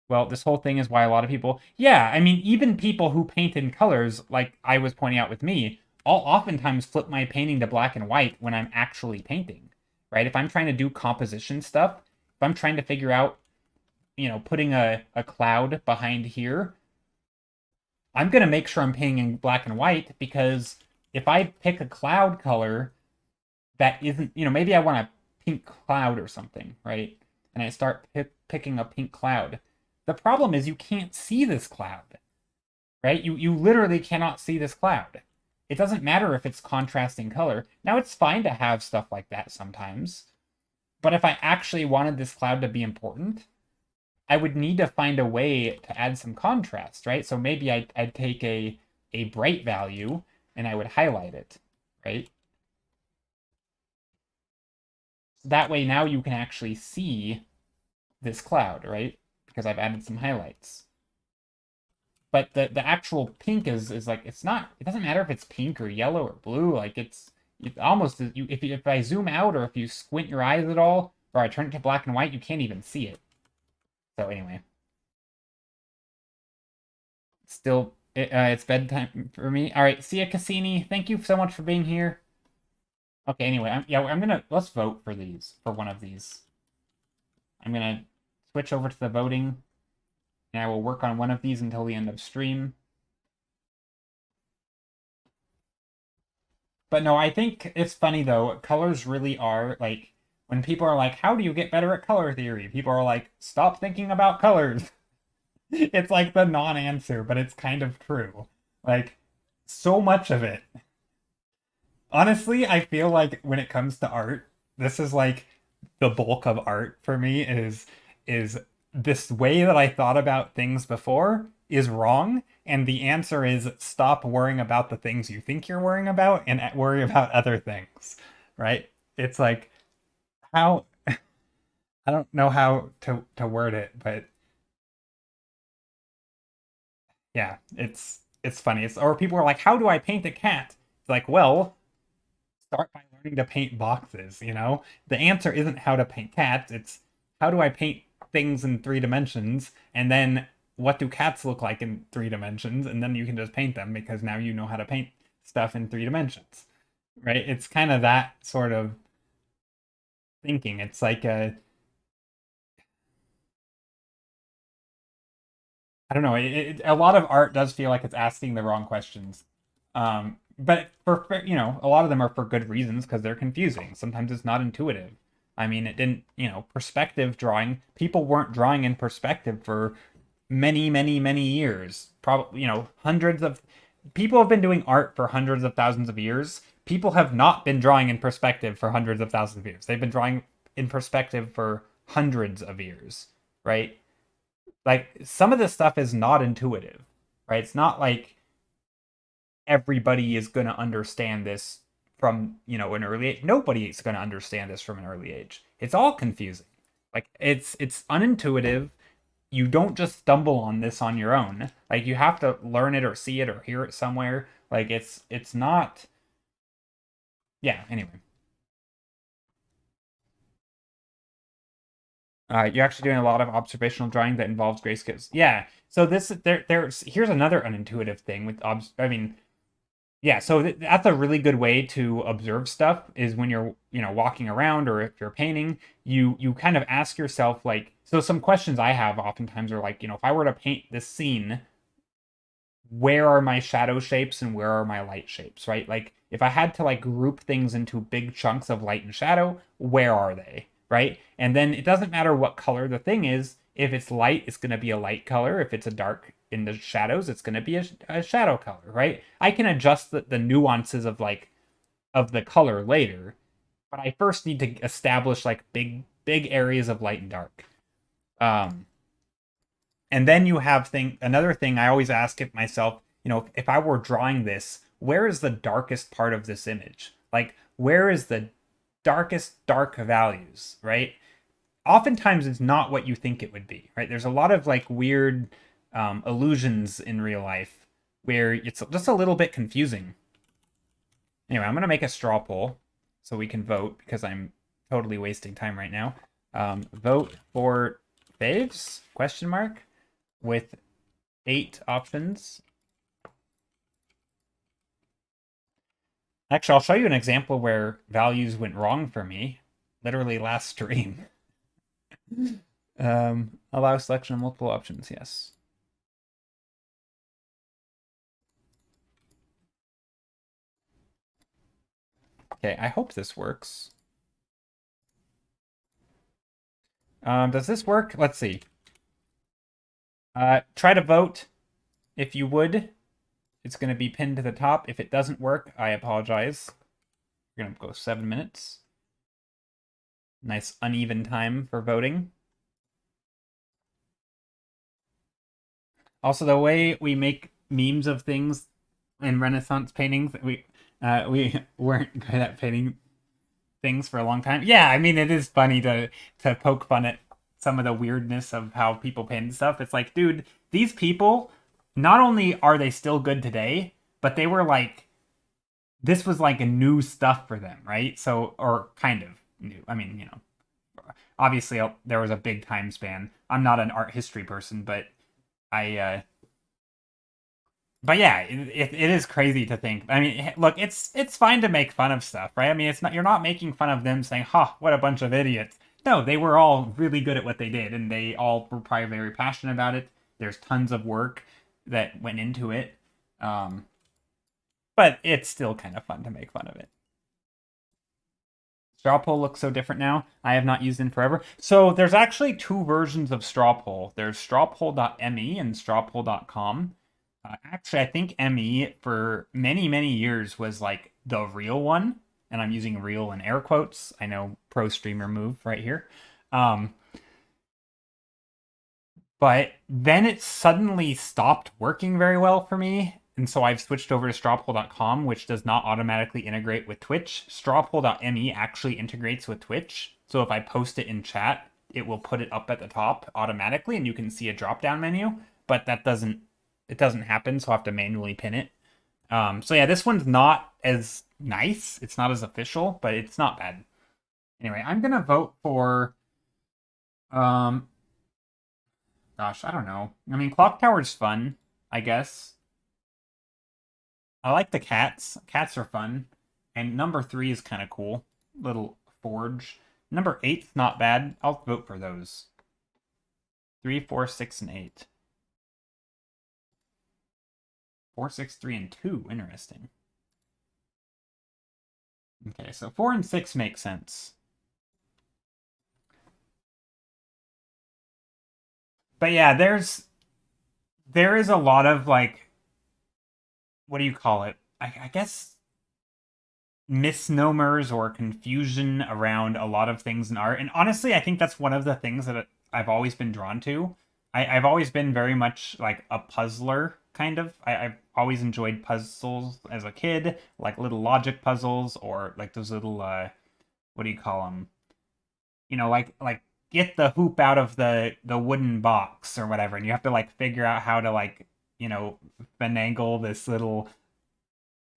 well, this whole thing is why a lot of people, yeah, I mean, even people who paint in colors, like I was pointing out with me, I'll oftentimes flip my painting to black and white when I'm actually painting, right? If I'm trying to do composition stuff, if I'm trying to figure out, putting a cloud behind here, I'm going to make sure I'm painting in black and white because if I pick a cloud color that isn't, maybe I want a pink cloud or something, right? And I start picking a pink cloud. The problem is you can't see this cloud, right? You literally cannot see this cloud. It doesn't matter if it's contrasting color. Now it's fine to have stuff like that sometimes, but if I actually wanted this cloud to be important, I would need to find a way to add some contrast, right? So maybe I'd take a bright value and I would highlight it, right? That way now you can actually see this cloud, right? Because I've added some highlights. But the actual pink is like it's not. It doesn't matter if it's pink or yellow or blue. Like it almost if I zoom out or if you squint your eyes at all or I turn it to black and white, you can't even see it. So anyway. Still, it's bedtime for me. All right, see ya, Cassini. Thank you so much for being here. Okay, anyway, let's vote for these, for one of these. I'm gonna switch over to the voting, and I will work on one of these until the end of stream. But no, I think it's funny though. Colors really are like when people are like, "How do you get better at color theory?" People are like, "Stop thinking about colors." It's like the non-answer, but it's kind of true. Like so much of it. Honestly, I feel like when it comes to art, this is like the bulk of art for me is this way that I thought about things before is wrong, and the answer is stop worrying about the things you think you're worrying about and worry about other things, right? It's like how I don't know how to word it, but yeah, it's funny. It's or people are like, "How do I paint a cat?" It's like, well, start by learning to paint boxes, you know? The answer isn't how to paint cats, it's how do I paint things in 3 dimensions, and then what do cats look like in 3 dimensions, and then you can just paint them because now you know how to paint stuff in 3 dimensions, right? It's kind of that sort of thinking. It's like I don't know. A lot of art does feel like it's asking the wrong questions. But you know, a lot of them are for good reasons because they're confusing. Sometimes it's not intuitive. I mean, it didn't, you know, perspective drawing. People weren't drawing in perspective for many, many, many years. Probably, you know, hundreds of people have been doing art for hundreds of thousands of years. People have not been drawing in perspective for hundreds of thousands of years. They've been drawing in perspective for hundreds of years, right? Like some of this stuff is not intuitive, right? It's not like everybody is going to understand this from, you know, an early age. Nobody is going to understand this from an early age. It's all confusing. Like it's unintuitive. You don't just stumble on this on your own. Like you have to learn it or see it or hear it somewhere. Like it's not yeah, anyway. You're actually doing a lot of observational drawing that involves grayscales. Yeah. So there's here's another unintuitive thing with I mean, yeah, so that's a really good way to observe stuff is when you're, you know, walking around or if you're painting, you kind of ask yourself like, so some questions I have oftentimes are like, you know, if I were to paint this scene, where are my shadow shapes and where are my light shapes, right? Like if I had to like group things into big chunks of light and shadow, where are they, right? And then it doesn't matter what color the thing is. If it's light, it's going to be a light color. If it's a dark in the shadows, it's going to be a shadow color, right? I can adjust the nuances of like of the color later, but I first need to establish like big areas of light and dark. Um, and then you have another thing I always ask it myself, you know, if I were drawing this, where is the darkest part of this image? Like, where is the darkest dark values, right? Oftentimes it's not what you think it would be, right? There's a lot of like weird illusions in real life where it's just a little bit confusing. Anyway, I'm gonna make a straw poll so we can vote because I'm totally wasting time right now. Vote for faves? Question mark with 8 options. Actually, I'll show you an example where values went wrong for me. Literally last stream. Allow selection of multiple options, yes. Okay, I hope this works. Does this work? Let's see. Try to vote if you would. It's going to be pinned to the top. If it doesn't work, I apologize. We're going to go 7 minutes. Nice uneven time for voting. Also, the way we make memes of things in Renaissance paintings, we weren't good at painting things for a long time. Yeah, I mean it is funny to poke fun at some of the weirdness of how people paint stuff. It's like, dude, these people not only are they still good today, but they were like this was like a new stuff for them, right? So or kind of new. I mean, you know, obviously there was a big time span. I'm not an art history person, but I But yeah, it is crazy to think. I mean, look, it's fine to make fun of stuff, right? I mean, it's not you're not making fun of them saying, "Ha, what a bunch of idiots." No, they were all really good at what they did, and they all were probably very passionate about it. There's tons of work that went into it, um, but it's still kind of fun to make fun of it. Straw poll looks so different now. I have not used it in forever. So there's actually two versions of straw poll. There's strawpoll.me and strawpoll.com. Actually, I think ME for many, many years was like the real one. And I'm using real in air quotes. I know pro streamer move right here. Um, but then it suddenly stopped working very well for me. And so I've switched over to strawpoll.com, which does not automatically integrate with Twitch. Strawpoll.me actually integrates with Twitch. So if I post it in chat, it will put it up at the top automatically and you can see a drop down menu. But that doesn't it doesn't happen, so I have to manually pin it. So yeah, this one's not as nice. It's not as official, but it's not bad. Anyway, I'm gonna vote for um gosh, I don't know. I mean, Clock Tower's fun, I guess. I like the cats. Cats are fun. And number 3 is kind of cool. Little forge. Number 8's not bad. I'll vote for those. 3, 4, 6, and 8. 4, 6, 3, and 2. Interesting. Okay, so 4 and 6 make sense. But yeah, there is a lot of like, what do you call it? I guess misnomers or confusion around a lot of things in art. And honestly, I think that's one of the things that I've always been drawn to. I've always been very much like a puzzler, kind of. I've always enjoyed puzzles as a kid, like little logic puzzles or like those little, what do you call them? Like get the hoop out of the wooden box or whatever, and you have to like figure out how to like, finagle this little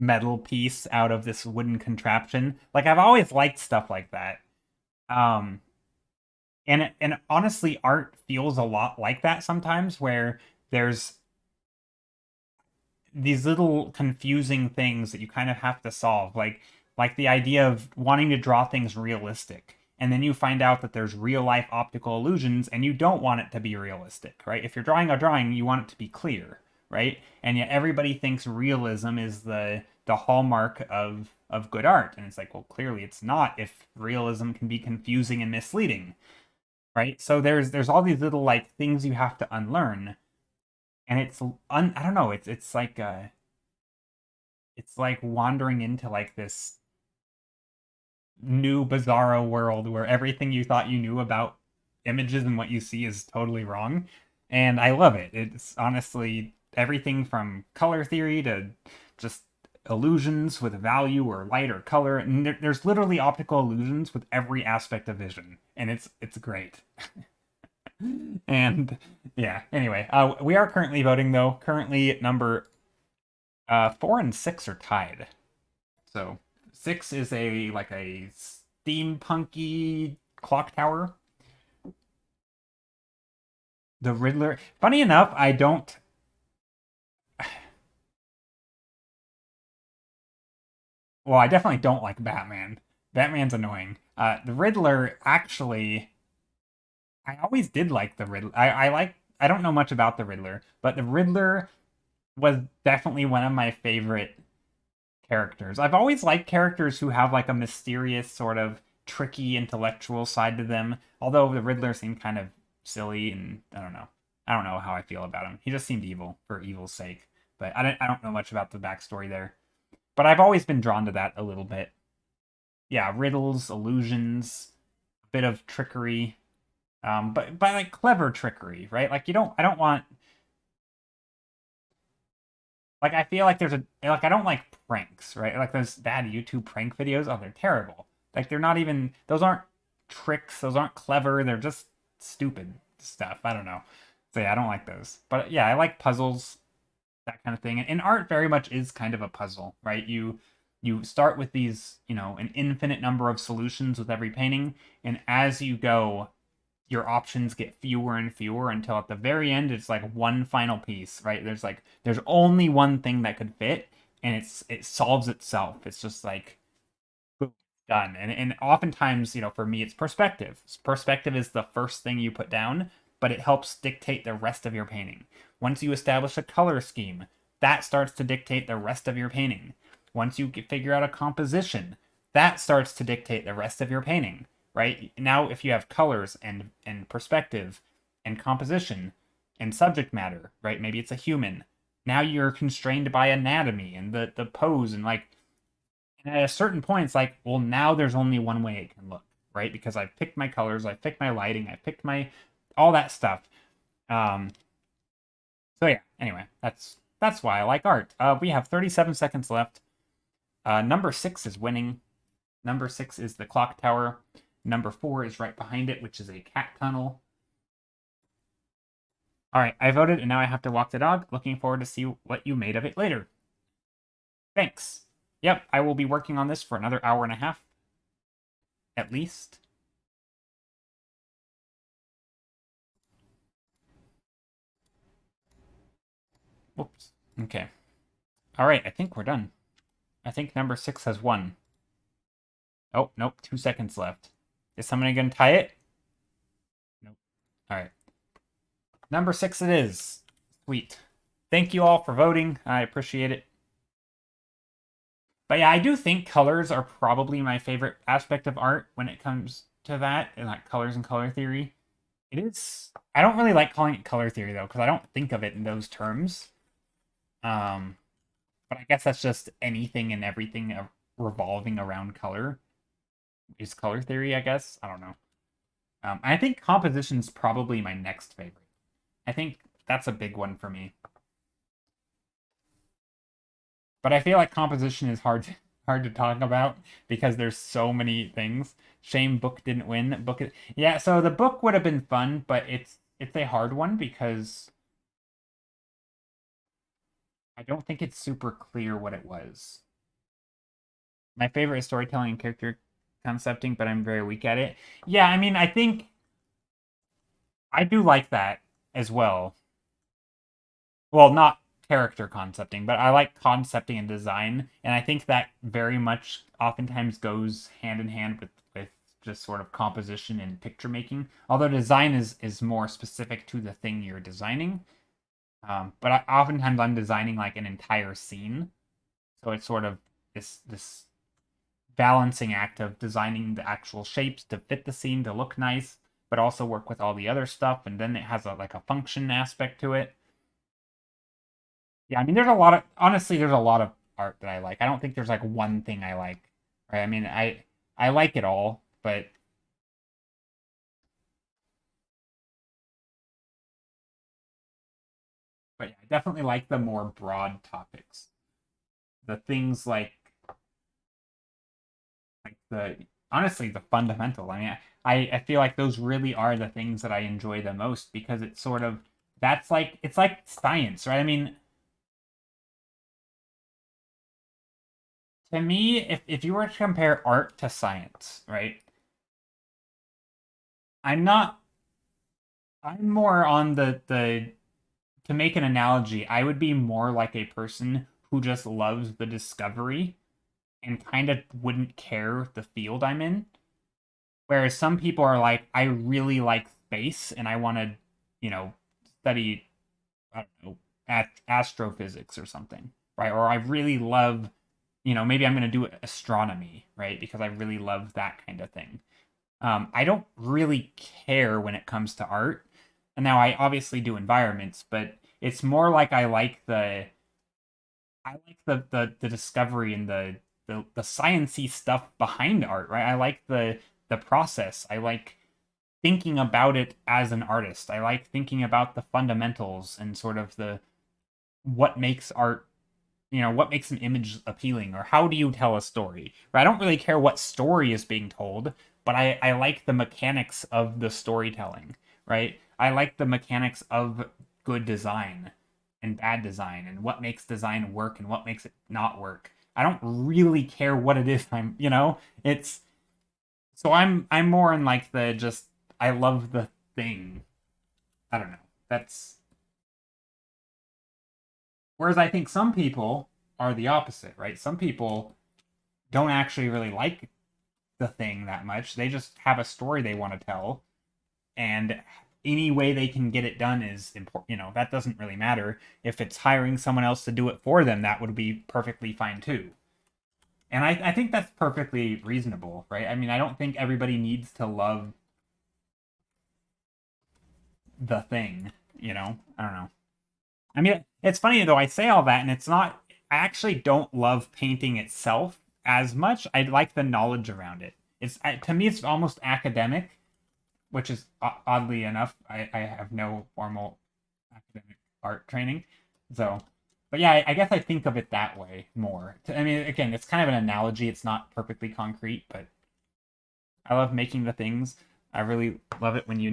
metal piece out of this wooden contraption. Like I've always liked stuff like that. Um and honestly art feels a lot like that sometimes where there's these little confusing things that you kind of have to solve like the idea of wanting to draw things realistic and then you find out that there's real life optical illusions and you don't want it to be realistic, right? If you're drawing a drawing you want it to be clear, right? And yet everybody thinks realism is the hallmark of good art, and it's like, well, clearly it's not if realism can be confusing and misleading, right? So there's all these little like things you have to unlearn, and I don't know, it's like wandering into like this new bizarro world where everything you thought you knew about images and what you see is totally wrong. And I love it. It's honestly everything from color theory to just illusions with value or light or color. And there's literally optical illusions with every aspect of vision. And it's great. And yeah, anyway, we are currently voting though. Currently number 4 and 6 are tied. So 6 is a like a steampunky clock tower. The Riddler. Funny enough, I don't. Well, I definitely don't like Batman. Batman's annoying. The Riddler actually. I always did like the Riddler. I like. I don't know much about the Riddler, but the Riddler was definitely one of my favorite characters. I've always liked characters who have like a mysterious sort of tricky intellectual side to them. Although the Riddler seemed kind of silly and I don't know. I don't know how I feel about him. He just seemed evil for evil's sake. But I don't know much about the backstory there. But I've always been drawn to that a little bit. Yeah, riddles, illusions, a bit of trickery. But like clever trickery, right? Like I don't want like I feel like there's a like I don't like pranks, right? Like those bad YouTube prank videos. Oh, they're terrible. Like they're not even those aren't tricks. Those aren't clever. They're just stupid stuff. I don't know. So yeah, I don't like those. But yeah, I like puzzles, that kind of thing. And art very much is kind of a puzzle, right? You start with these, an infinite number of solutions with every painting, and as you go, your options get fewer and fewer until at the very end it's like one final piece, right? There's only one thing that could fit, and it solves itself. It's just like boom, done. And oftentimes, for me, it's perspective. Perspective is the first thing you put down, but it helps dictate the rest of your painting. Once you establish a color scheme, that starts to dictate the rest of your painting. Once you figure out a composition, that starts to dictate the rest of your painting, right? Now, if you have colors and perspective and composition and subject matter, right? Maybe it's a human. Now you're constrained by anatomy and the pose and like, and at a certain point, it's like, well, now there's only one way it can look, right? Because I've picked my colors, I've picked my lighting, I've picked my all that stuff. Um, so yeah. Anyway, that's why I like art. We have 37 seconds left. Number 6 is winning. Number 6 is the clock tower. Number 4 is right behind it, which is a cat tunnel. All right, I voted, and now I have to walk the dog. Looking forward to see what you made of it later. Thanks. Yep, I will be working on this for another hour and a half, at least. Whoops. Okay. All right, I think we're done. I think number 6 has won. Oh, nope, 2 seconds left. Is somebody going to tie it? Nope. All right. Number 6 it is. Sweet. Thank you all for voting. I appreciate it. But yeah, I do think colors are probably my favorite aspect of art when it comes to that, and like colors and color theory. It is. I don't really like calling it color theory though, because I don't think of it in those terms. But I guess that's just anything and everything revolving around color is color theory, I guess. I don't know. I think composition's probably my next favorite. I think that's a big one for me. But I feel like composition is hard to talk about because there's so many things. Shame book didn't win. Yeah, so the book would have been fun, but it's a hard one because I don't think it's super clear what it was. My favorite is storytelling and character concepting, but I'm very weak at it. Yeah, I mean, I think I do like that as well. Well, not character concepting, but I like concepting and design, and I think that very much oftentimes goes hand in hand with just sort of composition and picture making. Although design is more specific to the thing you're designing, but oftentimes I'm designing like an entire scene, so it's sort of this balancing act of designing the actual shapes to fit the scene to look nice, but also work with all the other stuff, and then it has like a function aspect to it. Yeah, I mean, there's a lot of art that I like. I don't think there's like one thing I like. Right? I mean, I like it all, but yeah, I definitely like the more broad topics. The things like the honestly the fundamental. I mean, I feel like those really are the things that I enjoy the most because it's sort of that's like it's like science, right? I mean, to me, if you were to compare art to science, right? I'm not I'm more on the to make an analogy, I would be more like a person who just loves the discovery and kind of wouldn't care the field I'm in. Whereas some people are like, I really like space and I want to, study, I don't know, astrophysics or something, right? Or I really love, maybe I'm going to do astronomy, right? Because I really love that kind of thing. I don't really care when it comes to art. And now I obviously do environments, but it's more like I like the discovery and the sciencey stuff behind art, right? I like the process. I like thinking about it as an artist. I like thinking about the fundamentals and sort of the what makes art, what makes an image appealing or how do you tell a story. Right? I don't really care what story is being told, but I like the mechanics of the storytelling, right? I like the mechanics of good design and bad design and what makes design work and what makes it not work. I don't really care what it is it's so I'm more in like the just I love the thing. I don't know. That's whereas I think some people are the opposite, right? Some people don't actually really like the thing that much. They just have a story they want to tell, and any way they can get it done is important. That doesn't really matter. If it's hiring someone else to do it for them, that would be perfectly fine too. And I think that's perfectly reasonable, right? I mean, I don't think everybody needs to love the thing, I don't know. I mean, it's funny though, I say all that, and it's not, I actually don't love painting itself as much. I like the knowledge around it. To me, it's almost academic, which is oddly enough, I have no formal academic art training. So, but yeah, I guess I think of it that way more. I mean, again, it's kind of an analogy. It's not perfectly concrete, but I love making the things. I really love it when you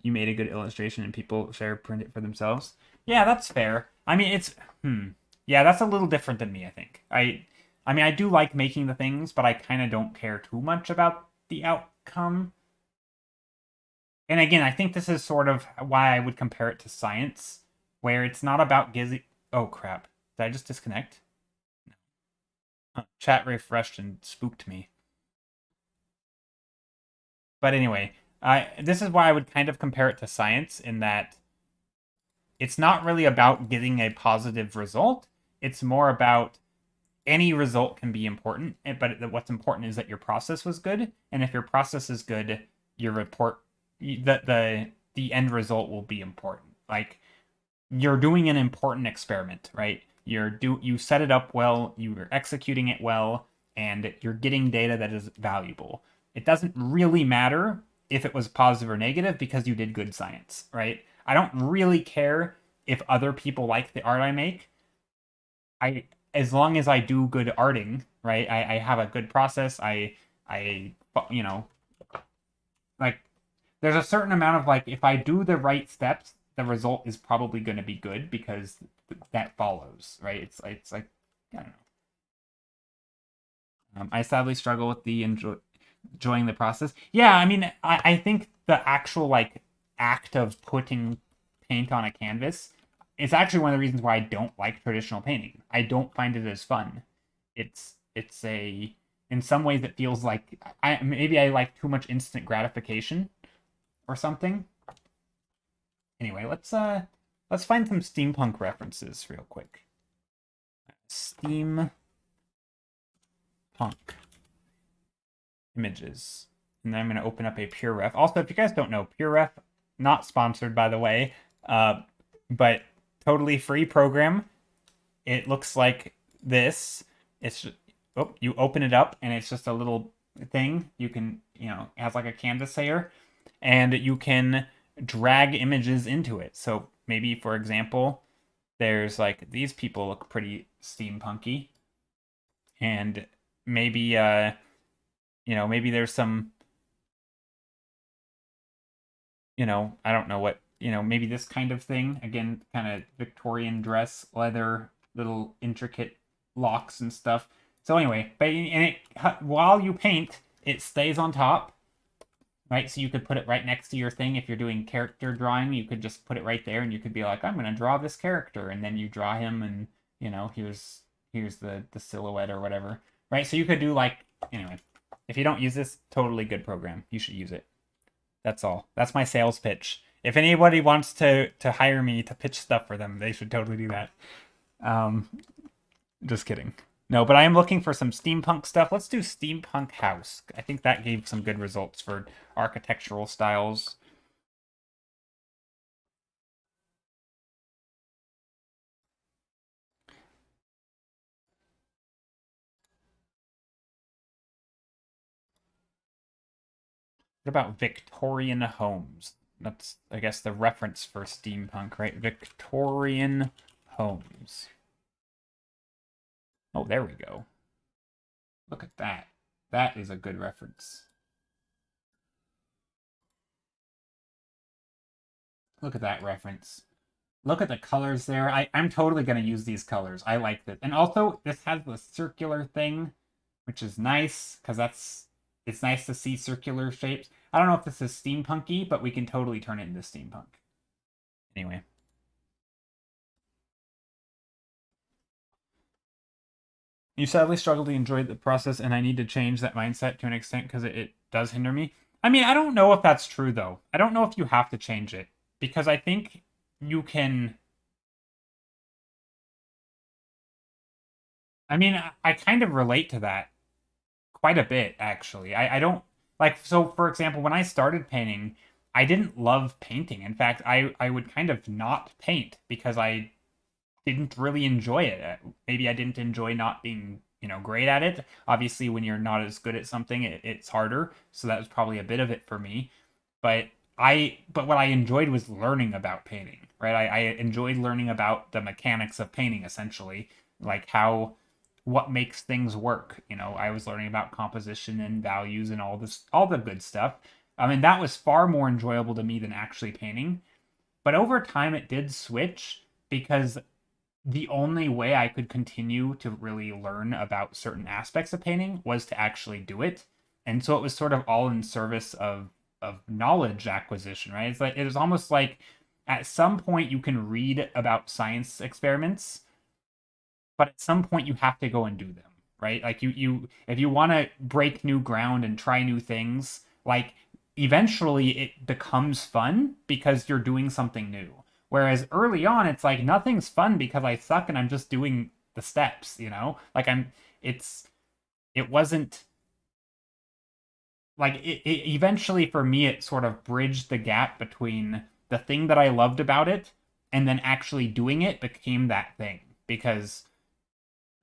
made a good illustration and people print it for themselves. Yeah, that's fair. I mean, yeah, that's a little different than me, I think. I mean, I do like making the things, but I kind of don't care too much about the outcome. And again, I think this is sort of why I would compare it to science, where it's not about gizzy. Oh crap! Did I just disconnect? No. Chat refreshed and spooked me. But anyway, this is why I would kind of compare it to science in that it's not really about getting a positive result. It's more about any result can be important, but what's important is that your process was good, and if your process is good, your report, the end result will be important. Like you're doing an important experiment, right? You set it up well, you're executing it well, and you're getting data that is valuable. It doesn't really matter if it was positive or negative because you did good science, right? I don't really care if other people like the art I make. As long as I do good arting, right? I have a good process. I like there's a certain amount of like if I do the right steps, the result is probably going to be good because that follows, right? It's like I don't know. I sadly struggle with the enjoying the process. Yeah, I mean, I think the actual like act of putting paint on a canvas is actually one of the reasons why I don't like traditional painting. I don't find it as fun. It's a in some ways it feels like maybe I like too much instant gratification or something. Anyway, let's find some steampunk references real quick. Steampunk images. And then I'm going to open up a Pure Ref. Also, if you guys don't know, Pure Ref, not sponsored by the way, but totally free program. It looks like this. It's you open it up and it's just a little thing. You can, it has like a canvas layer, and you can drag images into it. So maybe, for example, there's like these people look pretty steampunky, and maybe maybe there's some, I don't know what, maybe this kind of thing. Again, kind of Victorian dress, leather, little intricate locks and stuff. So anyway, while you paint, it stays on top, right? So you could put it right next to your thing. If you're doing character drawing, you could just put it right there, and you could be like, I'm going to draw this character, and then you draw him, and here's the silhouette or whatever, right? So you could do like, anyway, if you don't use this, totally good program. You should use it. That's all. That's my sales pitch. If anybody wants to hire me to pitch stuff for them, they should totally do that. Just kidding. No, but I am looking for some steampunk stuff. Let's do steampunk house. I think that gave some good results for architectural styles. What about Victorian homes? That's, I guess, the reference for steampunk, right? Victorian homes. Oh, there we go. Look at that. That is a good reference. Look at that reference. Look at the colors there. I'm totally going to use these colors. I like this. And also, this has the circular thing, which is nice, because it's nice to see circular shapes. I don't know if this is steampunky, but we can totally turn it into steampunk. Anyway. You sadly struggle to enjoy the process, and I need to change that mindset to an extent because it does hinder me. I mean, I don't know if that's true, though. I don't know if you have to change it because I think you can. I mean, I kind of relate to that quite a bit, actually. I don't like, so for example, when I started painting, I didn't love painting. In fact, I would kind of not paint because I didn't really enjoy it. Maybe I didn't enjoy not being, great at it. Obviously, when you're not as good at something, it's harder. So that was probably a bit of it for me. But but what I enjoyed was learning about painting, right? I enjoyed learning about the mechanics of painting, essentially, like what makes things work. I was learning about composition and values and all the good stuff. I mean, that was far more enjoyable to me than actually painting. But over time, it did switch because the only way I could continue to really learn about certain aspects of painting was to actually do it. And so it was sort of all in service of knowledge acquisition, right? It's like it was almost like at some point you can read about science experiments, but at some point you have to go and do them, right? Like you if you want to break new ground and try new things, like eventually it becomes fun because you're doing something new. Whereas early on it's like nothing's fun because I suck and I'm just doing the steps. Like it's it wasn't like it eventually for me it sort of bridged the gap between the thing that I loved about it and then actually doing it became that thing because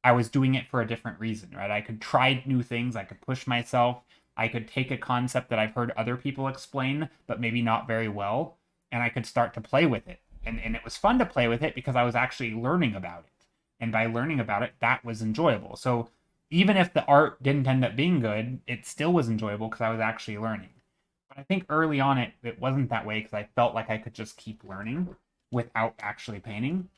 I was doing it for a different reason, right? I could try new things, I could push myself, I could take a concept that I've heard other people explain, but maybe not very well, and I could start to play with it. And it was fun to play with it because I was actually learning about it. And by learning about it, that was enjoyable. So even if the art didn't end up being good, it still was enjoyable because I was actually learning. But I think early on it wasn't that way because I felt like I could just keep learning without actually painting.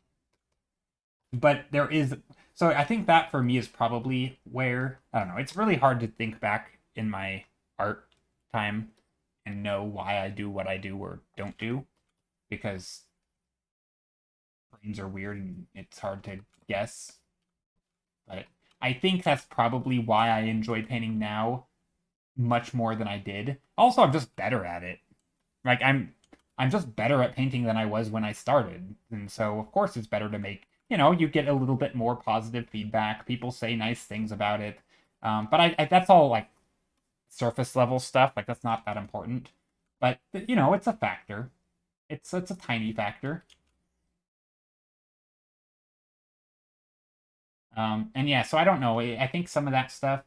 But there is so I think that for me is probably where I don't know. It's really hard to think back in my art time and know why I do what I do or don't do because brains are weird and it's hard to guess. But I think that's probably why I enjoy painting now much more than I did. Also, I'm just better at it. Like I'm just better at painting than I was when I started. And so of course it's better to make, you get a little bit more positive feedback. People say nice things about it. But that's all like surface level stuff. Like that's not that important. But it's a factor. It's a tiny factor. And yeah, so I don't know. I think some of that stuff,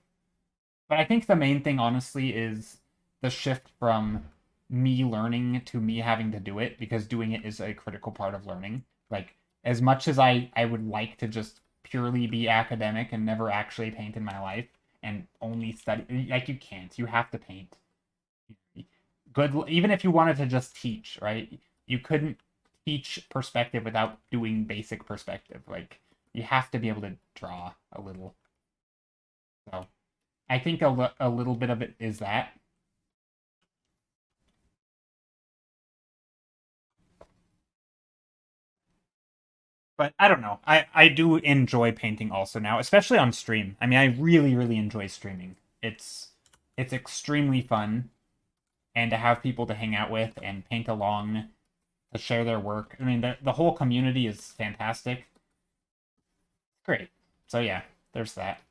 but I think the main thing honestly is the shift from me learning to me having to do it because doing it is a critical part of learning. Like as much as I would like to just purely be academic and never actually paint in my life and only study, like you can't. You have to paint. Good, even if you wanted to just teach, right? You couldn't teach perspective without doing basic perspective. Like you have to be able to draw a little. So I think a little bit of it is that. But I don't know. I do enjoy painting also now, especially on stream. I mean, I really really enjoy streaming. It's extremely fun and to have people to hang out with and paint along to share their work. I mean, the whole community is fantastic. Great. So yeah, there's that.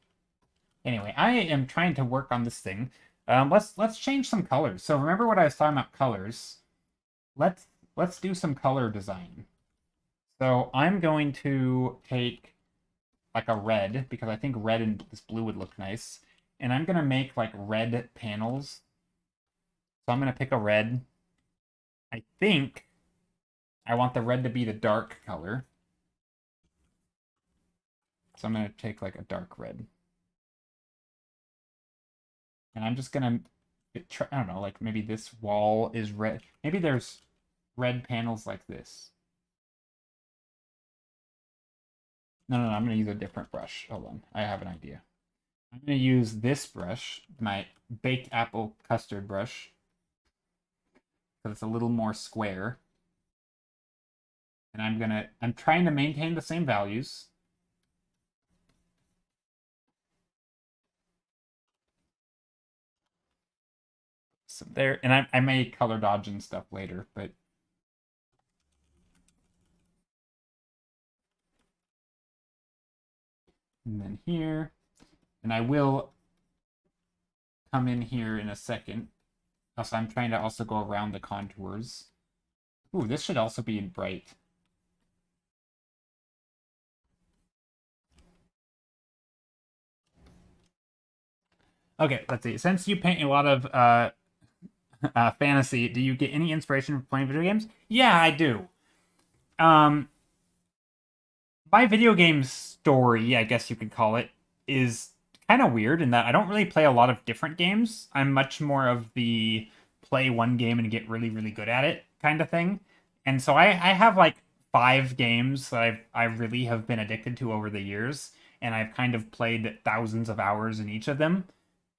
Anyway, I am trying to work on this thing. Let's change some colors. So remember what I was talking about colors. Let's let's do some color design. So I'm going to take like a red because I think red and this blue would look nice. And I'm gonna make like red panels. So I'm gonna pick a red. I think I want the red to be the dark color. So I'm gonna take like a dark red. And I'm just gonna try, I don't know, like maybe this wall is red. Maybe there's red panels like this. No, I'm gonna use a different brush. Hold on, I have an idea. I'm gonna use this brush, my baked apple custard brush. because it's a little more square. And I'm trying to maintain the same values. So there, and I may color dodge and stuff later, but and then here, and I will come in here in a second. Also, I'm trying to also go around the contours. Ooh, this should also be in bright. Okay, let's see. Since you paint a lot of fantasy, do you get any inspiration from playing video games? Yeah, I do. Um, my video game story, I guess you could call it, is kind of weird in that I don't really play a lot of different games. I'm much more of the play one game and get really, really good at it kind of thing. And so I have like 5 games that I really have been addicted to over the years, and I've kind of played thousands of hours in each of them.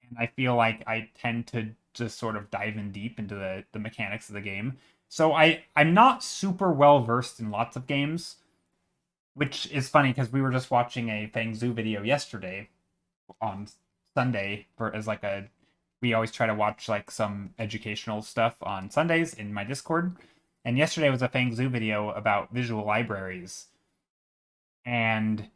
And I feel like I tend to just sort of dive in deep into the mechanics of the game. So I'm not super well versed in lots of games, which is funny because we were just watching a Fang Zhu video yesterday on Sunday for as like a we always try to watch like some educational stuff on Sundays in my Discord. And yesterday was a Fang Zhu video about visual libraries. And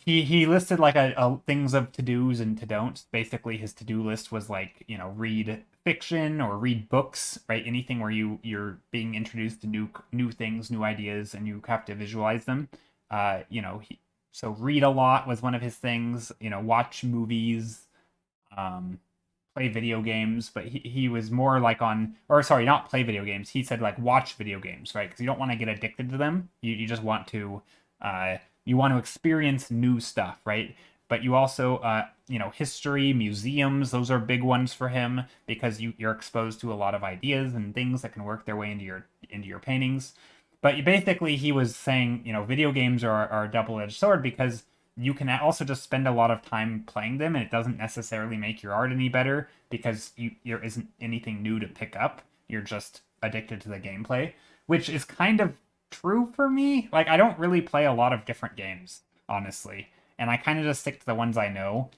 he listed like a things of to dos and to don'ts. Basically, his to do list was like read fiction or read books, right? Anything where you're being introduced to new things, new ideas, and you have to visualize them. So read a lot was one of his things. Watch movies, um, play video games, but he was more like or sorry, not play video games. He said like watch video games, right? Because you don't want to get addicted to them. You just want to uh, you want to experience new stuff, right? But you also history, museums, those are big ones for him because you're exposed to a lot of ideas and things that can work their way into your paintings. But basically, he was saying, video games are a double-edged sword because you can also just spend a lot of time playing them and it doesn't necessarily make your art any better because there isn't anything new to pick up. You're just addicted to the gameplay, which is kind of true for me. Like I don't really play a lot of different games, honestly, and I kind of just stick to the ones I know,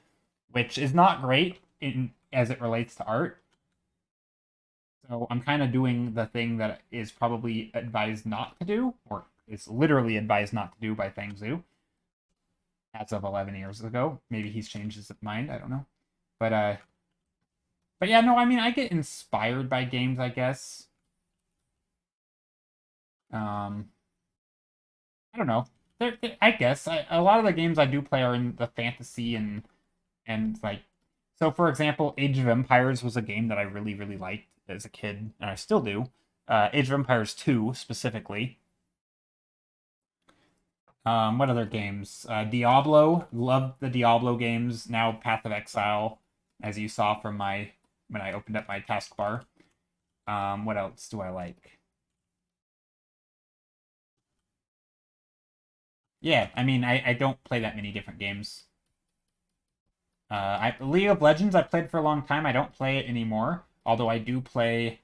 which is not great in as it relates to art. So I'm kind of doing the thing that is probably advised not to do, or is literally advised not to do by Feng Zhu as of 11 years ago. Maybe he's changed his mind. I don't know. But yeah, no. I mean, I get inspired by games, I guess. Um, I don't know. I guess a lot of the games I do play are in the fantasy and like. So, for example, Age of Empires was a game that I really really liked as a kid, and I still do. Age of Empires 2 specifically. What other games? Diablo. Loved the Diablo games. Now Path of Exile, as you saw from when I opened up my taskbar. What else do I like? Yeah, I mean, I don't play that many different games. League of Legends I played for a long time. I don't play it anymore. Although I do play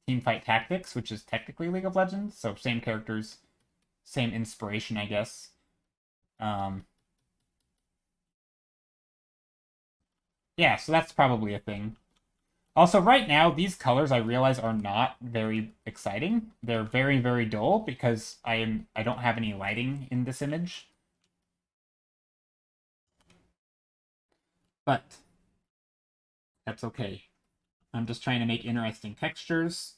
Teamfight Tactics, which is technically League of Legends. So same characters, same inspiration, I guess. Um, yeah, so that's probably a thing. Also, right now, these colors I realize are not very exciting. They're very, very dull because I don't have any lighting in this image. But that's okay. I'm just trying to make interesting textures.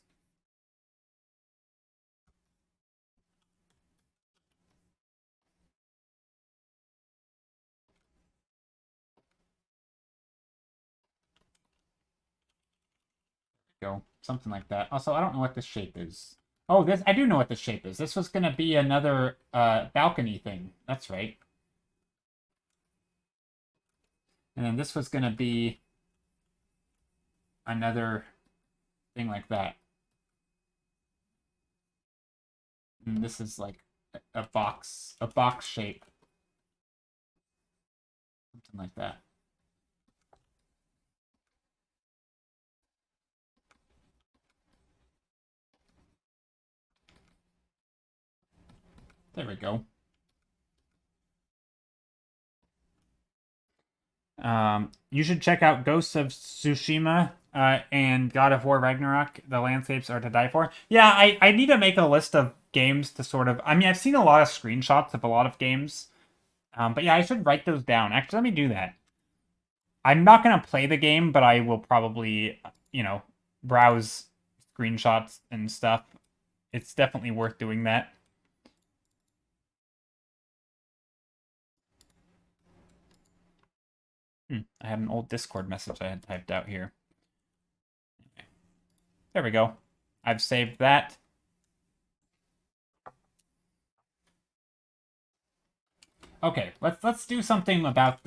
Go. Something like that. Also, I don't know what this shape is. Oh, this I do know what this shape is. This was gonna be another balcony thing. That's right. And then this was gonna be another thing like that. And this is like a box shape. Something like that. There we go. You should check out Ghosts of Tsushima and God of War Ragnarok. The landscapes are to die for. Yeah, I need to make a list of games to sort of. I mean, I've seen a lot of screenshots of a lot of games, but yeah, I should write those down. Actually, let me do that. I'm not gonna play the game, but I will probably, browse screenshots and stuff. It's definitely worth doing that. I had an old Discord message I had typed out here. There we go. I've saved that. Okay, let's do something about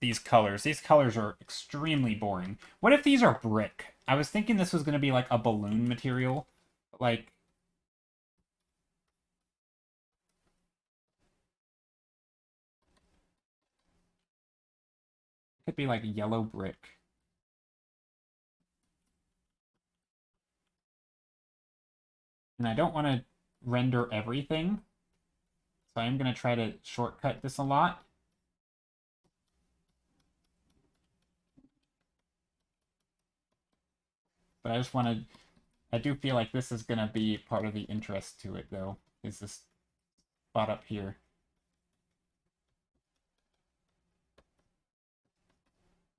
these colors. These colors are extremely boring. What if these are brick? I was thinking this was going to be like a balloon material. Like, it could be like yellow brick. And I don't want to render everything. So I'm going to try to shortcut this a lot. But I just want to... I do feel like this is going to be part of the interest to it, though, is this spot up here.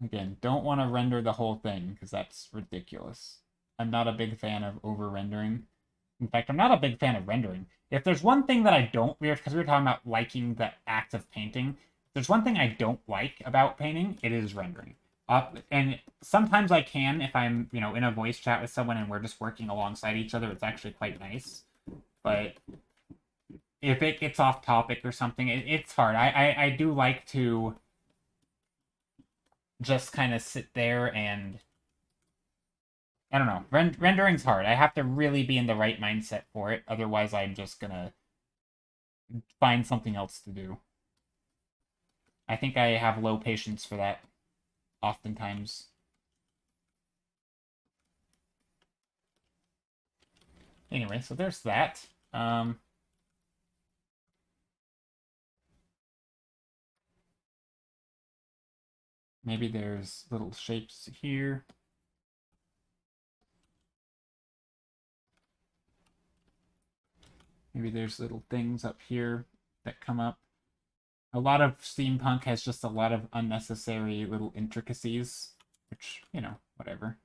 Again, don't want to render the whole thing, because that's ridiculous. I'm not a big fan of over-rendering. In fact, I'm not a big fan of rendering. If there's one thing that I don't... Because we were talking about liking the act of painting. If there's one thing I don't like about painting, it is rendering. And sometimes I can if I'm, in a voice chat with someone and we're just working alongside each other. It's actually quite nice. But if it gets off topic or something, it's hard. I do like to just kind of sit there and... I don't know. Rendering's hard. I have to really be in the right mindset for it. Otherwise, I'm just gonna find something else to do. I think I have low patience for that oftentimes. Anyway, so there's that. Maybe there's little shapes here. Maybe there's little things up here that come up. A lot of steampunk has just a lot of unnecessary little intricacies, which, whatever.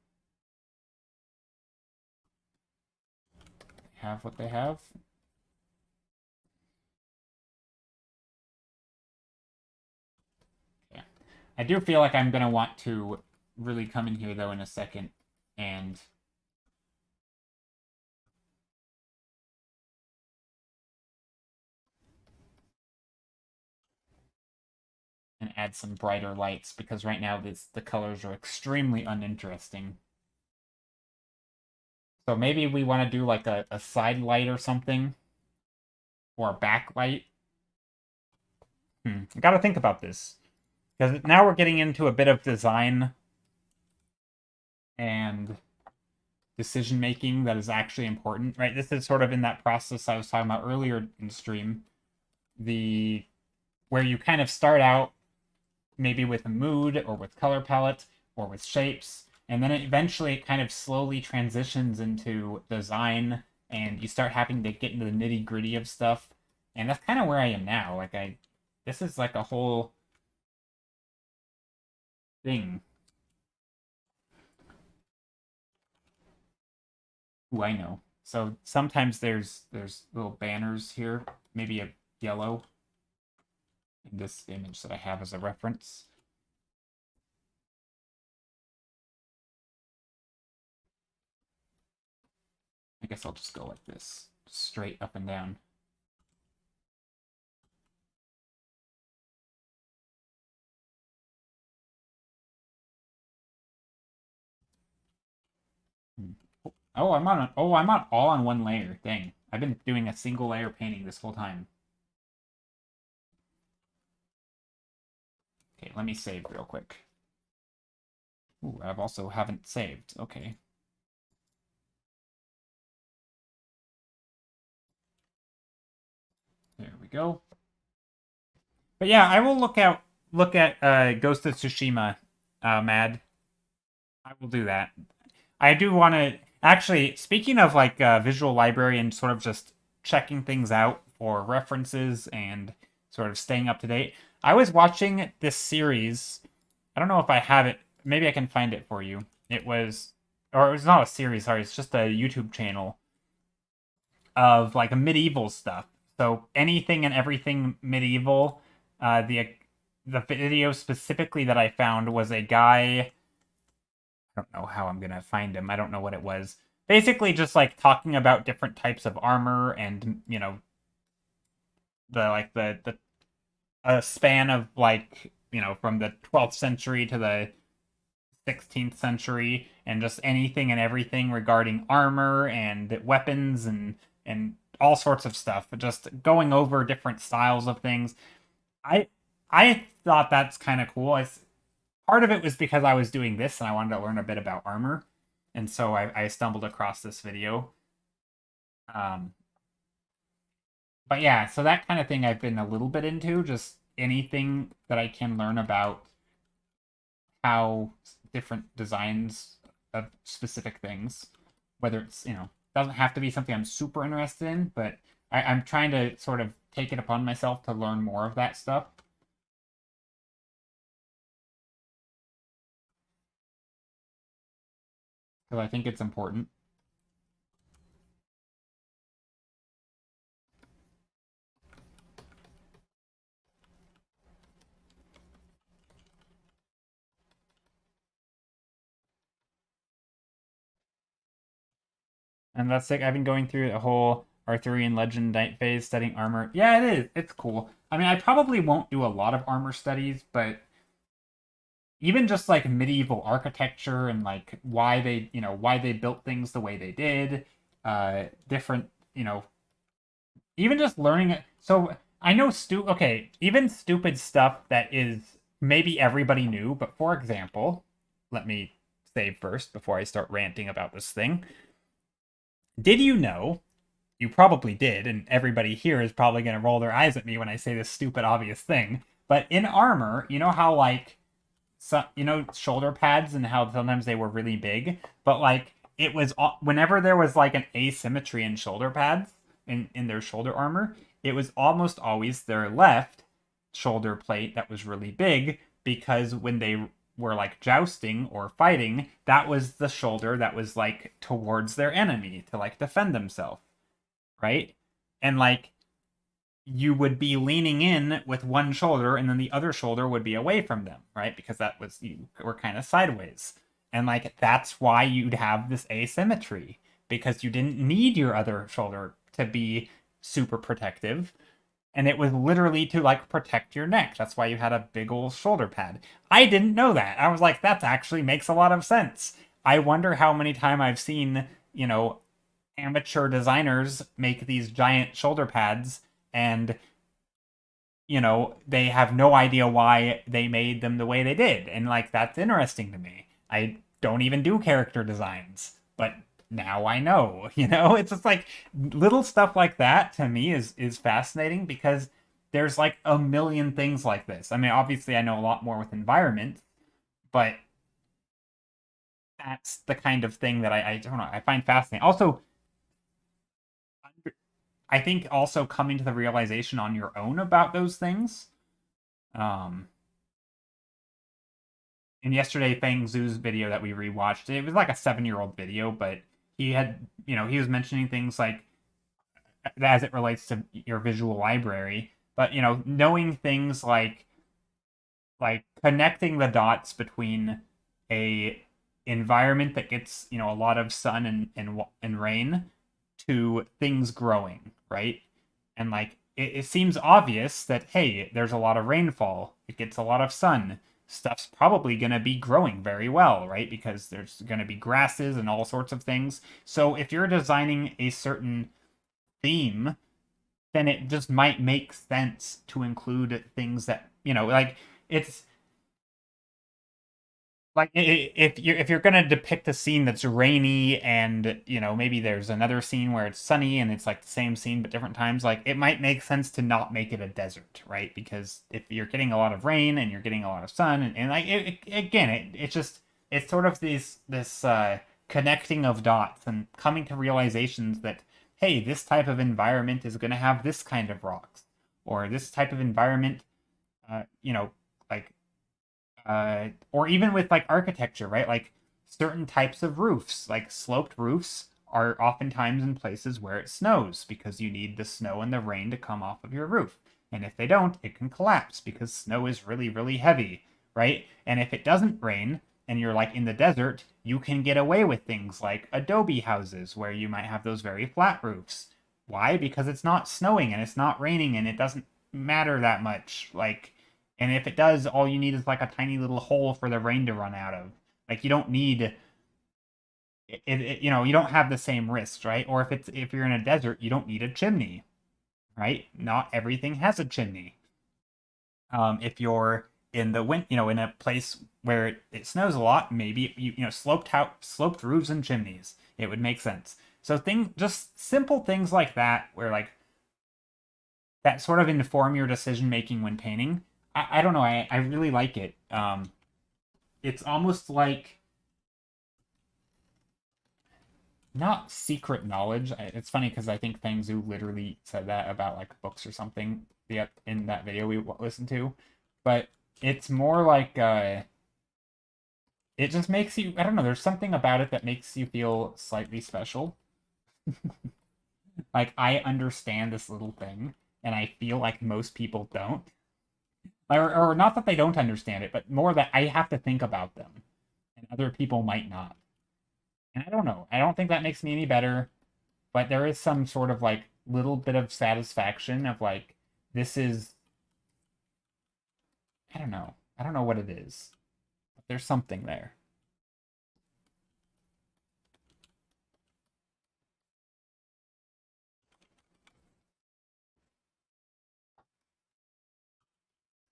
They have what they have. Yeah. I do feel like I'm going to want to really come in here, though, in a second and... and add some brighter lights, because right now the colors are extremely uninteresting. So maybe we want to do like a side light or something, or a backlight. I gotta think about this, because now we're getting into a bit of design and decision making that is actually important, right? This is sort of in that process I was talking about earlier in the stream, where you kind of start out maybe with a mood or with color palette or with shapes, and then eventually it kind of slowly transitions into design, and you start having to get into the nitty gritty of stuff. And that's kind of where I am now. This is like a whole thing. Ooh, I know. So sometimes there's little banners here, maybe a yellow in this image that I have as a reference. I guess I'll just go like this, straight up and down. Oh, I'm on all on one layer. Dang. I've been doing a single layer painting this whole time. Okay, let me save real quick. Ooh, I've also haven't saved. Okay. go. But yeah, I will look at Ghost of Tsushima, Mad. I will do that. I do want to actually. Speaking of like visual library and sort of just checking things out for references and sort of staying up to date. I was watching this series. I don't know if I have it. Maybe I can find it for you. It was, or it was not a series. Sorry, it's just a YouTube channel of like medieval stuff. So anything and everything medieval. The video specifically that I found was a guy. I don't know how I'm gonna find him. I don't know what it was. Basically, just like talking about different types of armor and the a span of like from the 12th century to the 16th century and just anything and everything regarding armor and weapons and all sorts of stuff. Just going over different styles of things. I I thought that's kind of cool. Part of it was because I was doing this and I wanted to learn a bit about armor, and so I stumbled across this video. Um, but yeah, so that kind of thing I've been a little bit into, just anything that I can learn about how different designs of specific things, whether it's, doesn't have to be something I'm super interested in, but I'm trying to sort of take it upon myself to learn more of that stuff. Because I think it's important. And that's like I've been going through the whole Arthurian legend night phase studying armor. Yeah, it is. It's cool. I mean, I probably won't do a lot of armor studies, but even just like medieval architecture and like why they built things the way they did, different, even just learning it. So I know even stupid stuff that is maybe everybody knew, but for example, let me save first before I start ranting about this thing. Did you know? You probably did, and everybody here is probably going to roll their eyes at me when I say this stupid, obvious thing. But in armor, you know how like, shoulder pads and how sometimes they were really big, but like it was whenever there was like an asymmetry in shoulder pads in their shoulder armor, it was almost always their left shoulder plate that was really big because when they were like jousting or fighting, that was the shoulder that was like towards their enemy to like defend themselves, right? And like you would be leaning in with one shoulder and then the other shoulder would be away from them, right? Because that was you were kind of sideways. And like that's why you'd have this asymmetry because you didn't need your other shoulder to be super protective. And it was literally to like protect your neck. That's why you had a big old shoulder pad. I didn't know that. I was like, that actually makes a lot of sense. I wonder how many times I've seen, amateur designers make these giant shoulder pads and they have no idea why they made them the way they did. And like that's interesting to me. I don't even do character designs, but now I know, it's just like little stuff like that to me is fascinating because there's like a million things like this. I mean, obviously I know a lot more with environment, but that's the kind of thing that I don't know, I find fascinating. Also, I think also coming to the realization on your own about those things. Um, in yesterday Fang Zhu's video that we rewatched, it was like a 7-year-old video, but he had, he was mentioning things like as it relates to your visual library, but knowing things like connecting the dots between a environment that gets a lot of sun and rain to things growing, right? And like it seems obvious that hey, there's a lot of rainfall, it gets a lot of sun, stuff's probably going to be growing very well, right? Because there's going to be grasses and all sorts of things. So if you're designing a certain theme, then it just might make sense to include things that like it's like if you're gonna depict a scene that's rainy and maybe there's another scene where it's sunny and it's like the same scene but different times, like it might make sense to not make it a desert, right? Because if you're getting a lot of rain and you're getting a lot of sun and like again it's just it's sort of this connecting of dots and coming to realizations that hey, this type of environment is going to have this kind of rocks, or this type of environment like or even with like architecture, right? Like certain types of roofs, like sloped roofs, are oftentimes in places where it snows because you need the snow and the rain to come off of your roof. And if they don't, it can collapse because snow is really, really heavy, right? And if it doesn't rain and you're like in the desert, you can get away with things like adobe houses where you might have those very flat roofs. Why? Because it's not snowing and it's not raining and it doesn't matter that much. Like, and if it does, all you need is like a tiny little hole for the rain to run out of. Like you don't need you don't have the same risks, right? Or if you're in a desert, you don't need a chimney, right? Not everything has a chimney. If you're in the in a place where it snows a lot, maybe sloped roofs and chimneys. It would make sense. So just simple things like that, where like that sort of inform your decision making when painting. I don't know. I really like it. It's almost like not secret knowledge. It's funny because I think Feng Zhu literally said that about like books or something in that video we listened to, but it's more like it just makes you. I don't know. There's something about it that makes you feel slightly special. Like I understand this little thing, and I feel like most people don't. Or not that they don't understand it, but more that I have to think about them, and other people might not. And I don't know. I don't think that makes me any better, but there is some sort of like little bit of satisfaction of like this is I don't know. I don't know what it is. But there's something there.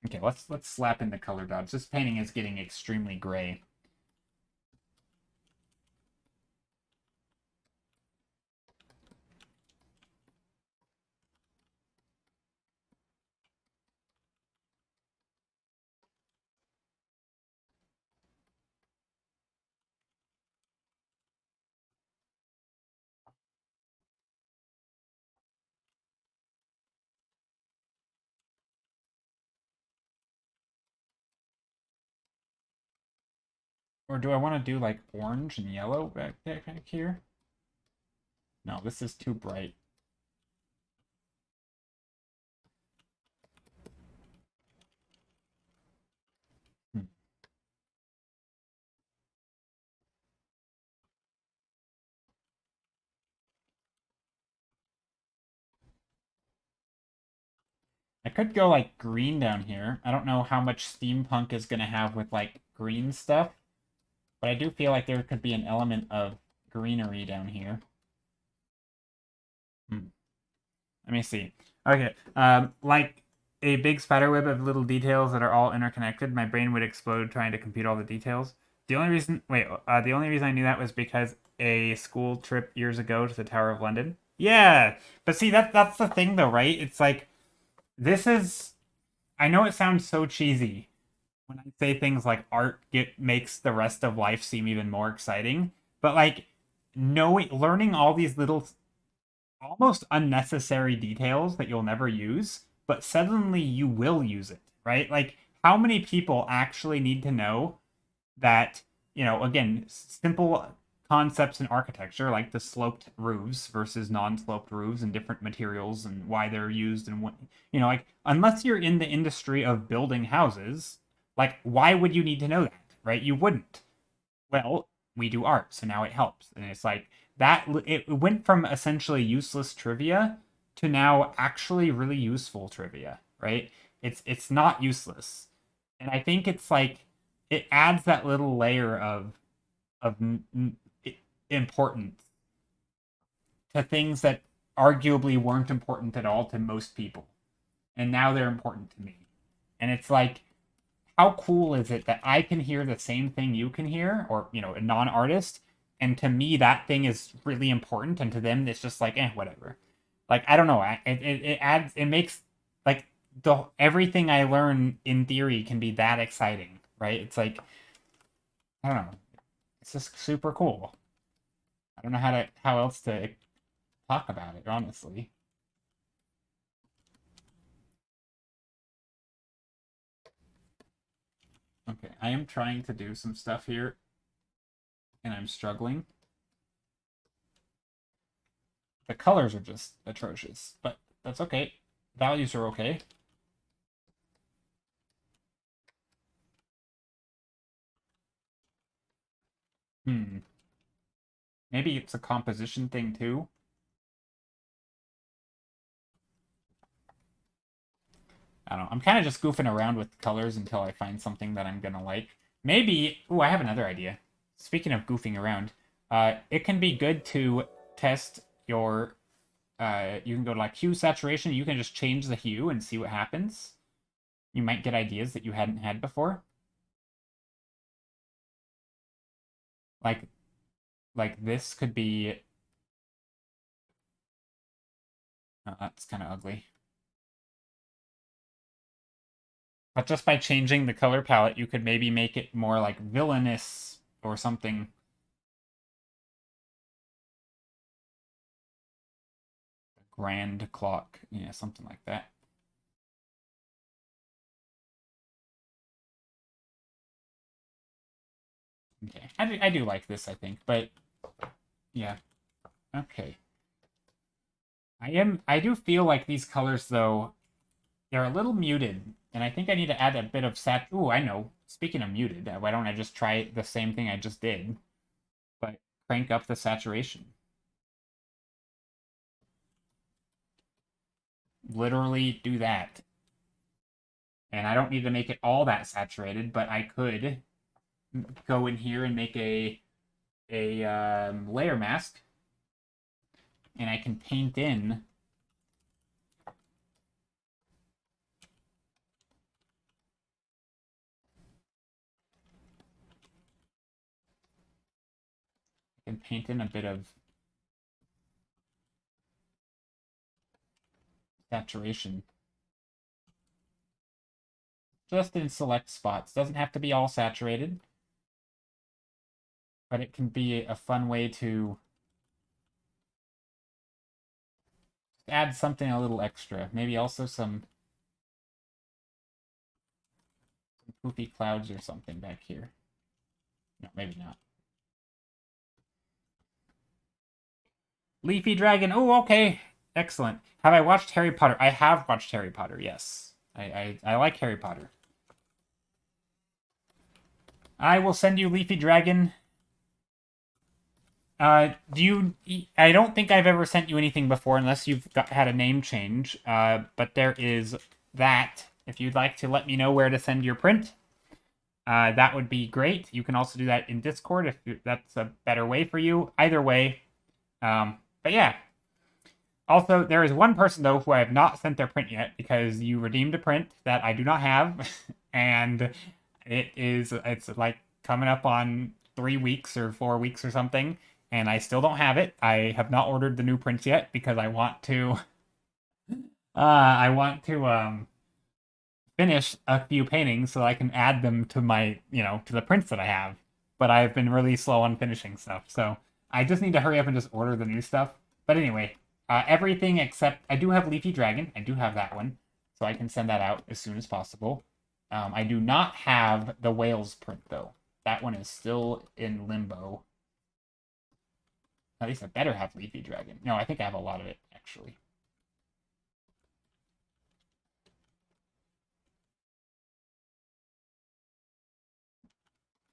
Okay, let's slap in the color dodge. This painting is getting extremely gray. Or do I want to do like orange and yellow back here? No, this is too bright. Hmm. I could go like green down here. I don't know how much steampunk is gonna have with like green stuff, but I do feel like there could be an element of greenery down here. Hmm. Let me see. Okay. Like a big spiderweb of little details that are all interconnected, my brain would explode trying to compute all the details. The only reason I knew that was because a school trip years ago to the Tower of London. Yeah, but see that's the thing though, right? It's like this is. I know it sounds so cheesy when I say things like art makes the rest of life seem even more exciting, but like knowing learning all these little almost unnecessary details that you'll never use, but suddenly you will use it, right? Like, how many people actually need to know that, again, simple concepts in architecture, like the sloped roofs versus non-sloped roofs and different materials and why they're used and what, like, unless you're in the industry of building houses, like, why would you need to know that, right? You wouldn't. Well, we do art, so now it helps. And it's like that it went from essentially useless trivia to now actually really useful trivia, right? It's not useless. And I think it's like it adds that little layer of importance to things that arguably weren't important at all to most people. And now they're important to me. And it's like how cool is it that I can hear the same thing you can hear, or a non-artist, and to me that thing is really important, and to them it's just like, whatever. Like, I don't know, it adds, it makes, like, the everything I learn in theory can be that exciting, right? It's like, I don't know, it's just super cool. I don't know how else to talk about it, honestly. Okay, I am trying to do some stuff here, and I'm struggling. The colors are just atrocious, but that's okay. Values are okay. Hmm. Maybe it's a composition thing too. I don't know. I'm kind of just goofing around with colors until I find something that I'm gonna like. Maybe. Ooh, I have another idea. Speaking of goofing around, it can be good to test your. You can go to like hue saturation. You can just change the hue and see what happens. You might get ideas that you hadn't had before. Like, this could be. Oh, that's kind of ugly. But just by changing the color palette, you could maybe make it more like villainous or something. Grand clock. Yeah, something like that. Okay. I do like this, I think, but yeah. Okay. I do feel like these colors though, they're a little muted, and I think I need to add a bit of Ooh, I know. Speaking of muted, why don't I just try the same thing I just did, but crank up the saturation? Literally do that. And I don't need to make it all that saturated, but I could go in here and make a layer mask, and I can paint in a bit of saturation just in select spots. Doesn't have to be all saturated, but it can be a fun way to add something a little extra. Maybe also some poofy clouds or something back here. No, maybe not. Leafy Dragon. Oh, okay. Excellent. Have I watched Harry Potter? I have watched Harry Potter, yes. I like Harry Potter. I will send you Leafy Dragon. Do you? I don't think I've ever sent you anything before, unless you've had a name change. But there is that. If you'd like to let me know where to send your print, that would be great. You can also do that in Discord if that's a better way for you. Either way, but yeah. Also, there is one person though who I have not sent their print yet because you redeemed a print that I do not have, and it's like coming up on 3 weeks or 4 weeks or something, and I still don't have it. I have not ordered the new prints yet because I want to finish a few paintings so I can add them to my to the prints that I have. But I've been really slow on finishing stuff, so I just need to hurry up and just order the new stuff. But anyway, everything except I do have Leafy Dragon. I do have that one, so I can send that out as soon as possible. I do not have the Wales print though. That one is still in limbo. At least I better have Leafy Dragon. No, I think I have a lot of it actually.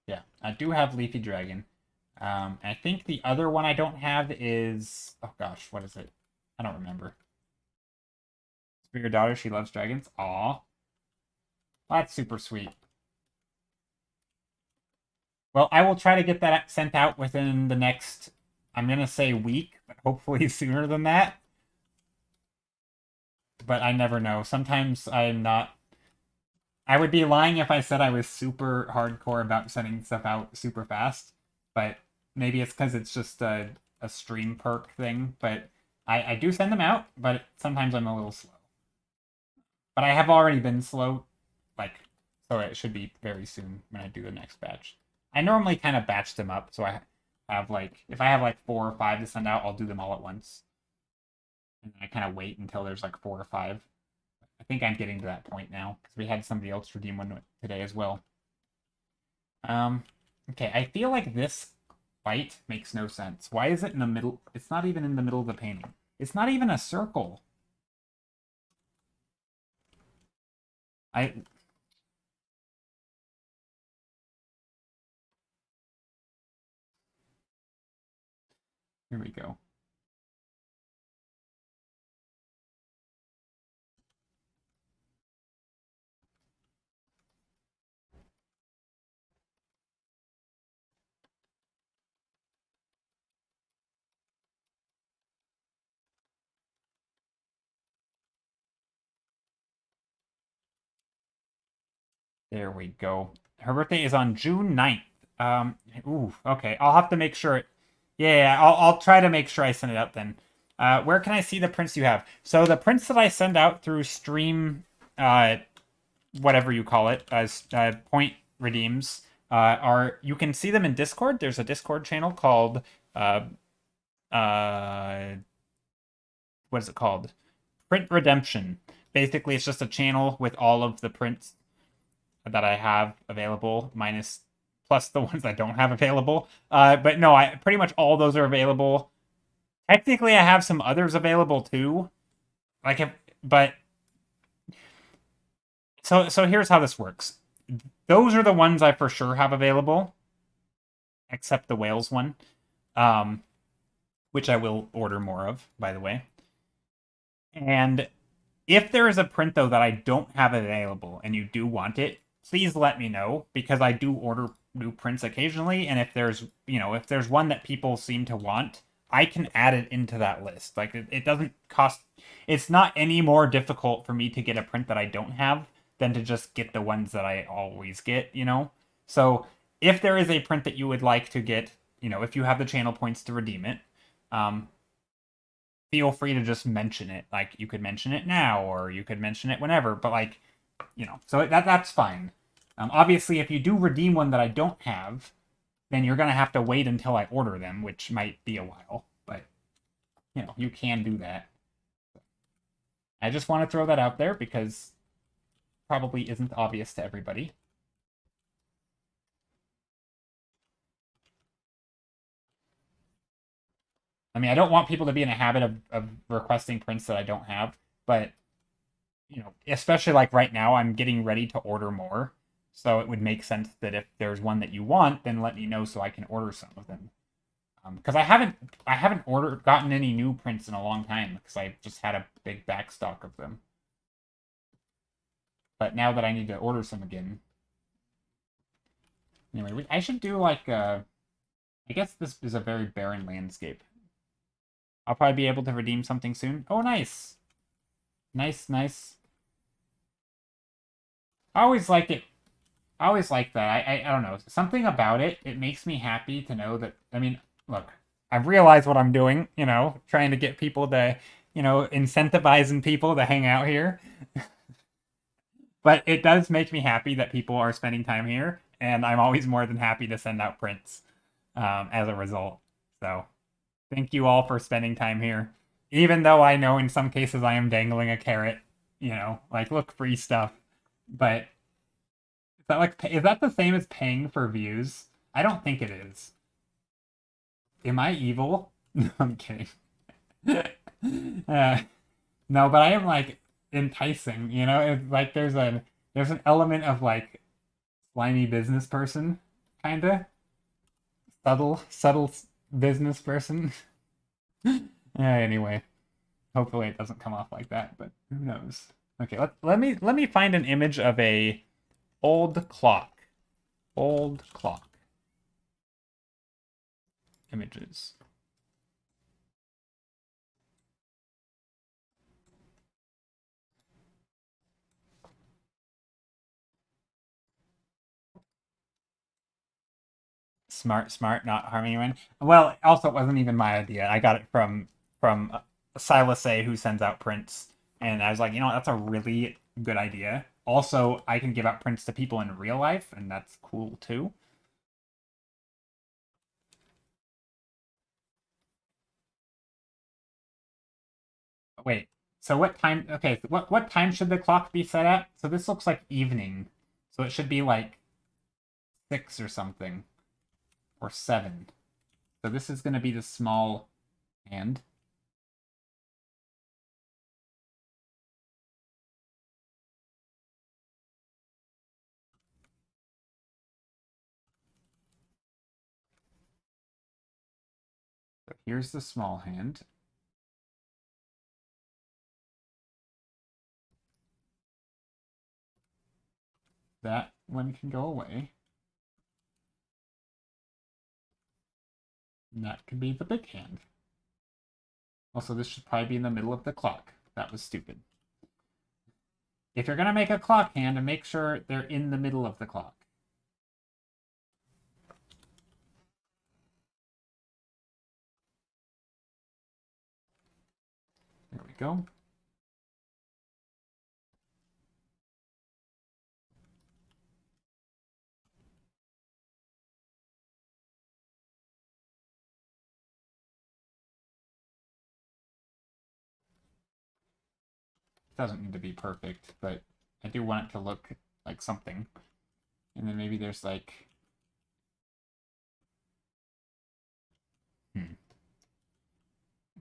Yeah, I do have Leafy Dragon. I think the other one I don't have is, oh gosh, what is it? I don't remember. For your daughter, she loves dragons. Aw, that's super sweet. Well, I will try to get that sent out within the next, I'm gonna say week, but hopefully sooner than that. But I never know. Sometimes I'm not. I would be lying if I said I was super hardcore about sending stuff out super fast, but maybe it's because it's just a stream perk thing. But I do send them out, but sometimes I'm a little slow. But I have already been slow, like, so it should be very soon when I do the next batch. I normally kind of batch them up, so I have like, if I have like 4 or 5 to send out, I'll do them all at once. And then I kind of wait until there's like 4 or 5. I think I'm getting to that point now, because we had somebody else redeem one today as well. Okay, I feel like this fight makes no sense. Why is it in the middle? It's not even in the middle of the painting. It's not even a circle. I Here we go. There we go. Her birthday is on June 9th. Ooh, okay. I'll have to make sure. Yeah, I'll try to make sure I send it out then. Where can I see the prints you have? So the prints that I send out through stream, whatever you call it, as point redeems, you can see them in Discord. There's a Discord channel called uh, what is it called? Print Redemption. Basically, it's just a channel with all of the prints that I have available, minus plus the ones I don't have available. But no, I pretty much all those are available. Technically, I have some others available too. But so here's how this works. Those are the ones I for sure have available, except the whales one, um, which I will order more of, by the way. And if there is a print though that I don't have available and you do want it, please let me know, because I do order new prints occasionally, and if there's one that people seem to want, I can add it into that list. Like it doesn't cost, it's not any more difficult for me to get a print that I don't have than to just get the ones that I always get. So if there is a print that you would like to get, if you have the channel points to redeem it, um, feel free to just mention it. Like you could mention it now, or you could mention it whenever, but like, so that's fine. Obviously, if you do redeem one that I don't have, then you're gonna have to wait until I order them, which might be a while. But you can do that. I just want to throw that out there because probably isn't obvious to everybody. I mean, I don't want people to be in a habit of requesting prints that I don't have, but especially like right now, I'm getting ready to order more. So it would make sense that if there's one that you want, then let me know so I can order some of them. Because I haven't gotten any new prints in a long time because I just had a big backstock of them. But now that I need to order some again, anyway, I should do like I guess this is a very barren landscape. I'll probably be able to redeem something soon. Oh, nice, nice, nice. I always liked it. I always like that. I don't know. Something about it. It makes me happy to know that. I mean, look, I've realized what I'm doing. Trying to get people to, incentivizing people to hang out here. But it does make me happy that people are spending time here, and I'm always more than happy to send out prints as a result. So, thank you all for spending time here. Even though I know in some cases I am dangling a carrot, like look, free stuff. But is that the same as paying for views? I don't think it is. Am I evil? No, I'm kidding. No, but I am like enticing. It's like there's an element of like slimy business person, kinda subtle business person. Anyway, hopefully it doesn't come off like that, but who knows? Okay, let me find an image of a old clock. Old clock. Images. Smart, smart, not harming anyone. Well, also it wasn't even my idea. I got it from Silas A, who sends out prints, and I was like, that's a really good idea. Also, I can give out prints to people in real life, and that's cool too. Wait, so what time? Okay, so what time should the clock be set at? So this looks like evening, so it should be like 6 or something, or 7. So this is going to be the small hand. So here's the small hand. That one can go away. And that could be the big hand. Also, this should probably be in the middle of the clock. That was stupid. If you're going to make a clock hand, make sure they're in the middle of the clock. There we go. It doesn't need to be perfect, but I do want it to look like something. And then maybe there's like... I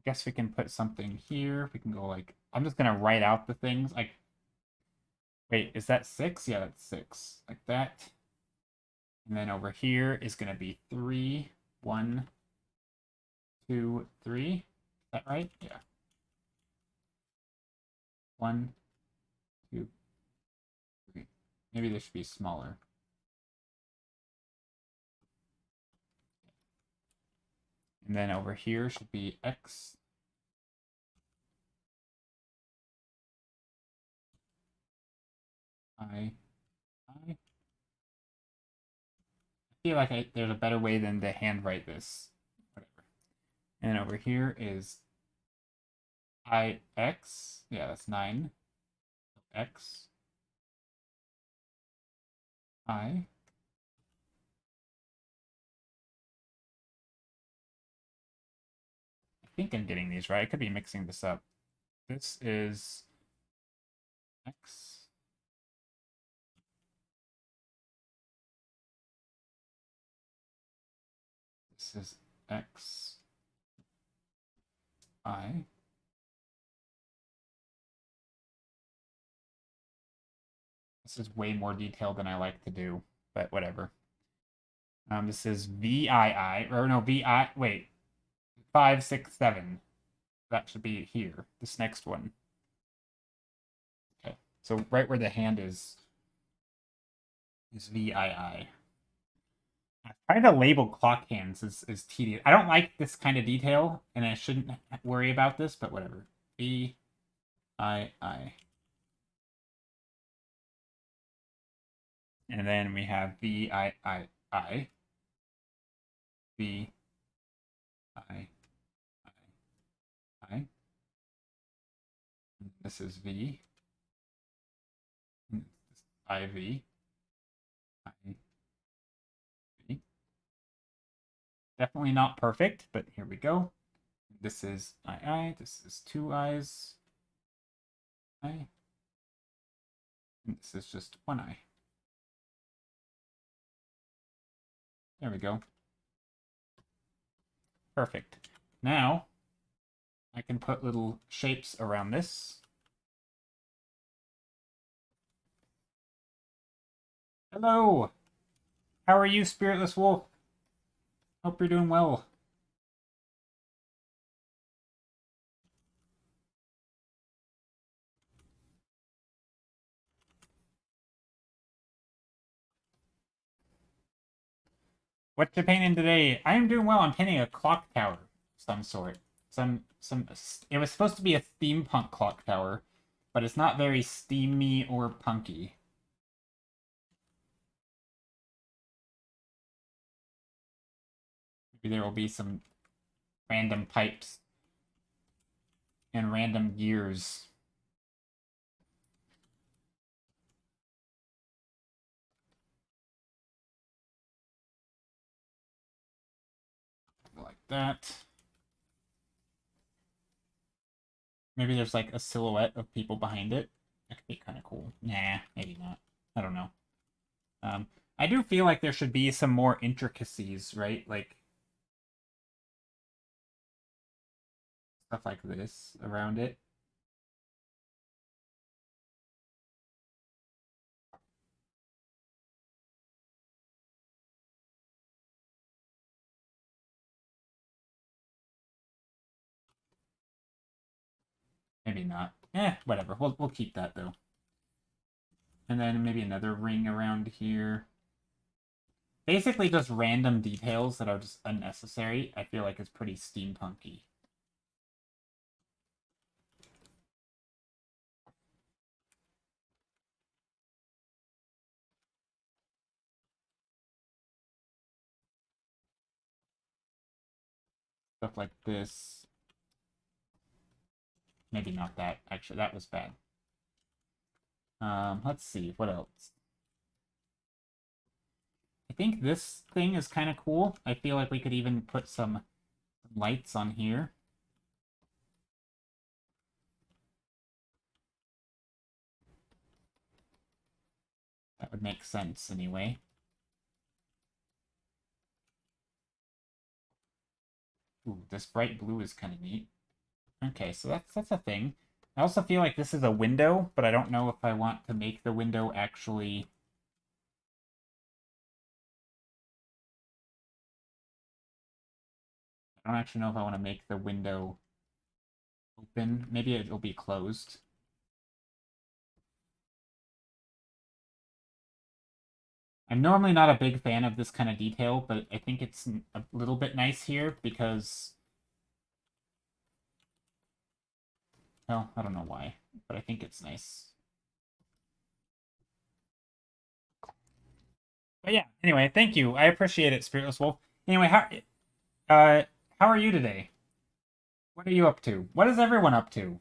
guess we can put something here. We can go like... I'm just going to write out the things. Like, wait, is that 6? Yeah, that's 6. Like that. And then over here is going to be 3. 1, 2, 3. Is that right? Yeah. 1, 2, 3. Maybe this should be smaller. And then over here should be X. I feel like there's a better way than to handwrite this. Whatever. And then over here is IX. Yeah, that's 9. X. I. I think I'm getting these right. I could be mixing this up. This is X. This is X. I. This is way more detailed than I like to do, but whatever. This is VII, or no, VI, wait, 5, 6, 7. That should be here, this next one. Okay, so right where the hand is VII. Trying to label clock hands is tedious. I don't like this kind of detail, and I shouldn't worry about this, but whatever. VII. And then we have VIII. VIII. This is V. IV. IV. Definitely not perfect, but here we go. This is II. This is 2 I's. I. And this is just 1 I. There we go. Perfect. Now, I can put little shapes around this. Hello! How are you, Spiritless Wolf? Hope you're doing well. What you painting today? I am doing well. I'm painting a clock tower of some sort. It was supposed to be a steampunk clock tower, but it's not very steamy or punky. Maybe there will be some random pipes and random gears. Like that. Maybe there's like a silhouette of people behind it. That could be kind of cool. Nah, maybe not. I don't know. I do feel like there should be some more intricacies, right? Like stuff like this around it. Maybe not. Whatever. We'll keep that though. And then maybe another ring around here. Basically just random details that are just unnecessary. I feel like it's pretty steampunky. Stuff like this. Maybe not that. Actually, that was bad. Let's see. What else? I think this thing is kind of cool. I feel like we could even put some lights on here. That would make sense anyway. Ooh, this bright blue is kind of neat. Okay, so that's a thing. I also feel like this is a window, but I don't know if I want to make the window actually... I don't actually know if I want to make the window open. Maybe it'll be closed. I'm normally not a big fan of this kind of detail, but I think it's a little bit nice here because... Well, I don't know why, but I think it's nice. But yeah, anyway, thank you. I appreciate it, Spiritless Wolf. Anyway, how are you today? What are you up to? What is everyone up to?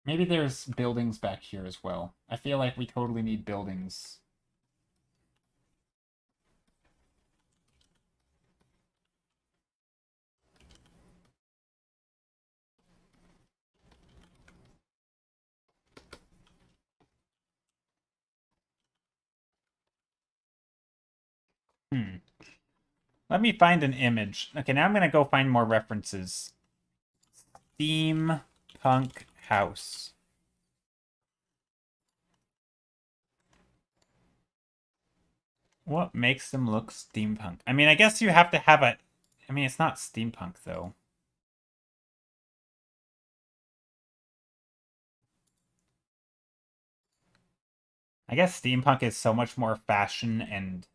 Maybe there's buildings back here as well. I feel like we totally need buildings. Let me find an image. Okay, now I'm going to go find more references. Steampunk house. What makes them look steampunk? I mean, I guess you have to have a... I mean, it's not steampunk, though. I guess steampunk is so much more fashion and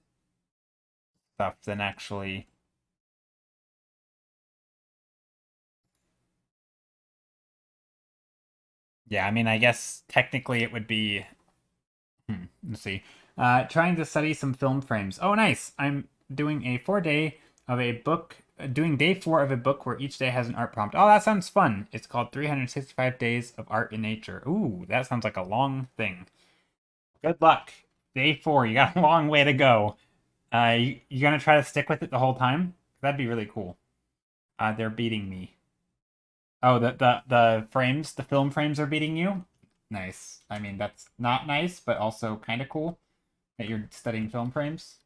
stuff than actually... Yeah, I mean, I guess technically it would be... let's see. Trying to study some film frames. Oh, nice. I'm doing a 4-day of a book... Doing day 4 of a book where each day has an art prompt. Oh, that sounds fun. It's called 365 Days of Art in Nature. Ooh, that sounds like a long thing. Good luck. Day 4, you got a long way to go. You gonna try to stick with it the whole time? That'd be really cool. They're beating me. Oh, the frames, the film frames are beating you? Nice. I mean, that's not nice, but also kind of cool that you're studying film frames.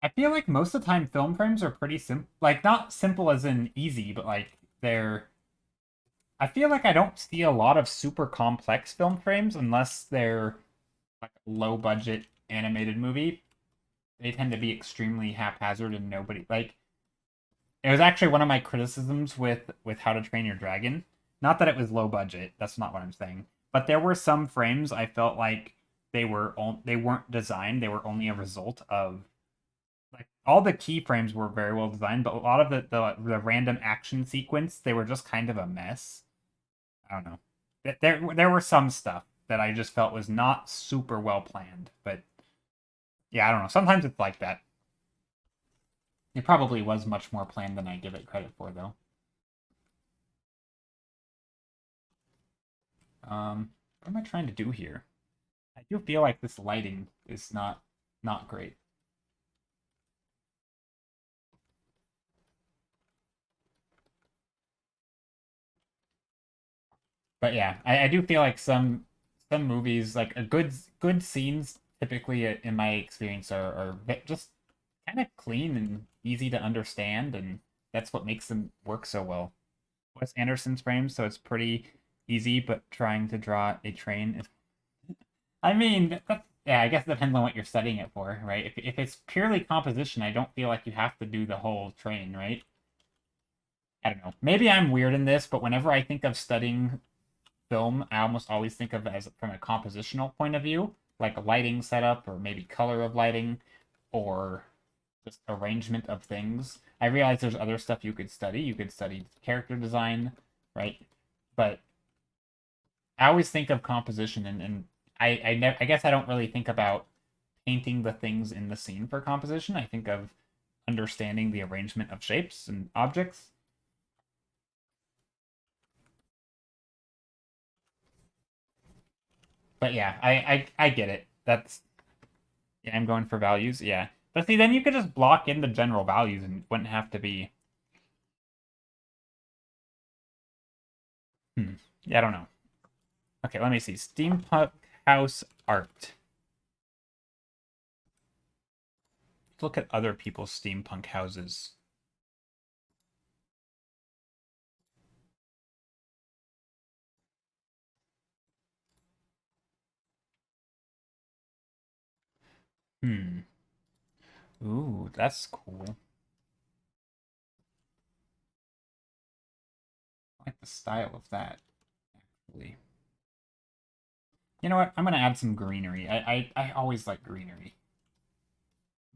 I feel like most of the time film frames are pretty simple. Like, not simple as in easy, but like, they're... I feel like I don't see a lot of super complex film frames unless they're like a low budget animated movie. They tend to be extremely haphazard and nobody like it was actually one of my criticisms with How to Train Your Dragon. Not that it was low budget, that's not what I'm saying. But there were some frames I felt like they weren't designed, they were only a result of like all the keyframes were very well designed, but a lot of the random action sequence, they were just kind of a mess. I don't know. There were some stuff that I just felt was not super well planned, but yeah, I don't know. Sometimes it's like that. It probably was much more planned than I give it credit for, though. What am I trying to do here? I do feel like this lighting is not great. But yeah, I do feel like some movies, like a good scenes, typically in my experience are just kind of clean and easy to understand, and that's what makes them work so well. Wes Anderson's frames, so it's pretty easy, but trying to draw a train is. I mean, yeah, I guess it depends on what you're studying it for, right? If it's purely composition, I don't feel like you have to do the whole train, right? I don't know. Maybe I'm weird in this, but whenever I think of studying film, I almost always think of it as from a compositional point of view, like a lighting setup or maybe color of lighting or just arrangement of things. I realize there's other stuff you could study. You could study character design, right? But I always think of composition and I guess I don't really think about painting the things in the scene for composition. I think of understanding the arrangement of shapes and objects. But yeah, I get it. That's Yeah, I'm going for values. Yeah. But see, then you could just block in the general values and wouldn't have to be. Yeah, I don't know. Okay, let me see. Steampunk house art. Let's look at other people's steampunk houses. Hmm. Ooh, that's cool. I like the style of that, actually. You know what? I'm gonna add some greenery. I always like greenery.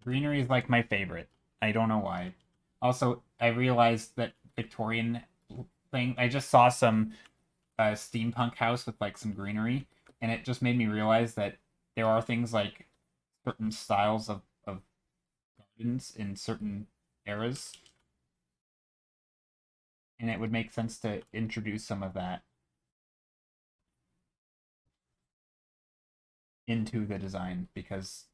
Greenery is like my favorite. I don't know why. Also, I realized that Victorian thing. I just saw some steampunk house with like some greenery, and it just made me realize that there are things like certain styles of gardens in certain eras, and it would make sense to introduce some of that into the design because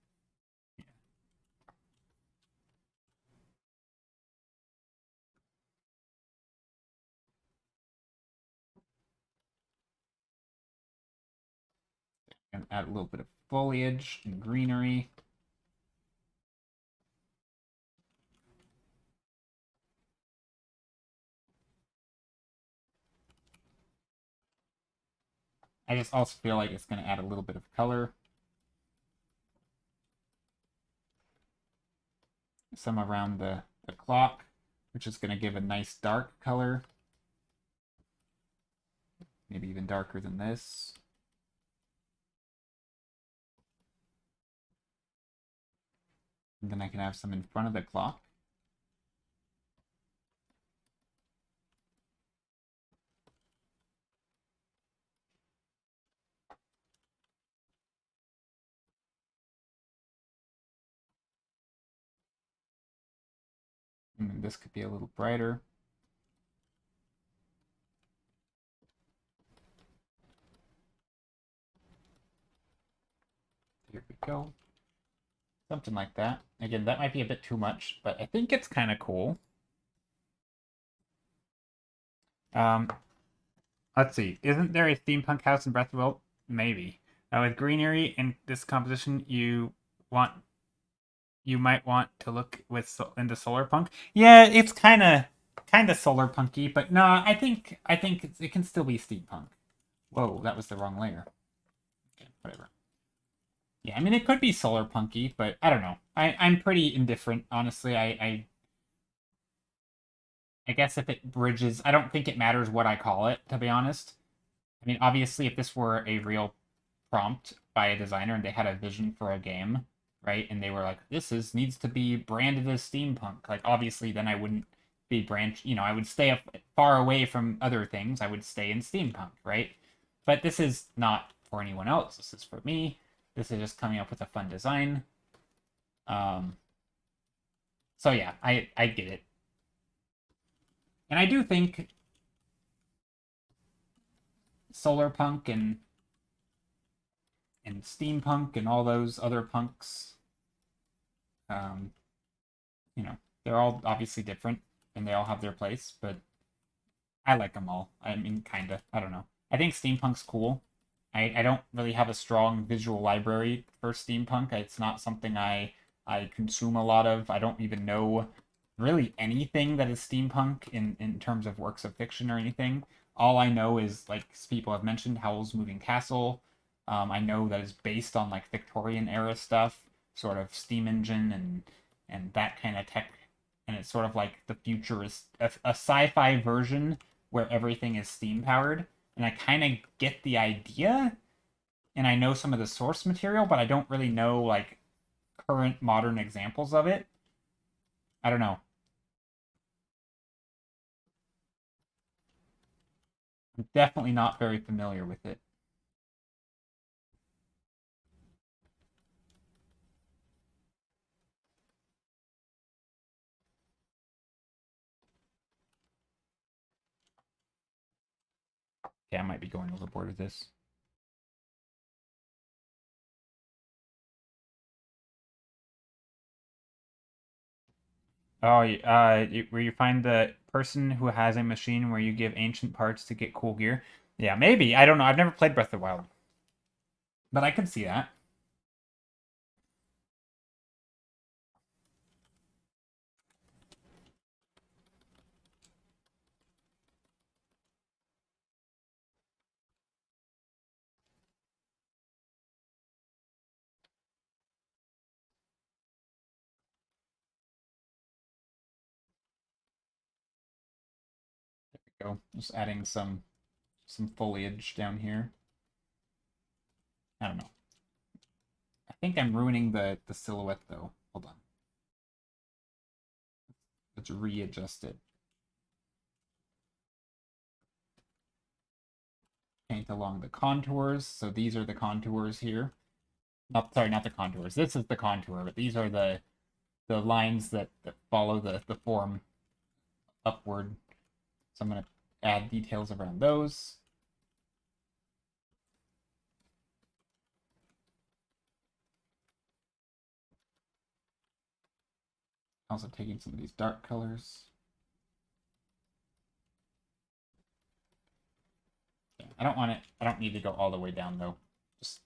and add a little bit of foliage and greenery. I just also feel like it's going to add a little bit of color. Some around the clock, which is going to give a nice dark color. Maybe even darker than this. And then I can have some in front of the clock. And then this could be a little brighter. Here we go. Something like that. Again, that might be a bit too much, but I think it's kind of cool. Um, let's see. Isn't there a steampunk house in Breath of the Wild? Maybe. With greenery and this composition, want you might want to look into solar punk. Yeah, it's kind of solar punky, but no, I think it can still be steampunk. Whoa, that was the wrong layer. Okay, whatever. Yeah, I mean it could be solar punky, but I don't know. I'm pretty indifferent, honestly. I guess if it bridges, I don't think it matters what I call it, to be honest. I mean, obviously, if this were a real prompt by a designer and they had a vision for a game, right, and they were like, "This is needs to be branded as steampunk," like obviously, then I wouldn't be branch. I would stay far away from other things. I would stay in steampunk, right? But this is not for anyone else. This is for me. This is just coming up with a fun design. Um, So yeah, I get it. And I do think solar punk and steampunk and all those other punks, um, you know, they're all obviously different and they all have their place, but I like them all. I mean, kinda. I don't know. I think steampunk's cool. I don't really have a strong visual library for steampunk. It's not something I consume a lot of. I don't even know really anything that is steampunk in terms of works of fiction or anything. All I know is, like people have mentioned, Howl's Moving Castle. I know that is based on like Victorian era stuff, sort of steam engine and that kind of tech, and it's sort of like the future is a sci-fi version where everything is steam powered. And I kind of get the idea, and I know some of the source material, but I don't really know like current modern examples of it. I don't know. I'm definitely not very familiar with it. Okay, I might be going overboard with this. Oh, where you find the person who has a machine where you give ancient parts to get cool gear. Yeah, maybe. I don't know. I've never played Breath of the Wild, but I could see that. Go. Just adding some foliage down here. I don't know. I think I'm ruining the silhouette though. Hold on. Let's readjust it. Paint along the contours. So these are the contours here. Not sorry, not the contours. This is the contour, but these are the lines that follow the form upward. So I'm gonna add details around those. Also taking some of these dark colors. Yeah, I don't want it. I don't need to go all the way down though. Just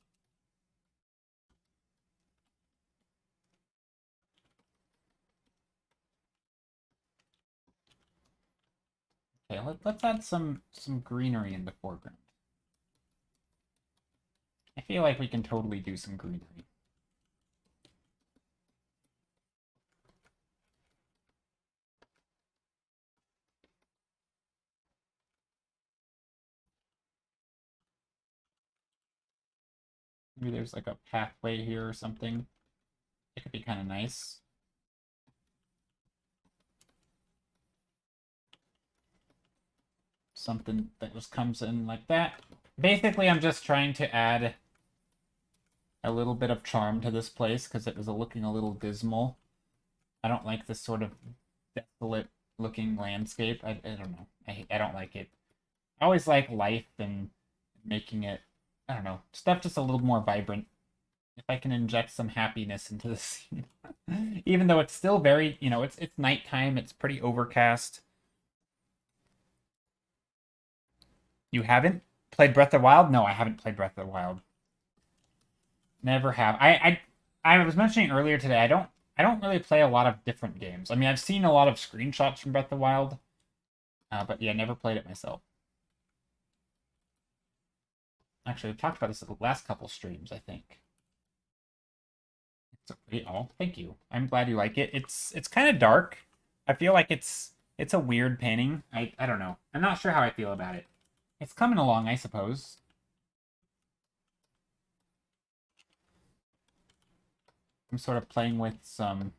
okay. Let's add some greenery in the foreground. I feel like we can totally do some greenery. Maybe there's like a pathway here or something. It could be kind of nice. Something that just comes in like that. Basically, I'm just trying to add a little bit of charm to this place because it was looking a little dismal. I don't like this sort of desolate looking landscape. I don't know. I don't like it. I always like life and making it, I don't know, stuff just a little more vibrant. If I can inject some happiness into the scene. Even though it's still very, it's nighttime, it's pretty overcast. You haven't played Breath of the Wild? No, I haven't played Breath of the Wild. Never have. I was mentioning earlier today, I don't really play a lot of different games. I mean, I've seen a lot of screenshots from Breath of the Wild, but yeah, never played it myself. Actually, I've talked about this at the last couple streams, I think. It's a great oh, thank you. I'm glad you like it. It's kind of dark. I feel like it's a weird painting. I don't know. I'm not sure how I feel about it. It's coming along, I suppose. I'm sort of playing with some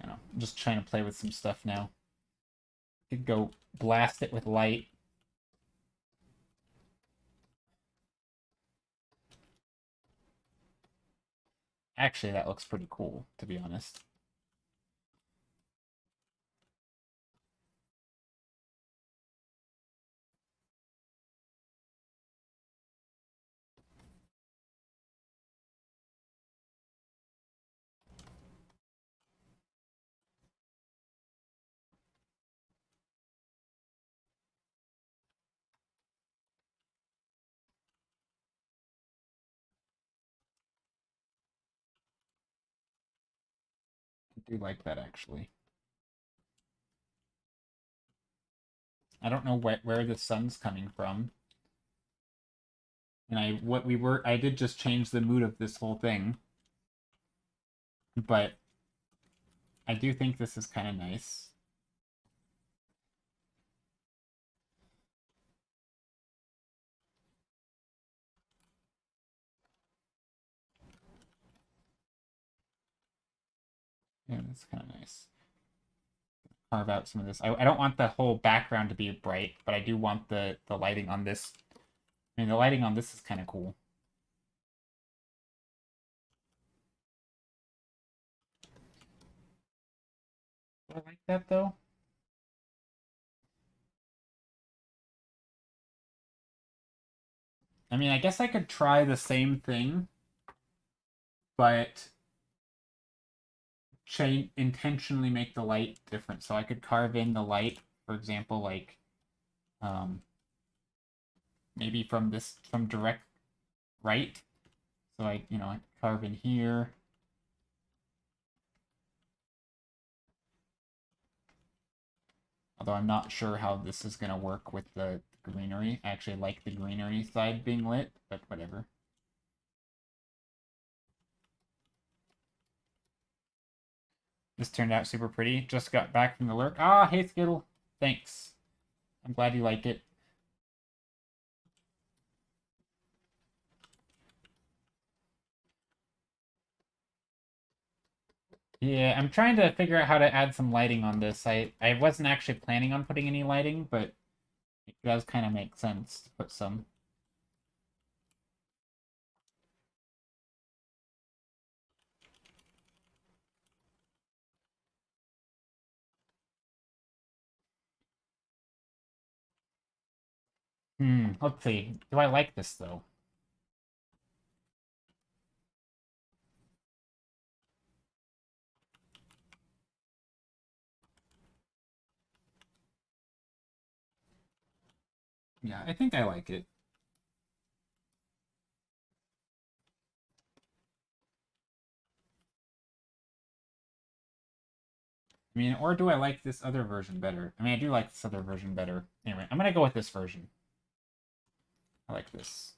I'm just trying to play with some stuff now. Could go blast it with light. Actually, that looks pretty cool, to be honest. I do like that, actually. I don't know where the sun's coming from. And I did just change the mood of this whole thing. But I do think this is kind of nice. Yeah, that's kind of nice. Carve out some of this. I don't want the whole background to be bright, but I do want the lighting on this. I mean, the lighting on this is kind of cool. Do I like that, though? I mean, I guess I could try the same thing, but intentionally make the light different. So I could carve in the light, for example, like maybe from direct right. So I carve in here. Although I'm not sure how this is gonna work with the greenery. I actually like the greenery side being lit, but whatever. This turned out super pretty. Just got back from the lurk. Ah, hey Skittle. Thanks. I'm glad you like it. Yeah, I'm trying to figure out how to add some lighting on this. I wasn't actually planning on putting any lighting, but it does kind of make sense to put some. Let's see. Do I like this, though? Yeah, I think I like it. I mean, or do I like this other version better? I mean, I do like this other version better. Anyway, I'm gonna go with this version. I like this.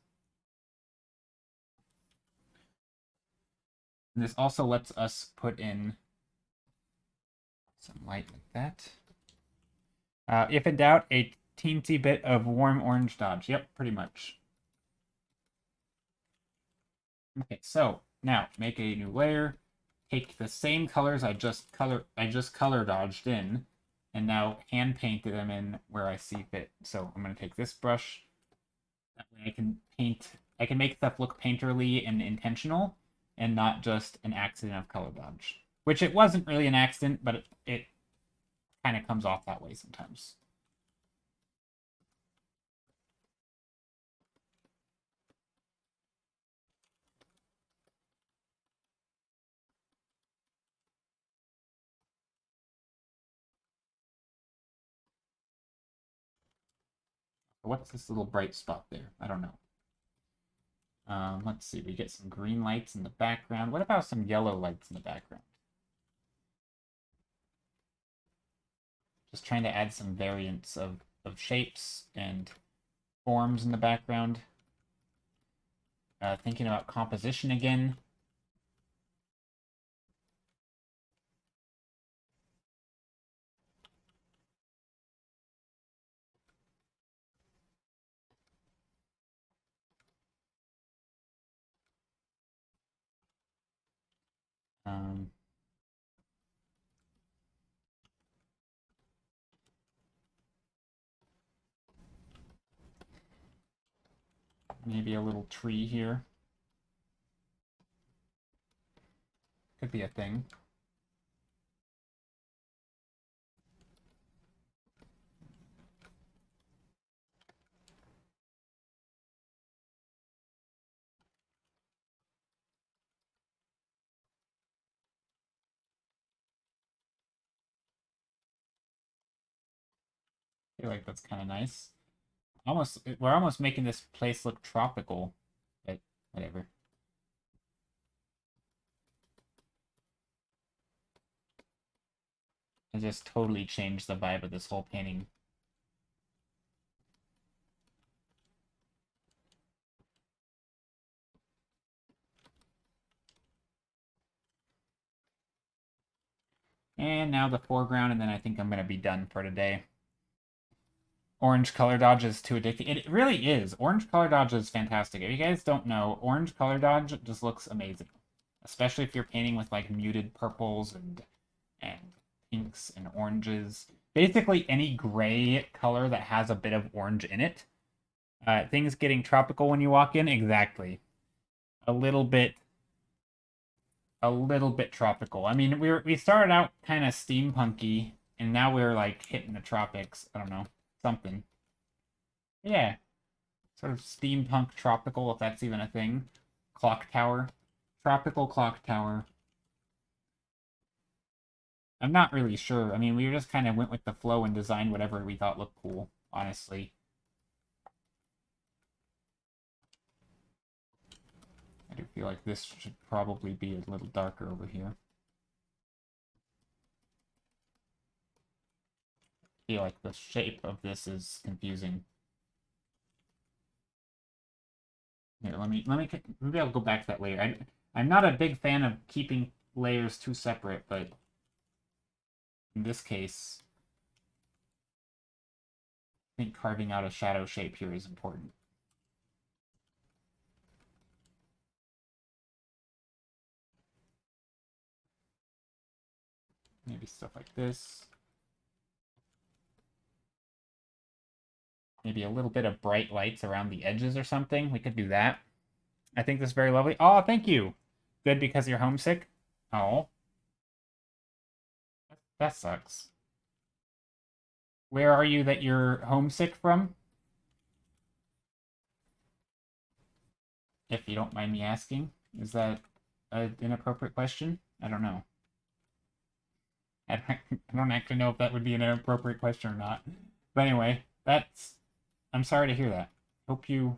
And this also lets us put in some light like that. If in doubt, a teensy bit of warm orange dodge. Yep, pretty much. Okay, so now make a new layer. Take the same colors I just color dodged in, and now hand paint them in where I see fit. So I'm gonna take this brush. That way I can paint. I can make stuff look painterly and intentional, and not just an accident of color dodge. Which it wasn't really an accident, but it kind of comes off that way sometimes. What's this little bright spot there? I don't know. Let's see. We get some green lights in the background. What about some yellow lights in the background? Just trying to add some variants of shapes and forms in the background. Thinking about composition again. Um, Maybe a little tree here. Could be a thing. I feel like that's kind of nice. We're almost making this place look tropical, but whatever. It just totally changed the vibe of this whole painting. And now the foreground, and then I think I'm going to be done for today. Orange color dodge is too addicting. It really is. Orange color dodge is fantastic. If you guys don't know, orange color dodge just looks amazing. Especially if you're painting with like muted purples and pinks and oranges. Basically any gray color that has a bit of orange in it. Things getting tropical when you walk in, exactly. A little bit tropical. I mean, we started out kind of steampunky, and now we're like hitting the tropics. I don't know, something. Yeah, sort of steampunk tropical, if that's even a thing. Clock tower, tropical clock tower. I'm not really sure. I mean, we just kind of went with the flow and designed whatever we thought looked cool, honestly. I do feel like this should probably be a little darker over here. I feel like the shape of this is confusing. Here, maybe I'll go back to that later. I'm not a big fan of keeping layers too separate, but in this case, I think carving out a shadow shape here is important. Maybe stuff like this. Maybe a little bit of bright lights around the edges or something. We could do that. I think this is very lovely. Oh, thank you. Good because you're homesick? Oh. That sucks. Where are you that you're homesick from? If you don't mind me asking. Is that an inappropriate question? I don't know. I don't actually know if that would be an inappropriate question or not. But anyway, I'm sorry to hear that. Hope you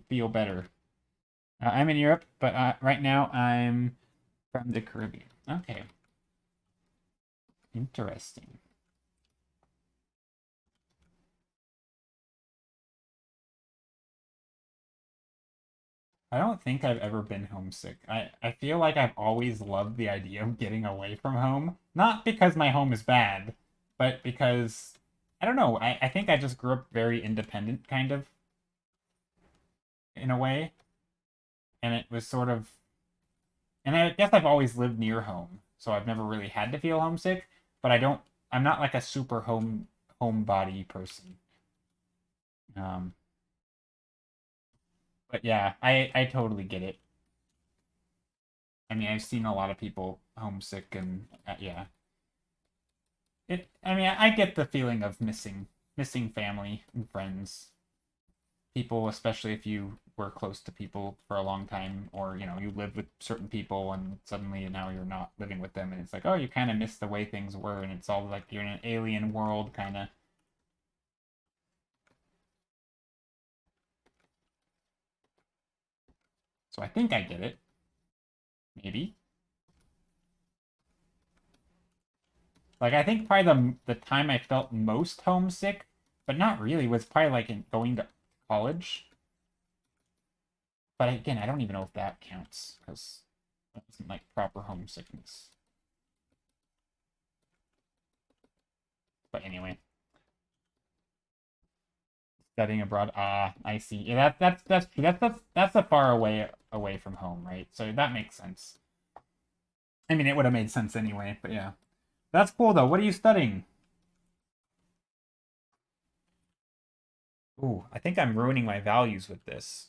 feel better. I'm in Europe, but right now I'm from the Caribbean. Okay. Interesting. I don't think I've ever been homesick. I feel like I've always loved the idea of getting away from home. Not because my home is bad, but because, I don't know, I think I just grew up very independent, kind of, in a way. And it was sort of, and I guess I've always lived near home, so I've never really had to feel homesick, but I'm not like a super homebody person. Um, but yeah, I totally get it. I mean, I've seen a lot of people homesick, and yeah, I mean, I get the feeling of missing family and friends, people, especially if you were close to people for a long time, or you lived with certain people, and suddenly now you're not living with them, and it's like, oh, you kind of miss the way things were, and it's all like you're in an alien world, kind of. So I think I get it, maybe. Like I think probably the time I felt most homesick, but not really, was probably like in going to college. But again, I don't even know if that counts because that wasn't like proper homesickness. But anyway, studying abroad. Ah, I see. Yeah, that's true. That's a far away from home, right? So that makes sense. I mean, it would have made sense anyway. But yeah, that's cool though. What are you studying? Ooh, I think I'm ruining my values with this.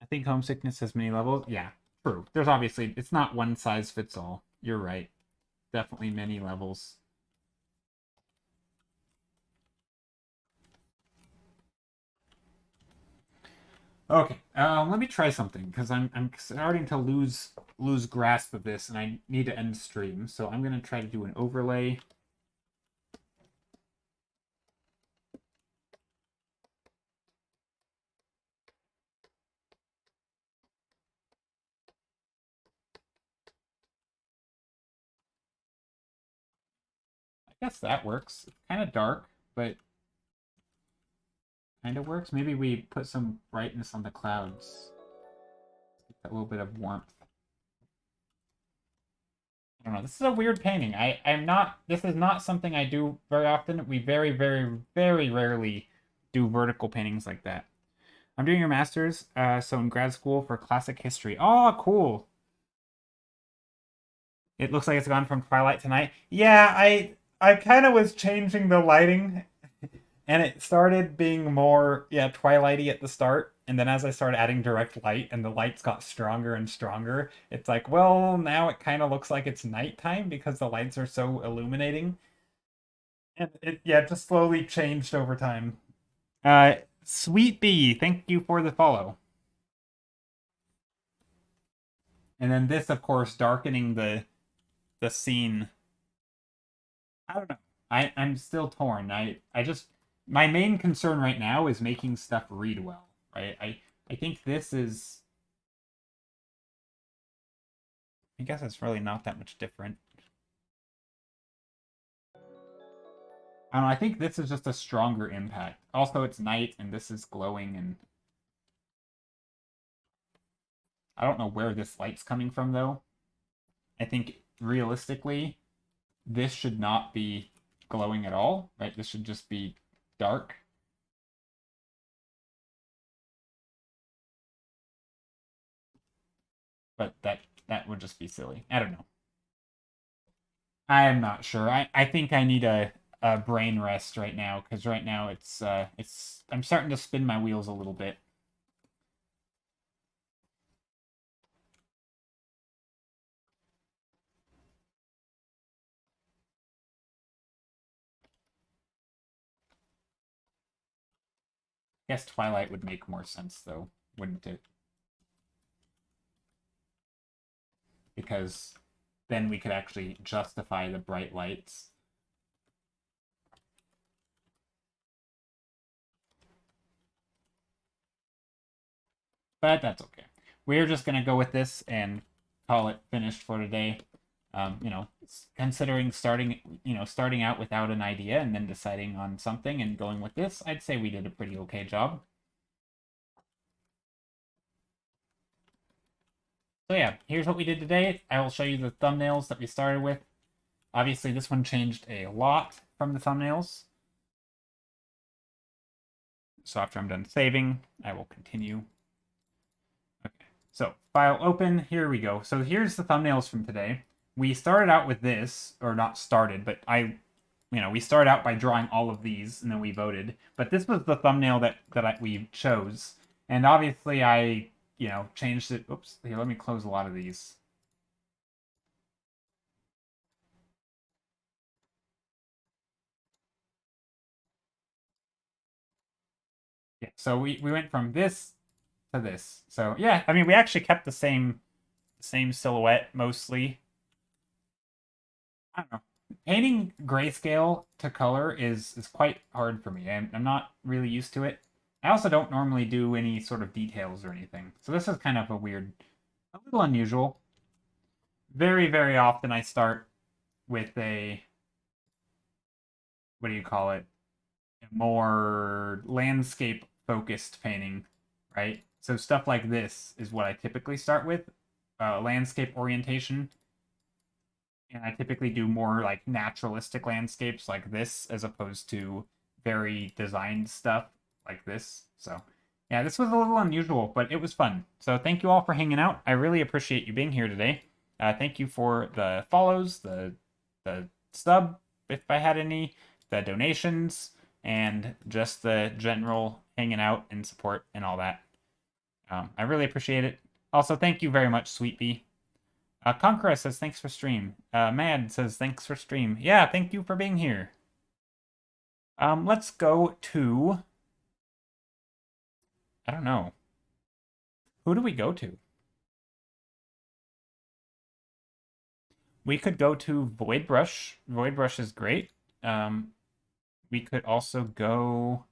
I think homesickness has many levels. Yeah, true. There's obviously, it's not one size fits all. You're right. Definitely many levels. Okay, let me try something because I'm starting to lose grasp of this, and I need to end stream. So I'm gonna try to do an overlay. I guess that works. It's kind of dark, but kind of works. Maybe we put some brightness on the clouds, get a little bit of warmth. I don't know. This is a weird painting. I'm not. This is not something I do very often. We very, very, very rarely do vertical paintings like that. I'm doing your master's, so in grad school for classic history. Oh, cool. It looks like it's gone from twilight to night. Yeah, I kind of was changing the lighting, and it started being more twilighty at the start, and then as I started adding direct light and the lights got stronger and stronger, it's like, well, now it kind of looks like it's nighttime because the lights are so illuminating. And it just slowly changed over time. Sweet Bee, thank you for the follow. And then this, of course, darkening the scene. I don't know. I'm still torn. I just my main concern right now is making stuff read well. Right. I think this is. I guess it's really not that much different. I don't know. I think this is just a stronger impact. Also, it's night and this is glowing, and I don't know where this light's coming from though. I think realistically, this should not be glowing at all. Right. This should just be dark. But that would just be silly. I don't know. I am not sure. I think I need a brain rest right now because right now it's I'm starting to spin my wheels a little bit. I guess Twilight would make more sense though, wouldn't it? Because then we could actually justify the bright lights. But that's okay. We're just gonna go with this and call it finished for today. Considering starting out without an idea and then deciding on something and going with this, I'd say we did a pretty okay job. So yeah, here's what we did today. I will show you the thumbnails that we started with. Obviously, this one changed a lot from the thumbnails. So after I'm done saving, I will continue. Okay, so file open, here we go. So here's the thumbnails from today. We started out with this, or not started, but we started out by drawing all of these, and then we voted. But this was the thumbnail that we chose. And obviously I, changed it. Oops, here, let me close a lot of these. Yeah, so we went from this to this. So yeah, I mean we actually kept the same silhouette mostly. I don't know. Painting grayscale to color is quite hard for me. I'm not really used to it. I also don't normally do any sort of details or anything. So this is kind of a little unusual. Very, very often I start with a, what do you call it? A more landscape focused painting, right? So stuff like this is what I typically start with, landscape orientation. And I typically do more like naturalistic landscapes like this as opposed to very designed stuff like this. So, yeah, this was a little unusual, but it was fun. So, thank you all for hanging out. I really appreciate you being here today. Thank you for the follows, the sub, if I had any, the donations, and just the general hanging out and support and all that. I really appreciate it. Also, thank you very much, Sweet Bee. Conqueror says thanks for stream. Mad says thanks for stream. Yeah, thank you for being here. Let's go to... I don't know. Who do we go to? We could go to Void Brush. Void Brush is great. We could also go...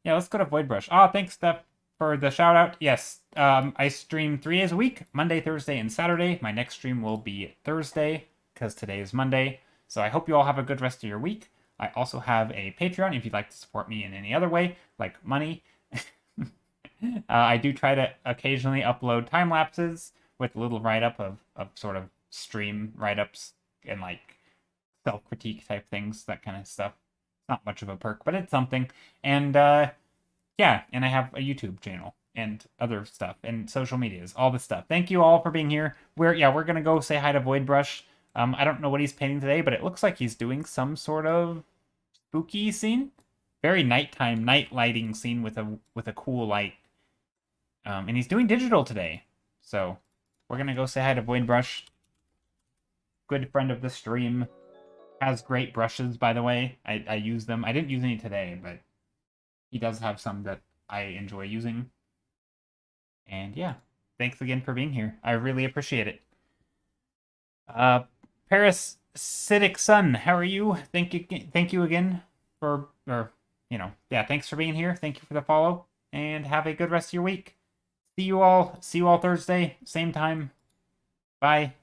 Yeah, let's go to Void Brush. Oh, thanks, Steph, for the shout out. Yes, I stream 3 days a week, Monday, Thursday, and Saturday. My next stream will be Thursday, because today is Monday. So I hope you all have a good rest of your week. I also have a Patreon if you'd like to support me in any other way, like money. I do try to occasionally upload time lapses with a little write-up of sort of stream write-ups and like self-critique type things, that kind of stuff. Not much of a perk, but it's something. And yeah, and I have a YouTube channel and other stuff and social medias, all this stuff. Thank you all for being here. We're gonna go say hi to Void Brush. I don't know what he's painting today, but it looks like he's doing some sort of spooky scene. Very nighttime, night lighting scene with a cool light. And he's doing digital today. So we're gonna go say hi to Void Brush. Good friend of the stream. Has great brushes, by the way. I use them. I didn't use any today, but he does have some that I enjoy using. And yeah, thanks again for being here. I really appreciate it. Parasitic Sun, how are you? Thank you again for, yeah, thanks for being here. Thank you for the follow, and have a good rest of your week. See you all Thursday, same time. Bye.